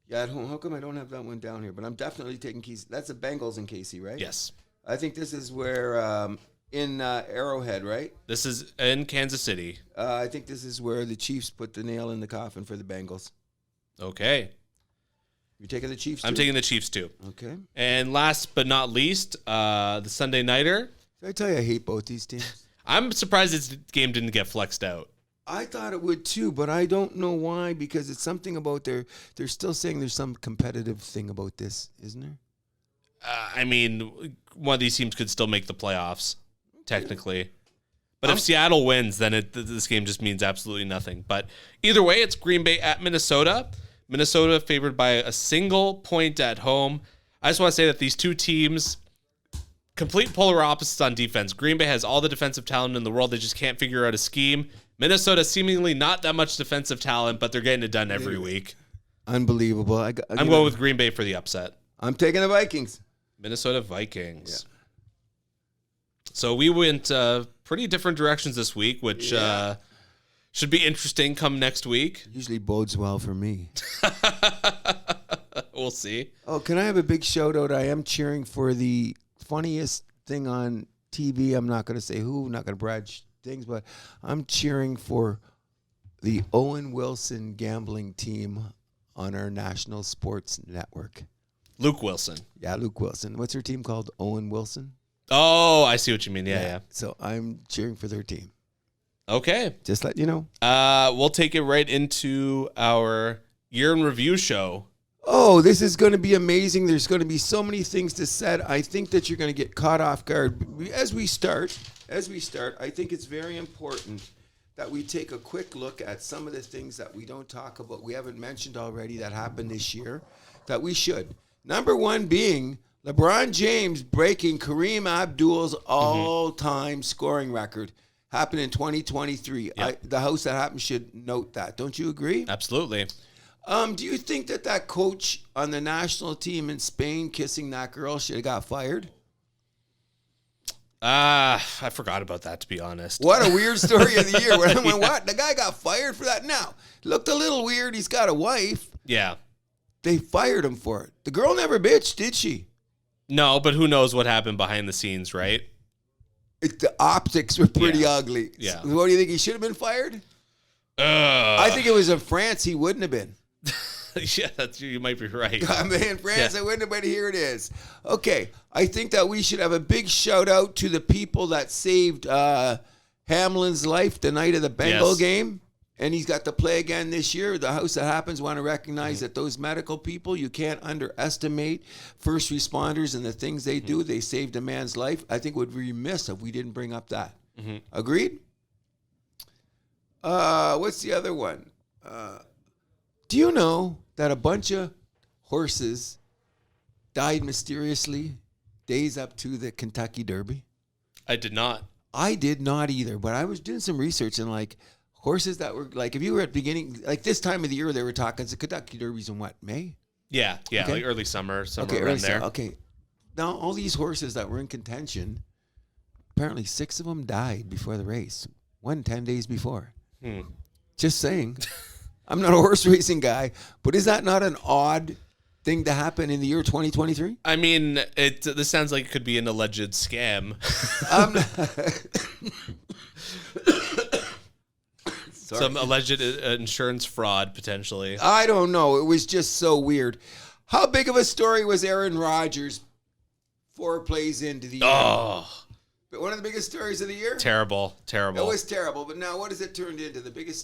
Yeah, at home. How come I don't have that one down here? But I'm definitely taking KC. That's the Bengals and KC, right? Yes. I think this is where in Arrowhead, right? This is in Kansas City. I think this is where the Chiefs put the nail in the coffin for the Bengals. Okay. You taking the Chiefs too? I'm taking the Chiefs too. Okay. And last but not least, the Sunday Nighter. Did I tell you I hate both these teams? I'm surprised this game didn't get flexed out. I thought it would too, but I don't know why, because it's something about they're still saying there's some competitive thing about this, isn't there? I mean, one of these teams could still make the playoffs, technically. But if Seattle wins, then this game just means absolutely nothing. But either way, it's Green Bay at Minnesota. Minnesota favored by a single point at home. I just want to say that these two teams, complete polar opposites on defense. Green Bay has all the defensive talent in the world. They just can't figure out a scheme. Minnesota seemingly not that much defensive talent, but they're getting it done every week. Unbelievable. I'm going with Green Bay for the upset. I'm taking the Vikings. Minnesota Vikings. Yeah. So we went pretty different directions this week, which should be interesting come next week. Usually bodes well for me. We'll see. Oh, can I have a big shout out? I am cheering for the funniest thing on TV. I'm not going to say who, not going to brag things, but I'm cheering for the Owen Wilson gambling team on our national sports network. Luke Wilson. Yeah, Luke Wilson. What's her team called? Owen Wilson? Oh, I see what you mean. Yeah. So I'm cheering for their team. Okay. Just let you know. We'll take it right into our year in review show. Oh, this is going to be amazing. There's going to be so many things to say. I think that you're going to get caught off guard. As we start, I think it's very important that we take a quick look at some of the things that we don't talk about, we haven't mentioned already, that happened this year, that we should. Number one being LeBron James breaking Kareem Abdul's all-time scoring record. Happened in 2023. Yep. The house that happened should note that. Don't you agree? Absolutely. Do you think that coach on the national team in Spain kissing that girl should have got fired? I forgot about that, to be honest. What a weird story of the year. When I went, what? The guy got fired for that? Now, looked a little weird. He's got a wife. Yeah. They fired him for it. The girl never bitched, did she? No, but who knows what happened behind the scenes, right? The optics were pretty ugly. Yeah. What do you think? He should have been fired? I think it was in France. He wouldn't have been. Yeah, you might be right. I mean, in France, I wouldn't have been. Here it is. Okay, I think that we should have a big shout out to the people that saved Hamlin's life the night of the Bengal game. And he's got to play again this year. The House That Happens want to recognize that those medical people, you can't underestimate first responders and the things they do. They saved a man's life. I think it would be remiss if we didn't bring up that. Agreed? What's the other one? Do you know that a bunch of horses died mysteriously days up to the Kentucky Derby? I did not. I did not either, but I was doing some research and like horses that were like, if you were at beginning, like this time of the year, they were talking, the Kentucky Derby's in what, May? Yeah, Okay. like early summer Okay, around there. okay. Now, all these horses that were in contention, apparently 6 of them died before the race. 10 days before. Just saying. I'm not a horse racing guy, but is that not an odd thing to happen in the year 2023? I mean, this sounds like it could be an alleged scam. Some alleged insurance fraud, potentially. I don't know. It was just so weird. How big of a story was Aaron Rodgers 4 plays into the year? Oh. But one of the biggest stories of the year? Terrible. It was terrible, but now what has it turned into?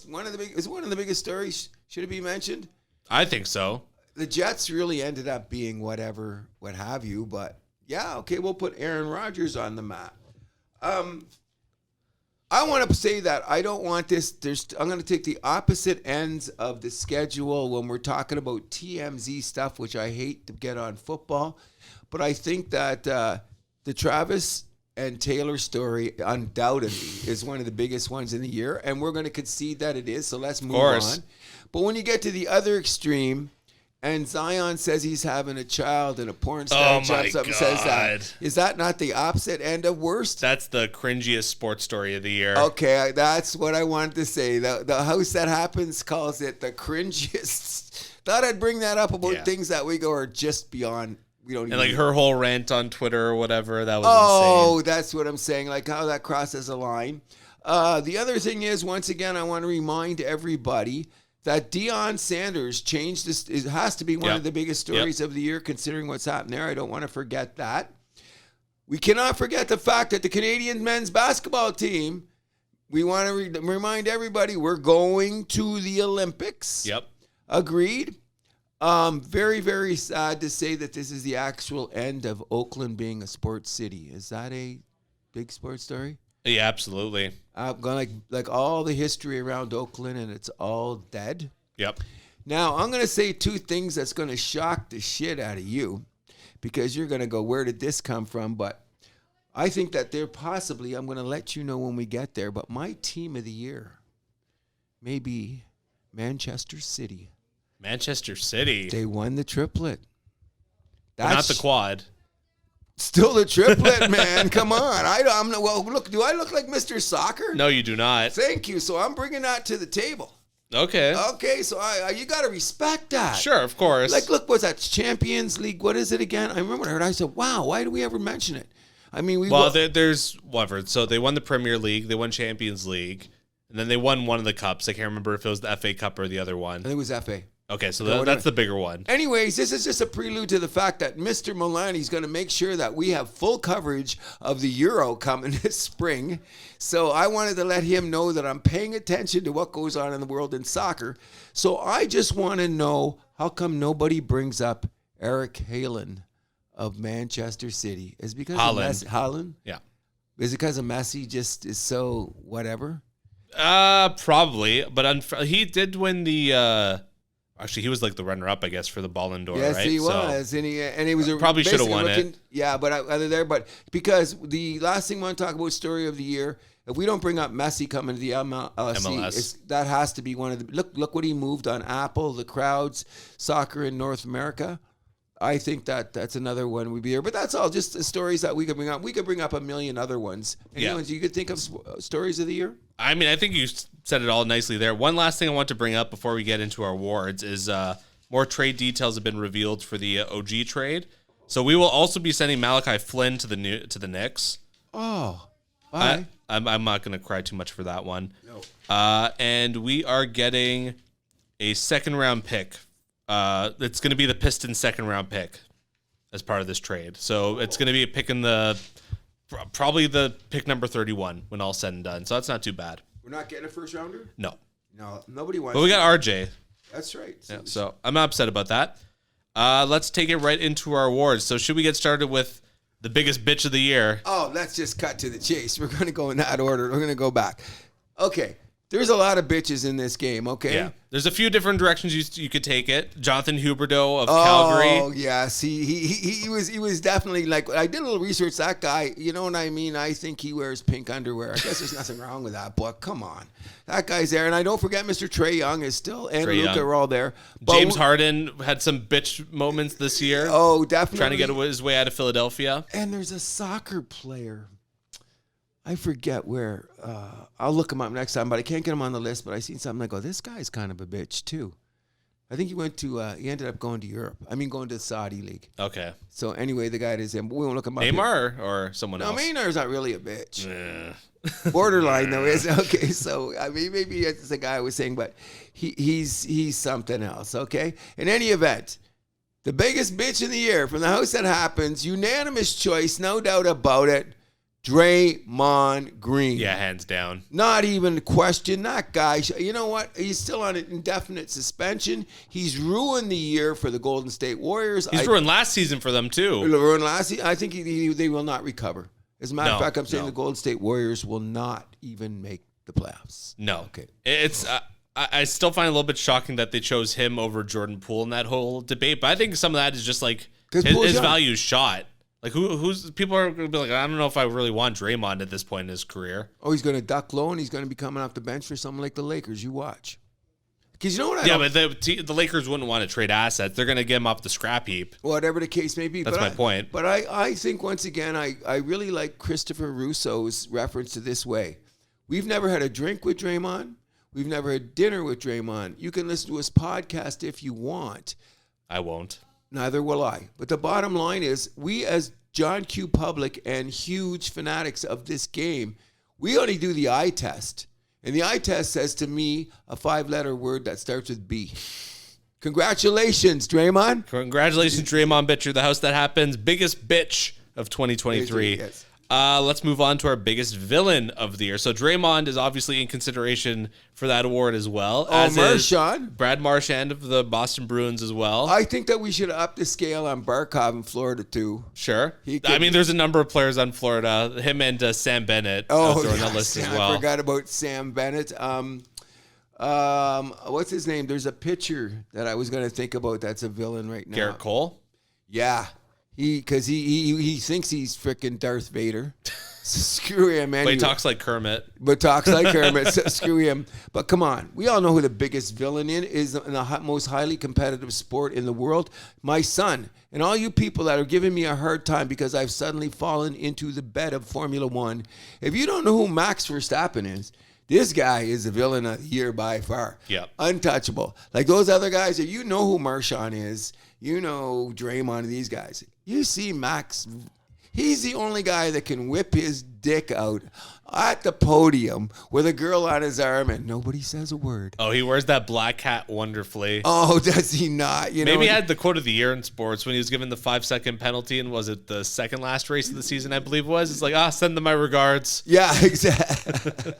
One of the biggest stories? Should it be mentioned? I think so. The Jets really ended up being what have you, but yeah, okay, we'll put Aaron Rodgers on the map. I want to say that I don't want this. I'm going to take the opposite ends of the schedule when we're talking about TMZ stuff, which I hate to get on football, but I think that the Travis and Taylor story undoubtedly is one of the biggest ones in the year, and we're going to concede that it is, so let's move on. But when you get to the other extreme, and Zion says he's having a child, and a porn star jumps up and says that, is that not the opposite end of worst? That's the cringiest sports story of the year. Okay, that's what I wanted to say. The House That Happens calls it the cringiest. Thought I'd bring that up about things that we go are just beyond. We don't. And like her whole rant on Twitter or whatever, that was insane. insane. That's what I'm saying. Like how that crosses a line. The other thing is, once again, I want to remind everybody that Deion Sanders changed this. It has to be one of the biggest stories of the year, considering what's happened there. I don't want to forget that. We cannot forget the fact that the Canadian men's basketball team, we want to remind everybody, we're going to the Olympics. Yep. Agreed. Very, very sad to say that this is the actual end of Oakland being a sports city. Is that a big sports story? Yeah, absolutely. Going like all the history around Oakland, and it's all dead. Yep. Now, I'm going to say 2 things that's going to shock the shit out of you, because you're going to go, where did this come from? But I think that they're possibly, I'm going to let you know when we get there, but my team of the year may be Manchester City. Manchester City. They won the triplet. But not the quad. Still the triplet, man. Come on. I'm not, well, look, do I look like Mr. Soccer? No, you do not. Thank you. So I'm bringing that to the table. Okay. Okay, so you got to respect that. Sure, of course. Like, look, what's that? Champions League. What is it again? I remember when I heard. I said, "Wow, why do we ever mention it?" I mean, there's whatever. So they won the Premier League, they won Champions League, and then they won one of the cups. I can't remember if it was the FA Cup or the other one. I think it was FA. Okay, so that's the bigger one. Anyways, this is just a prelude to the fact that Mr. Milani's going to make sure that we have full coverage of the Euro coming this spring. So I wanted to let him know that I'm paying attention to what goes on in the world in soccer. So I just want to know, how come nobody brings up Eric Haaland of Manchester City? Is it because of Messi? Haaland? Yeah. Is it because of Messi just is so whatever? Probably. But he did win the... Actually, he was like the runner-up, I guess, for the Ballon d'Or, yes, right? Yes, he was, and he was probably should have won it. Yeah, but other there, but because the last thing I want to talk about, story of the year, if we don't bring up Messi coming to the MLS. That has to be one of the look what he moved on Apple, the crowds, soccer in North America. I think that's another one we'd be here, but that's all just the stories that we could bring up. We could bring up a million other ones. Any ones you could think of stories of the year? I mean, I think you said it all nicely there. One last thing I want to bring up before we get into our awards is more trade details have been revealed for the OG trade. So we will also be sending Malachi Flynn to the Knicks. Oh, bye. I'm not going to cry too much for that one. No. And we are getting a second-round pick. It's going to be the Pistons' second-round pick as part of this trade. So it's going to be a pick in probably the pick number 31 when all's said and done. So that's not too bad. We're not getting a first-rounder? No, nobody wants. But we got RJ. That's right. So I'm not upset about that. Let's take it right into our awards. So should we get started with the biggest bitch of the year? Oh, let's just cut to the chase. We're going to go in that order. We're going to go back. Okay. There's a lot of bitches in this game, okay? Yeah. There's a few different directions you could take it. Jonathan Huberdeau of Calgary. Oh, yes. He was definitely like, I did a little research. That guy, you know what I mean? I think he wears pink underwear. I guess there's nothing wrong with that, but come on. That guy's there. And I don't forget Mr. Trae Young is still, and Luka are all there. But James Harden had some bitch moments this year. Oh, definitely. Trying to get his way out of Philadelphia. And there's a soccer player. I forget where. I'll look him up next time, but I can't get him on the list. But I seen something. I go, this guy's kind of a bitch too. I think he went to. He ended up going to Europe. I mean, going to the Saudi league. Okay. So anyway, the guy is him. We won't look him up. Neymar or someone else. No, Neymar's not really a bitch. Nah. Borderline though is okay. So I mean, maybe it's the guy I was saying, but he's something else. Okay. In any event, the biggest bitch in the year from the house that happens, unanimous choice, no doubt about it. Draymond Green. Yeah, hands down. Not even a question. That guy, you know what? He's still on an indefinite suspension. He's ruined the year for the Golden State Warriors. He's ruined last season for them, too. Ruined last season. I think they will not recover. As a matter of fact, I'm saying the Golden State Warriors will not even make the playoffs. No. Okay. It's I still find it a little bit shocking that they chose him over Jordan Poole in that whole debate, but I think some of that is just like his value is shot. Like who's people are going to be like, I don't know if I really want Draymond at this point in his career. Oh, he's going to duck low and he's going to be coming off the bench for someone like the Lakers. You watch. Because you know what? But the Lakers wouldn't want to trade assets. They're going to get him off the scrap heap. Whatever the case may be. That's my point. But I think, once again, I really like Christopher Russo's reference to this way. We've never had a drink with Draymond. We've never had dinner with Draymond. You can listen to his podcast if you want. I won't. Neither will I. But the bottom line is, we as John Q. Public and huge fanatics of this game, we only do the eye test. And the eye test says to me a 5-letter word that starts with B. Congratulations, Draymond. Congratulations, Draymond Bitcher. The house that happens. Biggest bitch of 2023. Yes. Let's move on to our biggest villain of the year. So Draymond is obviously in consideration for that award as well. Oh, Marchand. Brad Marchand of the Boston Bruins as well. I think that we should up the scale on Barkov in Florida too. Sure. There's a number of players on Florida. Him and Sam Bennett on that list as well. I forgot about Sam Bennett. What's his name? There's a pitcher that I was going to think about that's a villain right now. Garrett Cole? Yeah. Because he thinks he's freaking Darth Vader. Screw him, man. But he talks like Kermit. So screw him. But come on. We all know who the biggest villain is in the most highly competitive sport in the world. My son. And all you people that are giving me a hard time because I've suddenly fallen into the bed of Formula One. If you don't know who Max Verstappen is, this guy is the villain of the year by far. Yep. Untouchable. Like those other guys, if you know who Marchand is, you know Draymond and these guys. You see Max, he's the only guy that can whip his dick out at the podium with a girl on his arm and nobody says a word. Oh, he wears that black hat wonderfully. Oh, does he not? Maybe he had the quote of the year in sports when he was given the 5-second penalty, and was it the second last race of the season, I believe it was? It's like, send them my regards. Yeah, exactly.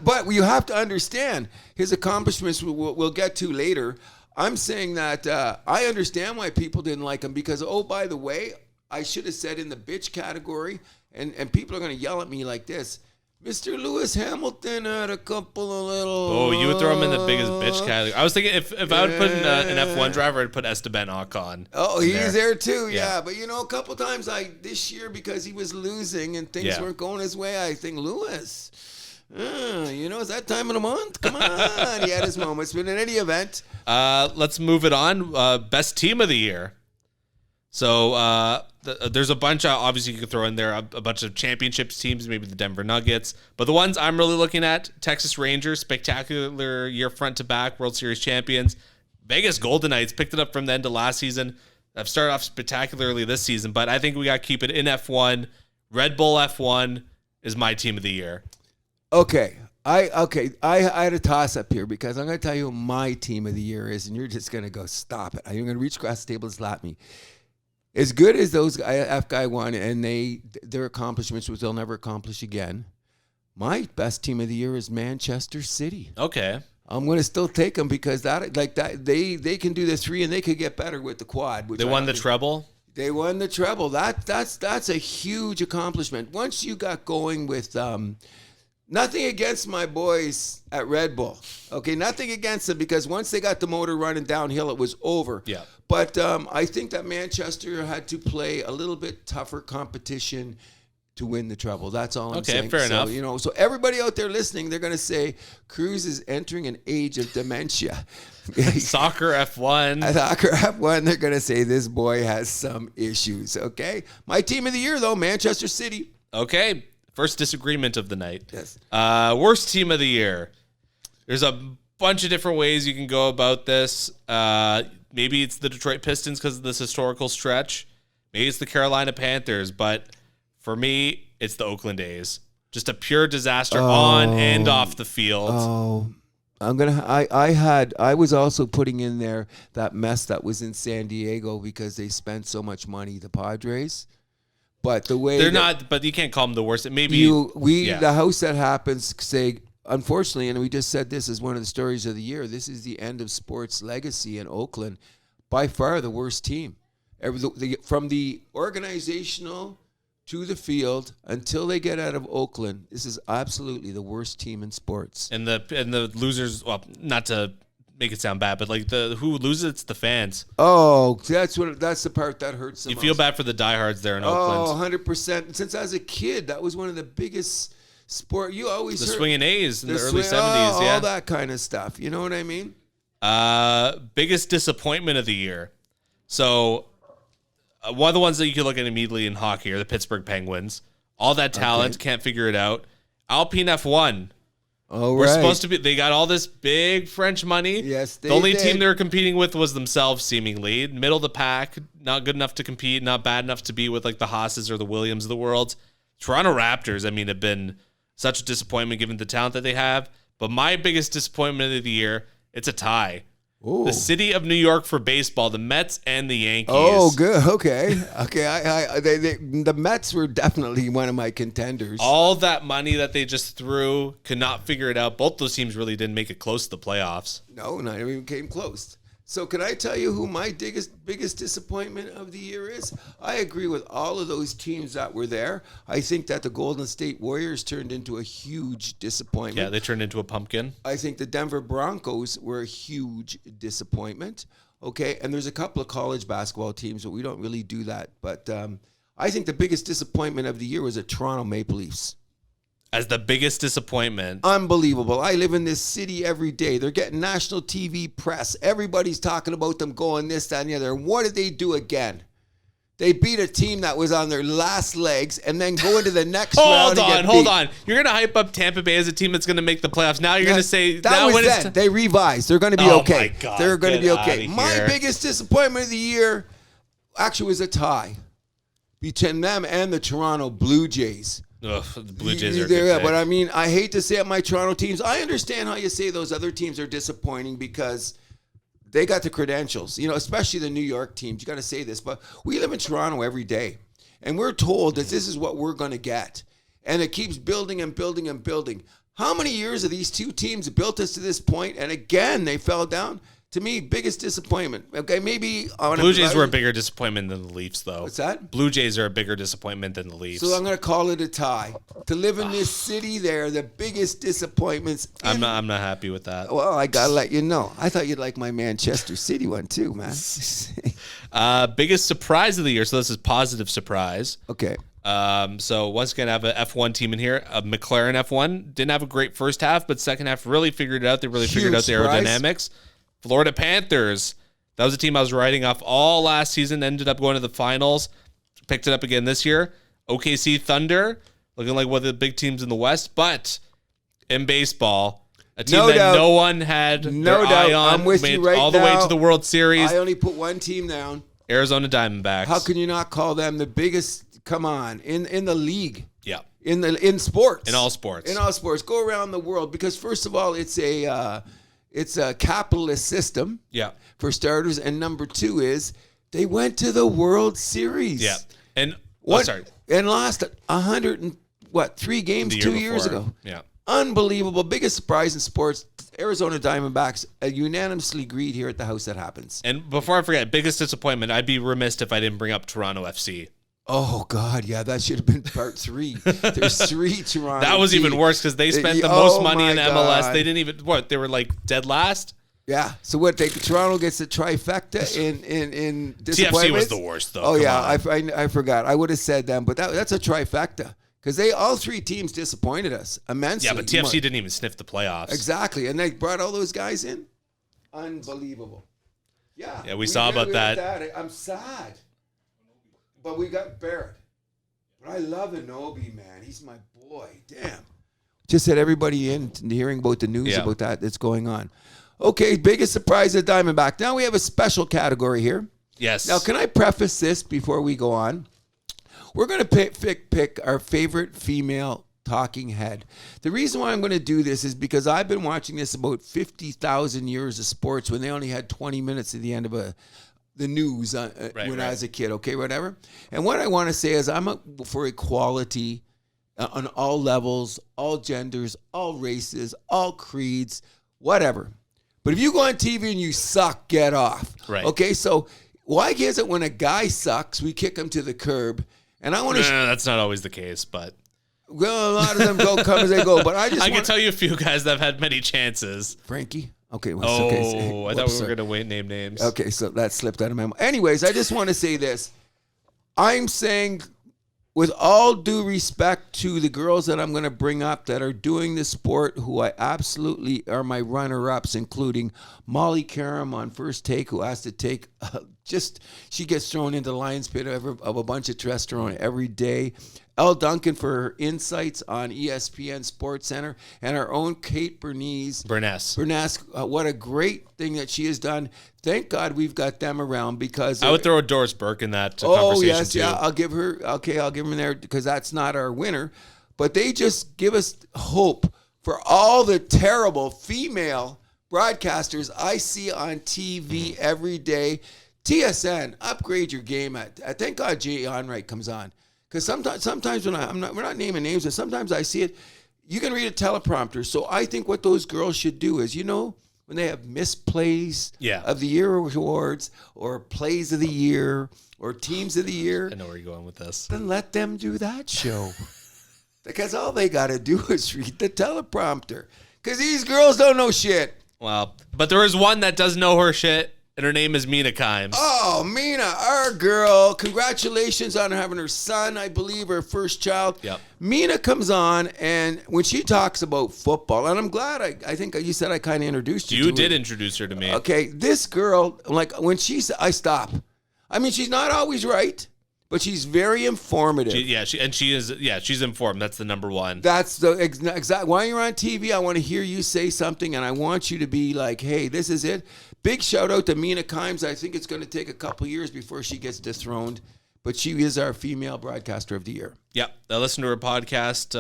But you have to understand his accomplishments we'll get to later. I'm saying that I understand why people didn't like him because, by the way, I should have said in the bitch category, and people are going to yell at me like this, Mr. Lewis Hamilton had a couple of little... Oh, you would throw him in the biggest bitch category. I was thinking if I would put an F1 driver, I'd put Esteban Ocon. Oh, he's there too, yeah. But, a couple times this year because he was losing and things weren't going his way, I think, Lewis... it's that time of the month. Come on. He had his moments. But in any event. Let's move it on. Best team of the year. So there's a bunch, obviously you could throw in there a bunch of championships teams, maybe the Denver Nuggets. But the ones I'm really looking at, Texas Rangers, spectacular year front to back, World Series champions. Vegas Golden Knights picked it up from the end of last season. I've started off spectacularly this season, but I think we got to keep it in F1. Red Bull F1 is my team of the year. Okay. I had a toss up here because I'm going to tell you who my team of the year is, and you're just going to go, stop it. You're going to reach across the table and slap me. As good as those F guy won, and their accomplishments, which they'll never accomplish again, my best team of the year is Manchester City. Okay. I'm going to still take them because they can do the 3 and they could get better with the quad. They won the treble? They won the treble. That's a huge accomplishment. Once you got going with... Nothing against my boys at Red Bull. Okay, nothing against them because once they got the motor running downhill, it was over. Yeah. But I think that Manchester had to play a little bit tougher competition to win the treble. That's all I'm saying. Okay, fair enough. You know, so everybody out there listening, they're going to say Cruz is entering an age of dementia. Soccer F1. Soccer F1, they're going to say this boy has some issues, okay? My team of the year, though, Manchester City. Okay, first disagreement of the night. Yes. Worst team of the year. There's a bunch of different ways you can go about this. Maybe it's the Detroit Pistons because of this historical stretch. Maybe it's the Carolina Panthers, but for me, it's the Oakland A's. Just a pure disaster on and off the field. Oh, I was also putting in there that mess that was in San Diego because they spent so much money, the Padres. But the way they're not, but you can't call them the worst. Maybe the house that happens say, unfortunately, and we just said this is one of the stories of the year. This is the end of sports legacy in Oakland. By far the worst team. From the organizational to the field until they get out of Oakland, this is absolutely the worst team in sports. And the losers, well, not to make it sound bad, but like who loses, it's the fans. Oh, that's the part that hurts the You most. feel bad for the diehards there in Oakland. 100%. Since I was a kid, that was one of the biggest sport. You always The heard swinging A's in the early 70s, yeah. all that kind of stuff. You know what I mean? Biggest disappointment of the year. So one of the ones that you can look at immediately in hockey are the Pittsburgh Penguins. All that talent, can't figure it out. Alpine F1. Oh, We're right. supposed to be. They got all this big French money. Yes, they The only did. team they were competing with was themselves, seemingly. Middle of the pack, not good enough to compete, not bad enough to be with like the Haas's or the Williams of the world. Toronto Raptors, I mean, have been such a disappointment given the talent that they have. But my biggest disappointment of the year, it's a tie. Ooh. The city of New York for baseball, the Mets and the Yankees. Oh, good. Okay. The Mets were definitely one of my contenders. All that money that they just threw, could not figure it out. Both those teams really didn't make it close to the playoffs. No, not even came close. So can I tell you who my biggest disappointment of the year is? I agree with all of those teams that were there. I think that the Golden State Warriors turned into a huge disappointment. Yeah, they turned into a pumpkin. I think the Denver Broncos were a huge disappointment. Okay, and there's a couple of college basketball teams, but we don't really do that. But I think the biggest disappointment of the year was the Toronto Maple Leafs. As the biggest disappointment. Unbelievable. I live in this city every day. They're getting national TV press. Everybody's talking about them going this, that, and the other. And what did they do again? They beat a team that was on their last legs and then go into the next round and get Hold beat. on. You're going to hype up Tampa Bay as a team that's going to make the playoffs. Now you're going to say that was then. They revised. They're going to be okay. My God, They're going to be okay. outta My here. biggest disappointment of the year actually was a tie between them and the Toronto Blue Jays. Ugh, the Blue Jays are a good pick. But I mean, I hate to say it, my Toronto teams. I understand how you say those other teams are disappointing because they got the credentials, you know, especially the New York teams. You got to say this, but we live in Toronto every day, and we're told that this is what we're going to get, and it keeps building and building and building. How many years have these two teams built us to this point, and again they fell down? To me, biggest disappointment. Okay, maybe Blue Jays were a bigger disappointment than the Leafs, though. What's that? Blue Jays are a bigger disappointment than the Leafs. So I'm going to call it a tie. To live in this city, there, the biggest disappointments. I'm not happy with that. Well, I got to let you know. I thought you'd like my Manchester City one too, man. Biggest surprise of the year. So this is positive surprise. Okay. So once again, I have an F1 team in here. McLaren F1 didn't have a great first half, but second half really figured it out. They really figured out the aerodynamics. Florida Panthers. That was a team I was riding off all last season. Ended up going to the finals. Picked it up again this year. OKC Thunder. Looking like one of the big teams in the West. But in baseball, a team no one had their eye on. I'm with you right all the now. way to the World Series. I only put one team down. Arizona Diamondbacks. How can you not call them the biggest? Come on, in the league. Yeah. In sports. In all sports. In all sports. Go around the world because first of all, it's a capitalist system. Yeah. For starters, and number two is they went to the World Series. Yeah. And and lost 3 games 2 years ago. Yeah. Unbelievable. Biggest surprise in sports. Arizona Diamondbacks unanimously agreed here at the house that happens. And before I forget, biggest disappointment, I'd be remiss if I didn't bring up Toronto FC. Oh, God, yeah, that should have been part 3. There's 3 Toronto That was teams. even worse because they spent the Oh, most money my in MLS. God. They didn't even, they were like dead last? Yeah. So what? Toronto gets the trifecta in disappointments? TFC was the worst, though. Oh, Come yeah, on. I forgot. I would have said them, but that's a trifecta because all 3 teams disappointed us immensely. Yeah, but TFC didn't even sniff the playoffs. Exactly, and they brought all those guys in. Unbelievable. Yeah, we saw about that. I'm sad, but we got Barrett. But I love Anunoby, man. He's my boy. Damn. Just had everybody in hearing about the news about that's going on. Okay, biggest surprise at Diamondback. Now we have a special category here. Yes. Now, can I preface this before we go on? We're going to pick our favorite female talking head. The reason why I'm going to do this is because I've been watching this about 50,000 years of sports when they only had 20 minutes at the end of the news when I was a kid, okay, whatever. And what I want to say is I'm for equality on all levels, all genders, all races, all creeds, whatever. But if you go on TV and you suck, get off. Right. Okay, so why is it when a guy sucks, we kick him to the curb? And I want to... that's not always the case, but... Well, a lot of them come as they go, but I can tell you a few guys that have had many chances. Frankie? Okay. Well, okay. I thought we were going to name names. Okay, so that slipped out of my mind. Anyways, I just want to say this. I'm saying, with all due respect to the girls that I'm going to bring up that are doing the sport, who I absolutely are my runner-ups, including Molly Karam on First Take, who has to take she gets thrown into the lion's pit of a bunch of testosterone every day. Elle Duncan for her insights on ESPN Sports Center, and our own Kate Burness, what a great thing that she has done. Thank God we've got them around because I would throw a Doris Burke in that conversation too. Yeah, I'll give her in there because that's not our winner, but they just give us hope for all the terrible female broadcasters I see on TV every day. TSN, upgrade your game. Thank God Jay Onright comes on. Because sometimes when we're not naming names, but sometimes I see it, you can read a teleprompter. So I think what those girls should do is, when they have missed plays of the year awards or plays of the year or teams of the year. I know where you're going with this. Then let them do that show. Because all they got to do is read the teleprompter. Because these girls don't know shit. Well, but there is one that does know her shit. And her name is Mina Kimes. Oh, Mina, our girl. Congratulations on having her son, I believe, her first child. Yep. Mina comes on, and when she talks about football, and I'm glad, I think you said I kind of introduced you to her. You did introduce her to me. Okay, this girl, when I stop. I mean, she's not always right, but she's very informative. She's informed. That's the number one. That's the exact. While you're on TV, I want to hear you say something, and I want you to be like, hey, this is it. Big shout out to Mina Kimes. I think it's going to take a couple years before she gets dethroned, but she is our female broadcaster of the year. Yep. I listen to her podcast,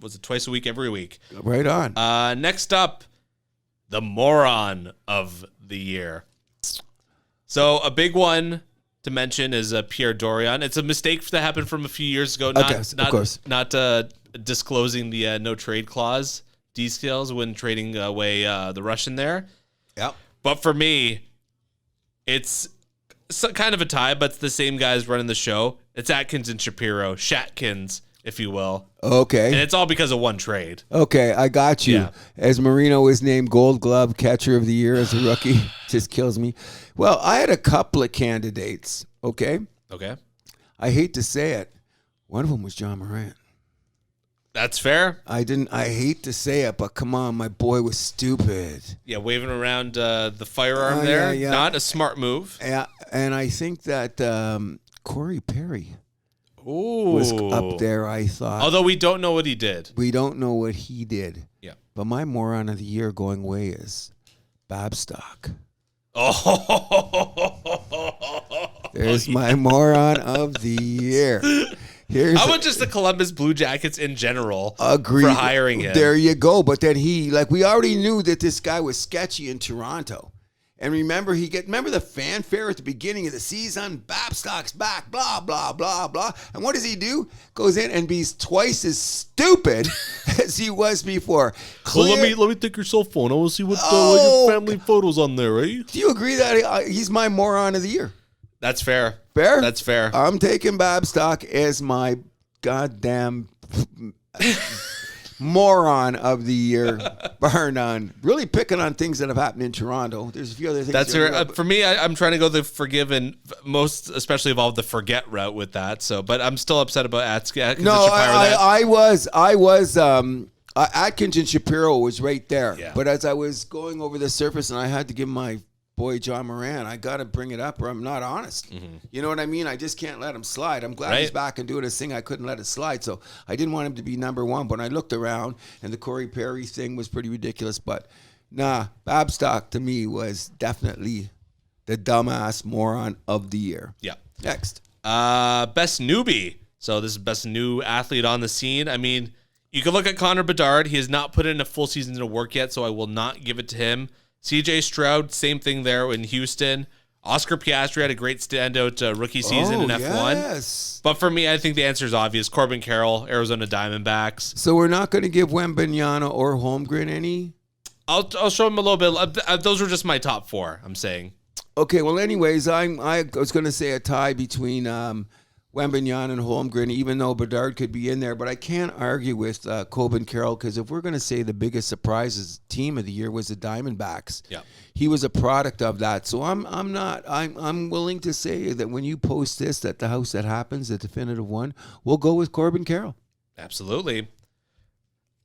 was it twice a week, every week? Right on. Next up, the moron of the year. So a big one to mention is Pierre Dorion. It's a mistake that happened from a few years ago. Not disclosing the no trade clause details when trading away the Russian there. Yep. But for me, it's kind of a tie, but it's the same guys running the show. It's Atkins and Shapiro, Shatkins, if you will. Okay. And it's all because of one trade. Okay, I got you. Yeah. As Marino was named Gold Glove Catcher of the Year as a rookie, just kills me. Well, I had a couple of candidates, okay? Okay. I hate to say it. One of them was John Morant. That's fair. I hate to say it, but come on, my boy was stupid. Yeah, waving around the firearm there. Yeah. Not a smart move. Yeah, and I think that Corey Perry Ooh. was up there, I thought. Although we don't know what he did. We don't know what he did. Yeah. But my moron of the year going away is Babstock. Oh. There's my moron of the year. How about just the Columbus Blue Jackets in general Agreed. for hiring him? There you go. But then we already knew that this guy was sketchy in Toronto. And remember the fanfare at the beginning of the season? Babstock's back, blah, blah, blah, blah. And what does he do? Goes in and be twice as stupid as he was before. Well, let me take your cell phone. I want to see what your family photos on there, eh? Do you agree that he's my moron of the year? That's fair. Fair? That's fair. I'm taking Babstock as my goddamn moron of the year, bar none. Really picking on things that have happened in Toronto. There's a few other things. That's for me. I'm trying to go the forgive and most, especially involved the forget route with that. So, but I'm still upset about Atkins. No, I was. Atkins and Shapiro was right there. Yeah. But as I was going over the surface, and I had to give my boy John Morant, I got to bring it up or I'm not honest. Mm-hmm. You know what I mean? I just can't let him slide. I'm glad he's back and doing his thing. I couldn't let it slide. So I didn't want him to be number one. But I looked around and the Corey Perry thing was pretty ridiculous. But nah, Babstock to me was definitely the dumbass moron of the year. Yeah. Next. Best newbie. So this is best new athlete on the scene. I mean, you can look at Connor Bedard. He has not put in a full season of work yet, so I will not give it to him. CJ Stroud, same thing there in Houston. Oscar Piastri had a great standout rookie season in F1. Yes. But for me, I think the answer is obvious. Corbin Carroll, Arizona Diamondbacks. So we're not going to give Wembanyama or Holmgren any? I'll show him a little bit. Those were just my top four, I'm saying. Okay, well, anyways, I was going to say a tie between Wembanyama and Holmgren, even though Bedard could be in there. But I can't argue with Corbin Carroll because if we're going to say the biggest surprises team of the year was the Diamondbacks, he was a product of that. So I'm willing to say that when you post this, that the house that happens, the definitive one, we'll go with Corbin Carroll. Absolutely.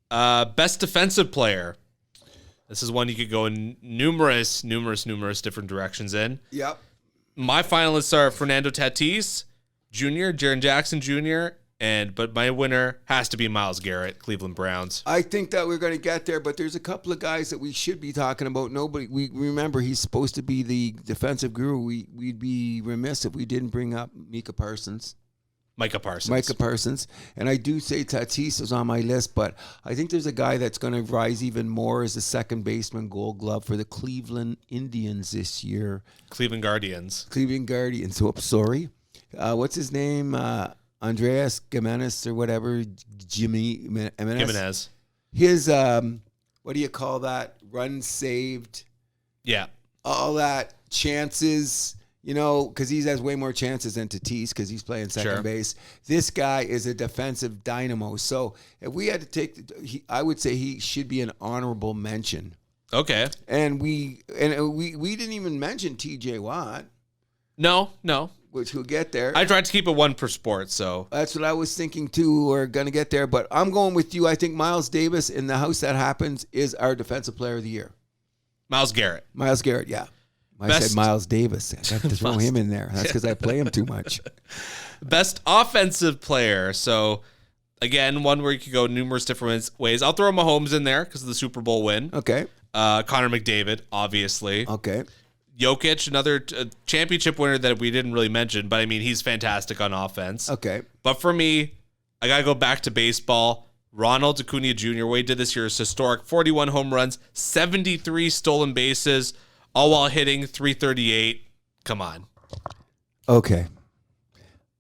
Best defensive player. This is one you could go in numerous different directions in. Yep. My finalists are Fernando Tatis Jr., Jaren Jackson Jr., but my winner has to be Myles Garrett, Cleveland Browns. I think that we're going to get there, but there's a couple of guys that we should be talking about. We remember he's supposed to be the defensive guru. We'd be remiss if we didn't bring up Micah Parsons. And I do say Tatis is on my list, but I think there's a guy that's going to rise even more as the second baseman Gold Glove for the Cleveland Indians this year. Cleveland Guardians. So, sorry. What's his name? Andreas Gimenez or whatever. Gimenez. His, what do you call that? Run saved. Yeah. All that chances. You know, because he has way more chances than Tatis because he's playing second base. This guy is a defensive dynamo. So if we had to take, I would say he should be an honorable mention. Okay. And we didn't even mention T.J. Watt. No. Which we'll get there. I tried to keep it one per sport, so. That's what I was thinking too. We're going to get there. But I'm going with you. I think Miles Davis in the house that happens is our defensive player of the year. Myles Garrett, yeah. I said Miles Davis. I got to throw him in there. That's because I play him too much. Best offensive player. So, again, one where you could go numerous different ways. I'll throw Mahomes in there because of the Super Bowl win. Okay. Connor McDavid, obviously. Okay. Jokic, another championship winner that we didn't really mention, but I mean, he's fantastic on offense. Okay. But for me, I got to go back to baseball. Ronald Acuna Jr., what he did this year is historic. 41 home runs, 73 stolen bases, all while hitting 338. Come on. Okay.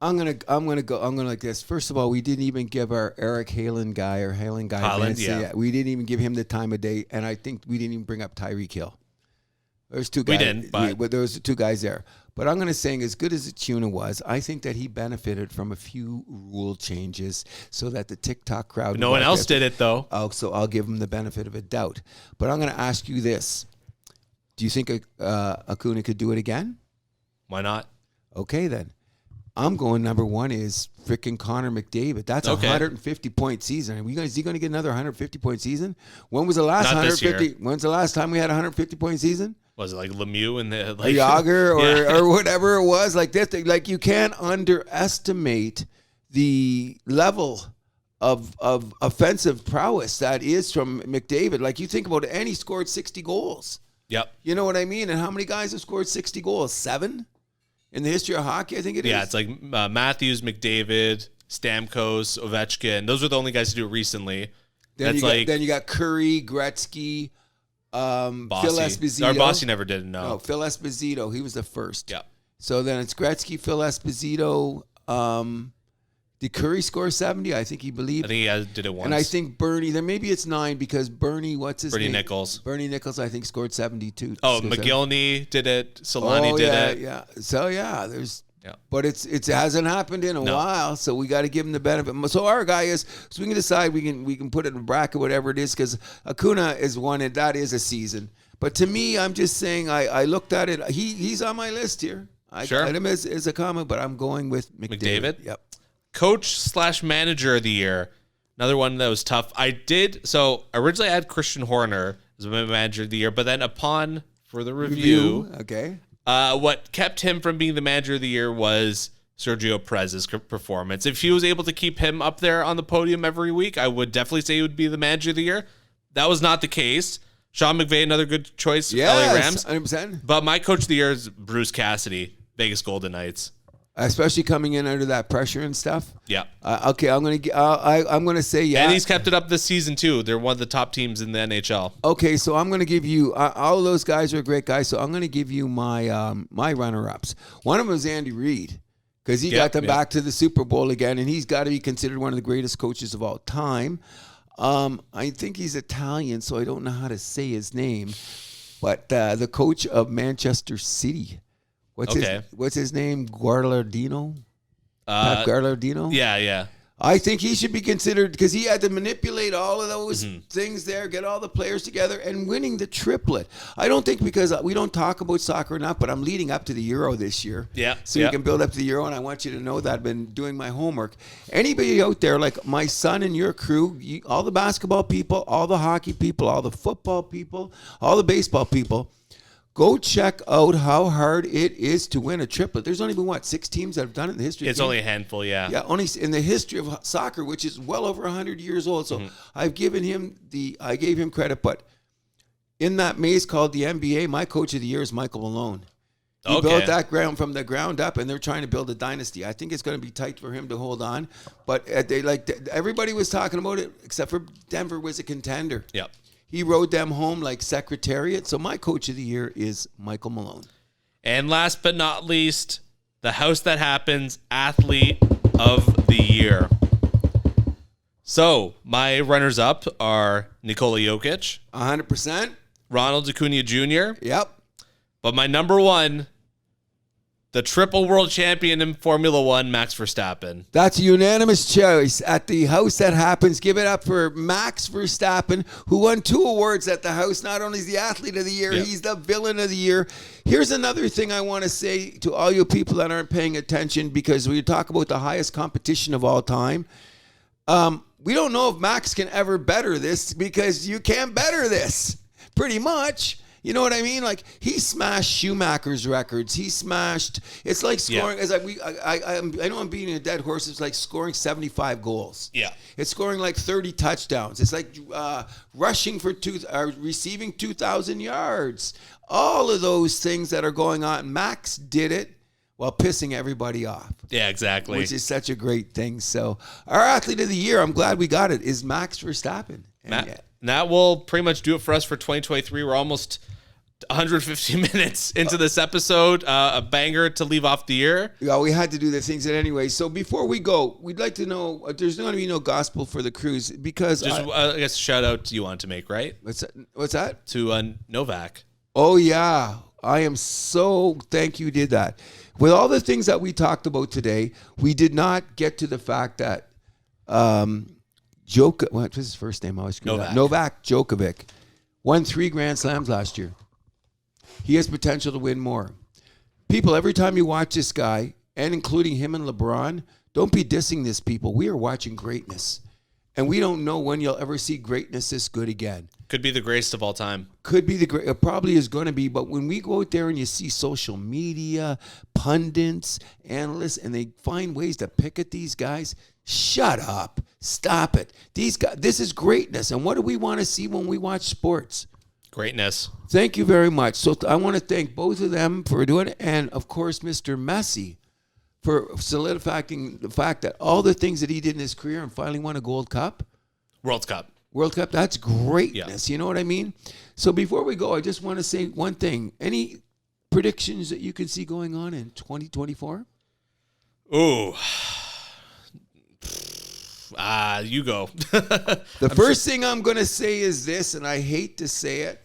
I'm gonna go like this. First of all, we didn't even give our Eric Haaland guy. We didn't even give him the time of day, and I think we didn't even bring up Tyreek Hill. There's two guys. We didn't, but there was two guys there. But I'm going to say, as good as Acuna was, I think that he benefited from a few rule changes so that the TikTok crowd. No one else did it, though. Oh, so I'll give him the benefit of a doubt. But I'm going to ask you this. Do you think Acuna could do it again? Why not? Okay, then. I'm going number one is freaking Connor McDavid. That's a 150-point season. Is he going to get another 150-point season? When was the last 150? When's the last time we had a 150-point season? Was it like Lemieux and the Yager or whatever it was like this? Like you can't underestimate the level of offensive prowess that is from McDavid. Like you think about it, and he scored 60 goals. Yep. You know what I mean? And how many guys have scored 60 goals? 7 in the history of hockey. I think it is. Yeah, it's like Matthews, McDavid, Stamkos, Ovechkin. Those are the only guys to do it recently. Then you got Curry, Gretzky. Phil Esposito. Our Bossy never did it, no. Phil Esposito. He was the first. Yeah. So then it's Gretzky, Phil Esposito. Did Curry score 70? I think he believed. I think he did it once. And I think Bernie, then maybe it's 9 because Bernie, what's his name? Nichols. Bernie Nichols, I think, scored 72. Oh, McGillney did it. Solani did it. Yeah. So, yeah, there's. Yeah. But it hasn't happened in a while, so we got to give him the benefit. So our guy is, so we can decide, we can put it in a bracket, whatever it is, because Acuna is one, and that is a season. But to me, I'm just saying, I looked at it. He's on my list here. I got him as a comment, but I'm going with McDavid. Yep. Coach/manager of the year. Another one that was tough. So originally I had Christian Horner as my manager of the year, but then upon further review, okay. What kept him from being the manager of the year was Sergio Perez's performance. If he was able to keep him up there on the podium every week, I would definitely say he would be the manager of the year. That was not the case. Sean McVay, another good choice. Yes, LA Rams. 100%. But my coach of the year is Bruce Cassidy, Vegas Golden Knights. Especially coming in under that pressure and stuff. Yeah. Okay, I'm gonna say yeah. And he's kept it up this season too. They're one of the top teams in the NHL. Okay, so I'm gonna give you all of those guys are great guys. So I'm gonna give you my my runner-ups. One of them is Andy Reid because he got them back to the Super Bowl again, and he's got to be considered one of the greatest coaches of all time. I think he's Italian, so I don't know how to say his name, but the coach of Manchester City. What's his name? Guarlardino? Pep Guarlardino? Yeah. I think he should be considered because he had to manipulate all of those things there, get all the players together, and winning the triplet. I don't think because we don't talk about soccer enough, but I'm leading up to the Euro this year. Yeah. So you can build up to the Euro, and I want you to know that I've been doing my homework. Anybody out there, like my son and your crew, all the basketball people, all the hockey people, all the football people, all the baseball people, go check out how hard it is to win a triplet. There's only been, 6 teams that have done it in the history of It's only a handful, yeah. Yeah, only in the history of soccer, which is well over 100 years old. So I gave him credit, but in that maze called the NBA, my coach of the year is Michael Malone. He built that ground from the ground up, and they're trying to build a dynasty. I think it's going to be tight for him to hold on, but everybody was talking about it, except for Denver was a contender. Yep. He rode them home like Secretariat. So my coach of the year is Michael Malone. And last but not least, the house that happens athlete of the year. So my runners up are Nikola Jokic, 100%. Ronald Acuna Jr. Yep. But my number one, the triple world champion in Formula One, Max Verstappen. That's a unanimous choice at the house that happens. Give it up for Max Verstappen, who won 2 awards at the house. Not only is the athlete of the year, he's the villain of the year. Here's another thing I want to say to all you people that aren't paying attention, because we talk about the highest competition of all time. We don't know if Max can ever better this, because you can't better this, pretty much. You know what I mean? Like, he smashed Schumacher's records. He smashed. It's like scoring. As I know I'm beating a dead horse. It's like scoring 75 goals. Yeah. It's scoring like 30 touchdowns. It's like rushing for receiving 2,000 yards. All of those things that are going on. Max did it while pissing everybody off. Yeah, exactly. Which is such a great thing. So our athlete of the year, I'm glad we got it, is Max Verstappen. And that will pretty much do it for us for 2023. We're almost 150 minutes into this episode, a banger to leave off the year. Yeah, we had to do the things anyway. So before we go, we'd like to know, there's going to be no gospel for the Cruz because I guess a shout out you want to make, right? What's that? To Novak. Oh yeah, I am so thank you did that. With all the things that we talked about today, we did not get to the fact that what was his first name? I always screw that. Novak Djokovic won 3 Grand Slams last year. He has potential to win more. People, every time you watch this guy, and including him and LeBron, don't be dissing this, people. We are watching greatness. And we don't know when you'll ever see greatness this good again. Could be the greatest of all time. Could be it probably is going to be. But when we go out there and you see social media, pundits, analysts, and they find ways to pick at these guys, shut up. Stop it. These guys, this is greatness. And what do we want to see when we watch sports? Greatness. Thank you very much. So I want to thank both of them for doing it. And, of course, Mr. Messi for solidifying the fact that all the things that he did in his career and finally won a World Cup, that's greatness. Yeah. You know what I mean? So before we go, I just want to say one thing. Any predictions that you can see going on in 2024? Ooh. You go. The first thing I'm going to say is this, and I hate to say it,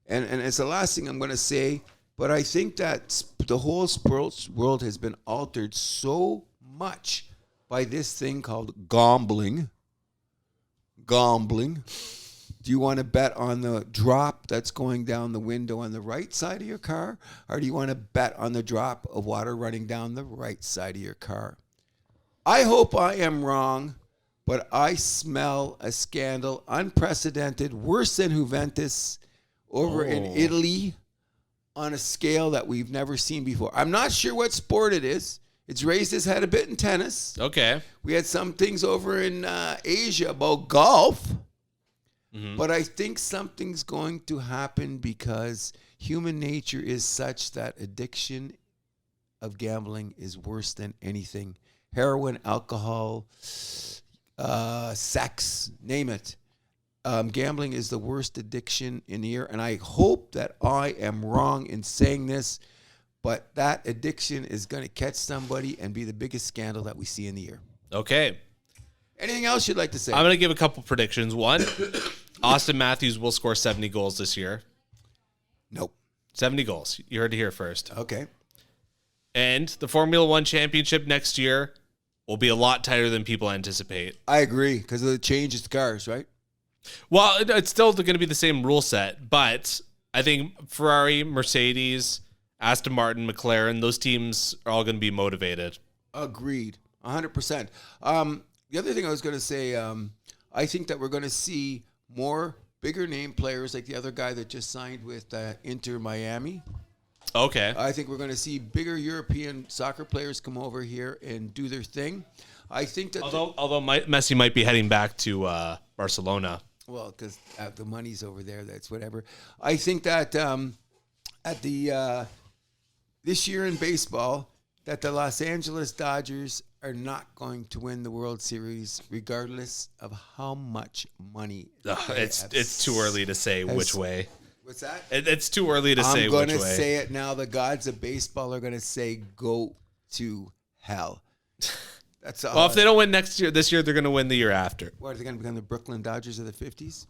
and it's the last thing I'm going to say, but I think that the whole sports world has been altered so much by this thing called gambling. Gambling. Do you want to bet on the drop that's going down the window on the right side of your car? Or do you want to bet on the drop of water running down the right side of your car? I hope I am wrong, but I smell a scandal unprecedented, worse than Juventus over in Italy on a scale that we've never seen before. I'm not sure what sport it is. It's raised its head a bit in tennis. Okay. We had some things over in Asia about golf. Mm-hmm. But I think something's going to happen because human nature is such that addiction of gambling is worse than anything. Heroin, alcohol, sex, name it. Gambling is the worst addiction in the year. And I hope that I am wrong in saying this, but that addiction is going to catch somebody and be the biggest scandal that we see in the year. Okay. Anything else you'd like to say? I'm going to give a couple predictions. One, Austin Matthews will score 70 goals this year. Nope. 70 goals. You heard it here first. Okay. And the Formula One championship next year will be a lot tighter than people anticipate. I agree, because of the change of cars, right? Well, it's still going to be the same rule set, but I think Ferrari, Mercedes, Aston Martin, McLaren, those teams are all going to be motivated. Agreed. 100%. The other thing I was going to say, I think that we're going to see more bigger name players like the other guy that just signed with Inter Miami. Okay. I think we're going to see bigger European soccer players come over here and do their thing. I think that... Although Messi might be heading back to Barcelona. Well, because the money's over there, that's whatever. I think that at the this year in baseball, that the Los Angeles Dodgers are not going to win the World Series regardless of how much money. It's too early to say which way. What's that? It's too early to say which way. I'm going to say it now. The gods of baseball are going to say, go to hell. That's all. Well, if they don't win this year, they're going to win the year after. What, are they going to become the Brooklyn Dodgers of the 50s?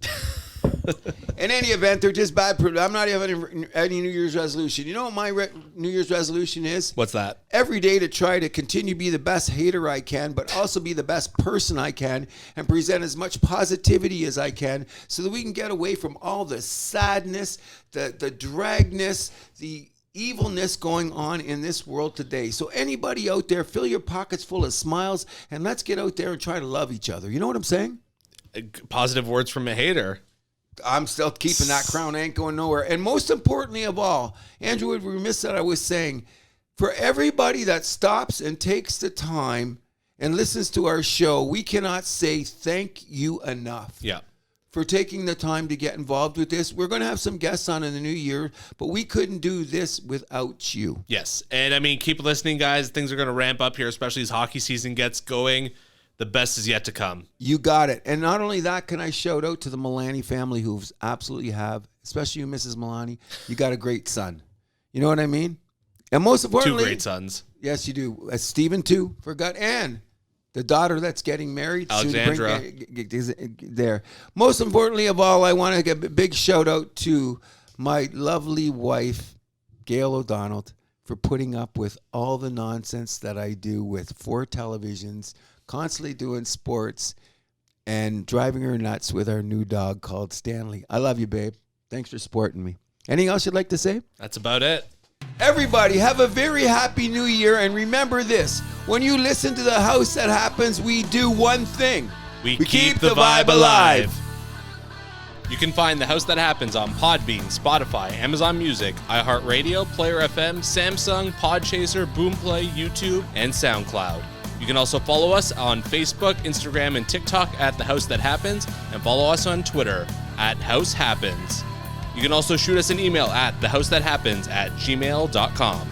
In any event, they're just bad. I'm not having any New Year's resolution. You know what my New Year's resolution is? What's that? Every day to try to continue to be the best hater I can, but also be the best person I can and present as much positivity as I can so that we can get away from all the sadness, the dragness, the evilness going on in this world today. So anybody out there, fill your pockets full of smiles and let's get out there and try to love each other. You know what I'm saying? Positive words from a hater. I'm still keeping that crown, ain't going nowhere. And most importantly of all, Andrew would be remiss that I was saying, for everybody that stops and takes the time and listens to our show, we cannot say thank you enough. Yeah. For taking the time to get involved with this. We're going to have some guests on in the new year, but we couldn't do this without you. Yes. And I mean, keep listening, guys. Things are going to ramp up here, especially as hockey season gets going. The best is yet to come. You got it. And not only that, can I shout out to the Milani family who absolutely have, especially you, Mrs. Milani, you got a great son. You know what I mean? And most importantly... 2 great sons. Yes, you do. Stephen, too, forgot. And the daughter that's getting married. Alexandra. There. Most importantly of all, I want to give a big shout out to my lovely wife, Gail O'Donnell, for putting up with all the nonsense that I do with 4 televisions, constantly doing sports, and driving her nuts with our new dog called Stanley. I love you, babe. Thanks for supporting me. Anything else you'd like to say? That's about it. Everybody, have a very happy new year, and remember this. When you listen to The House That Happens, we do one thing. We keep the vibe alive. You can find The House That Happens on Podbean, Spotify, Amazon Music, iHeartRadio, Player FM, Samsung, Podchaser, Boomplay, YouTube, and SoundCloud. You can also follow us on Facebook, Instagram, and TikTok at The House That Happens, and follow us on Twitter at House Happens. You can also shoot us an email at thehousethathappens@gmail.com.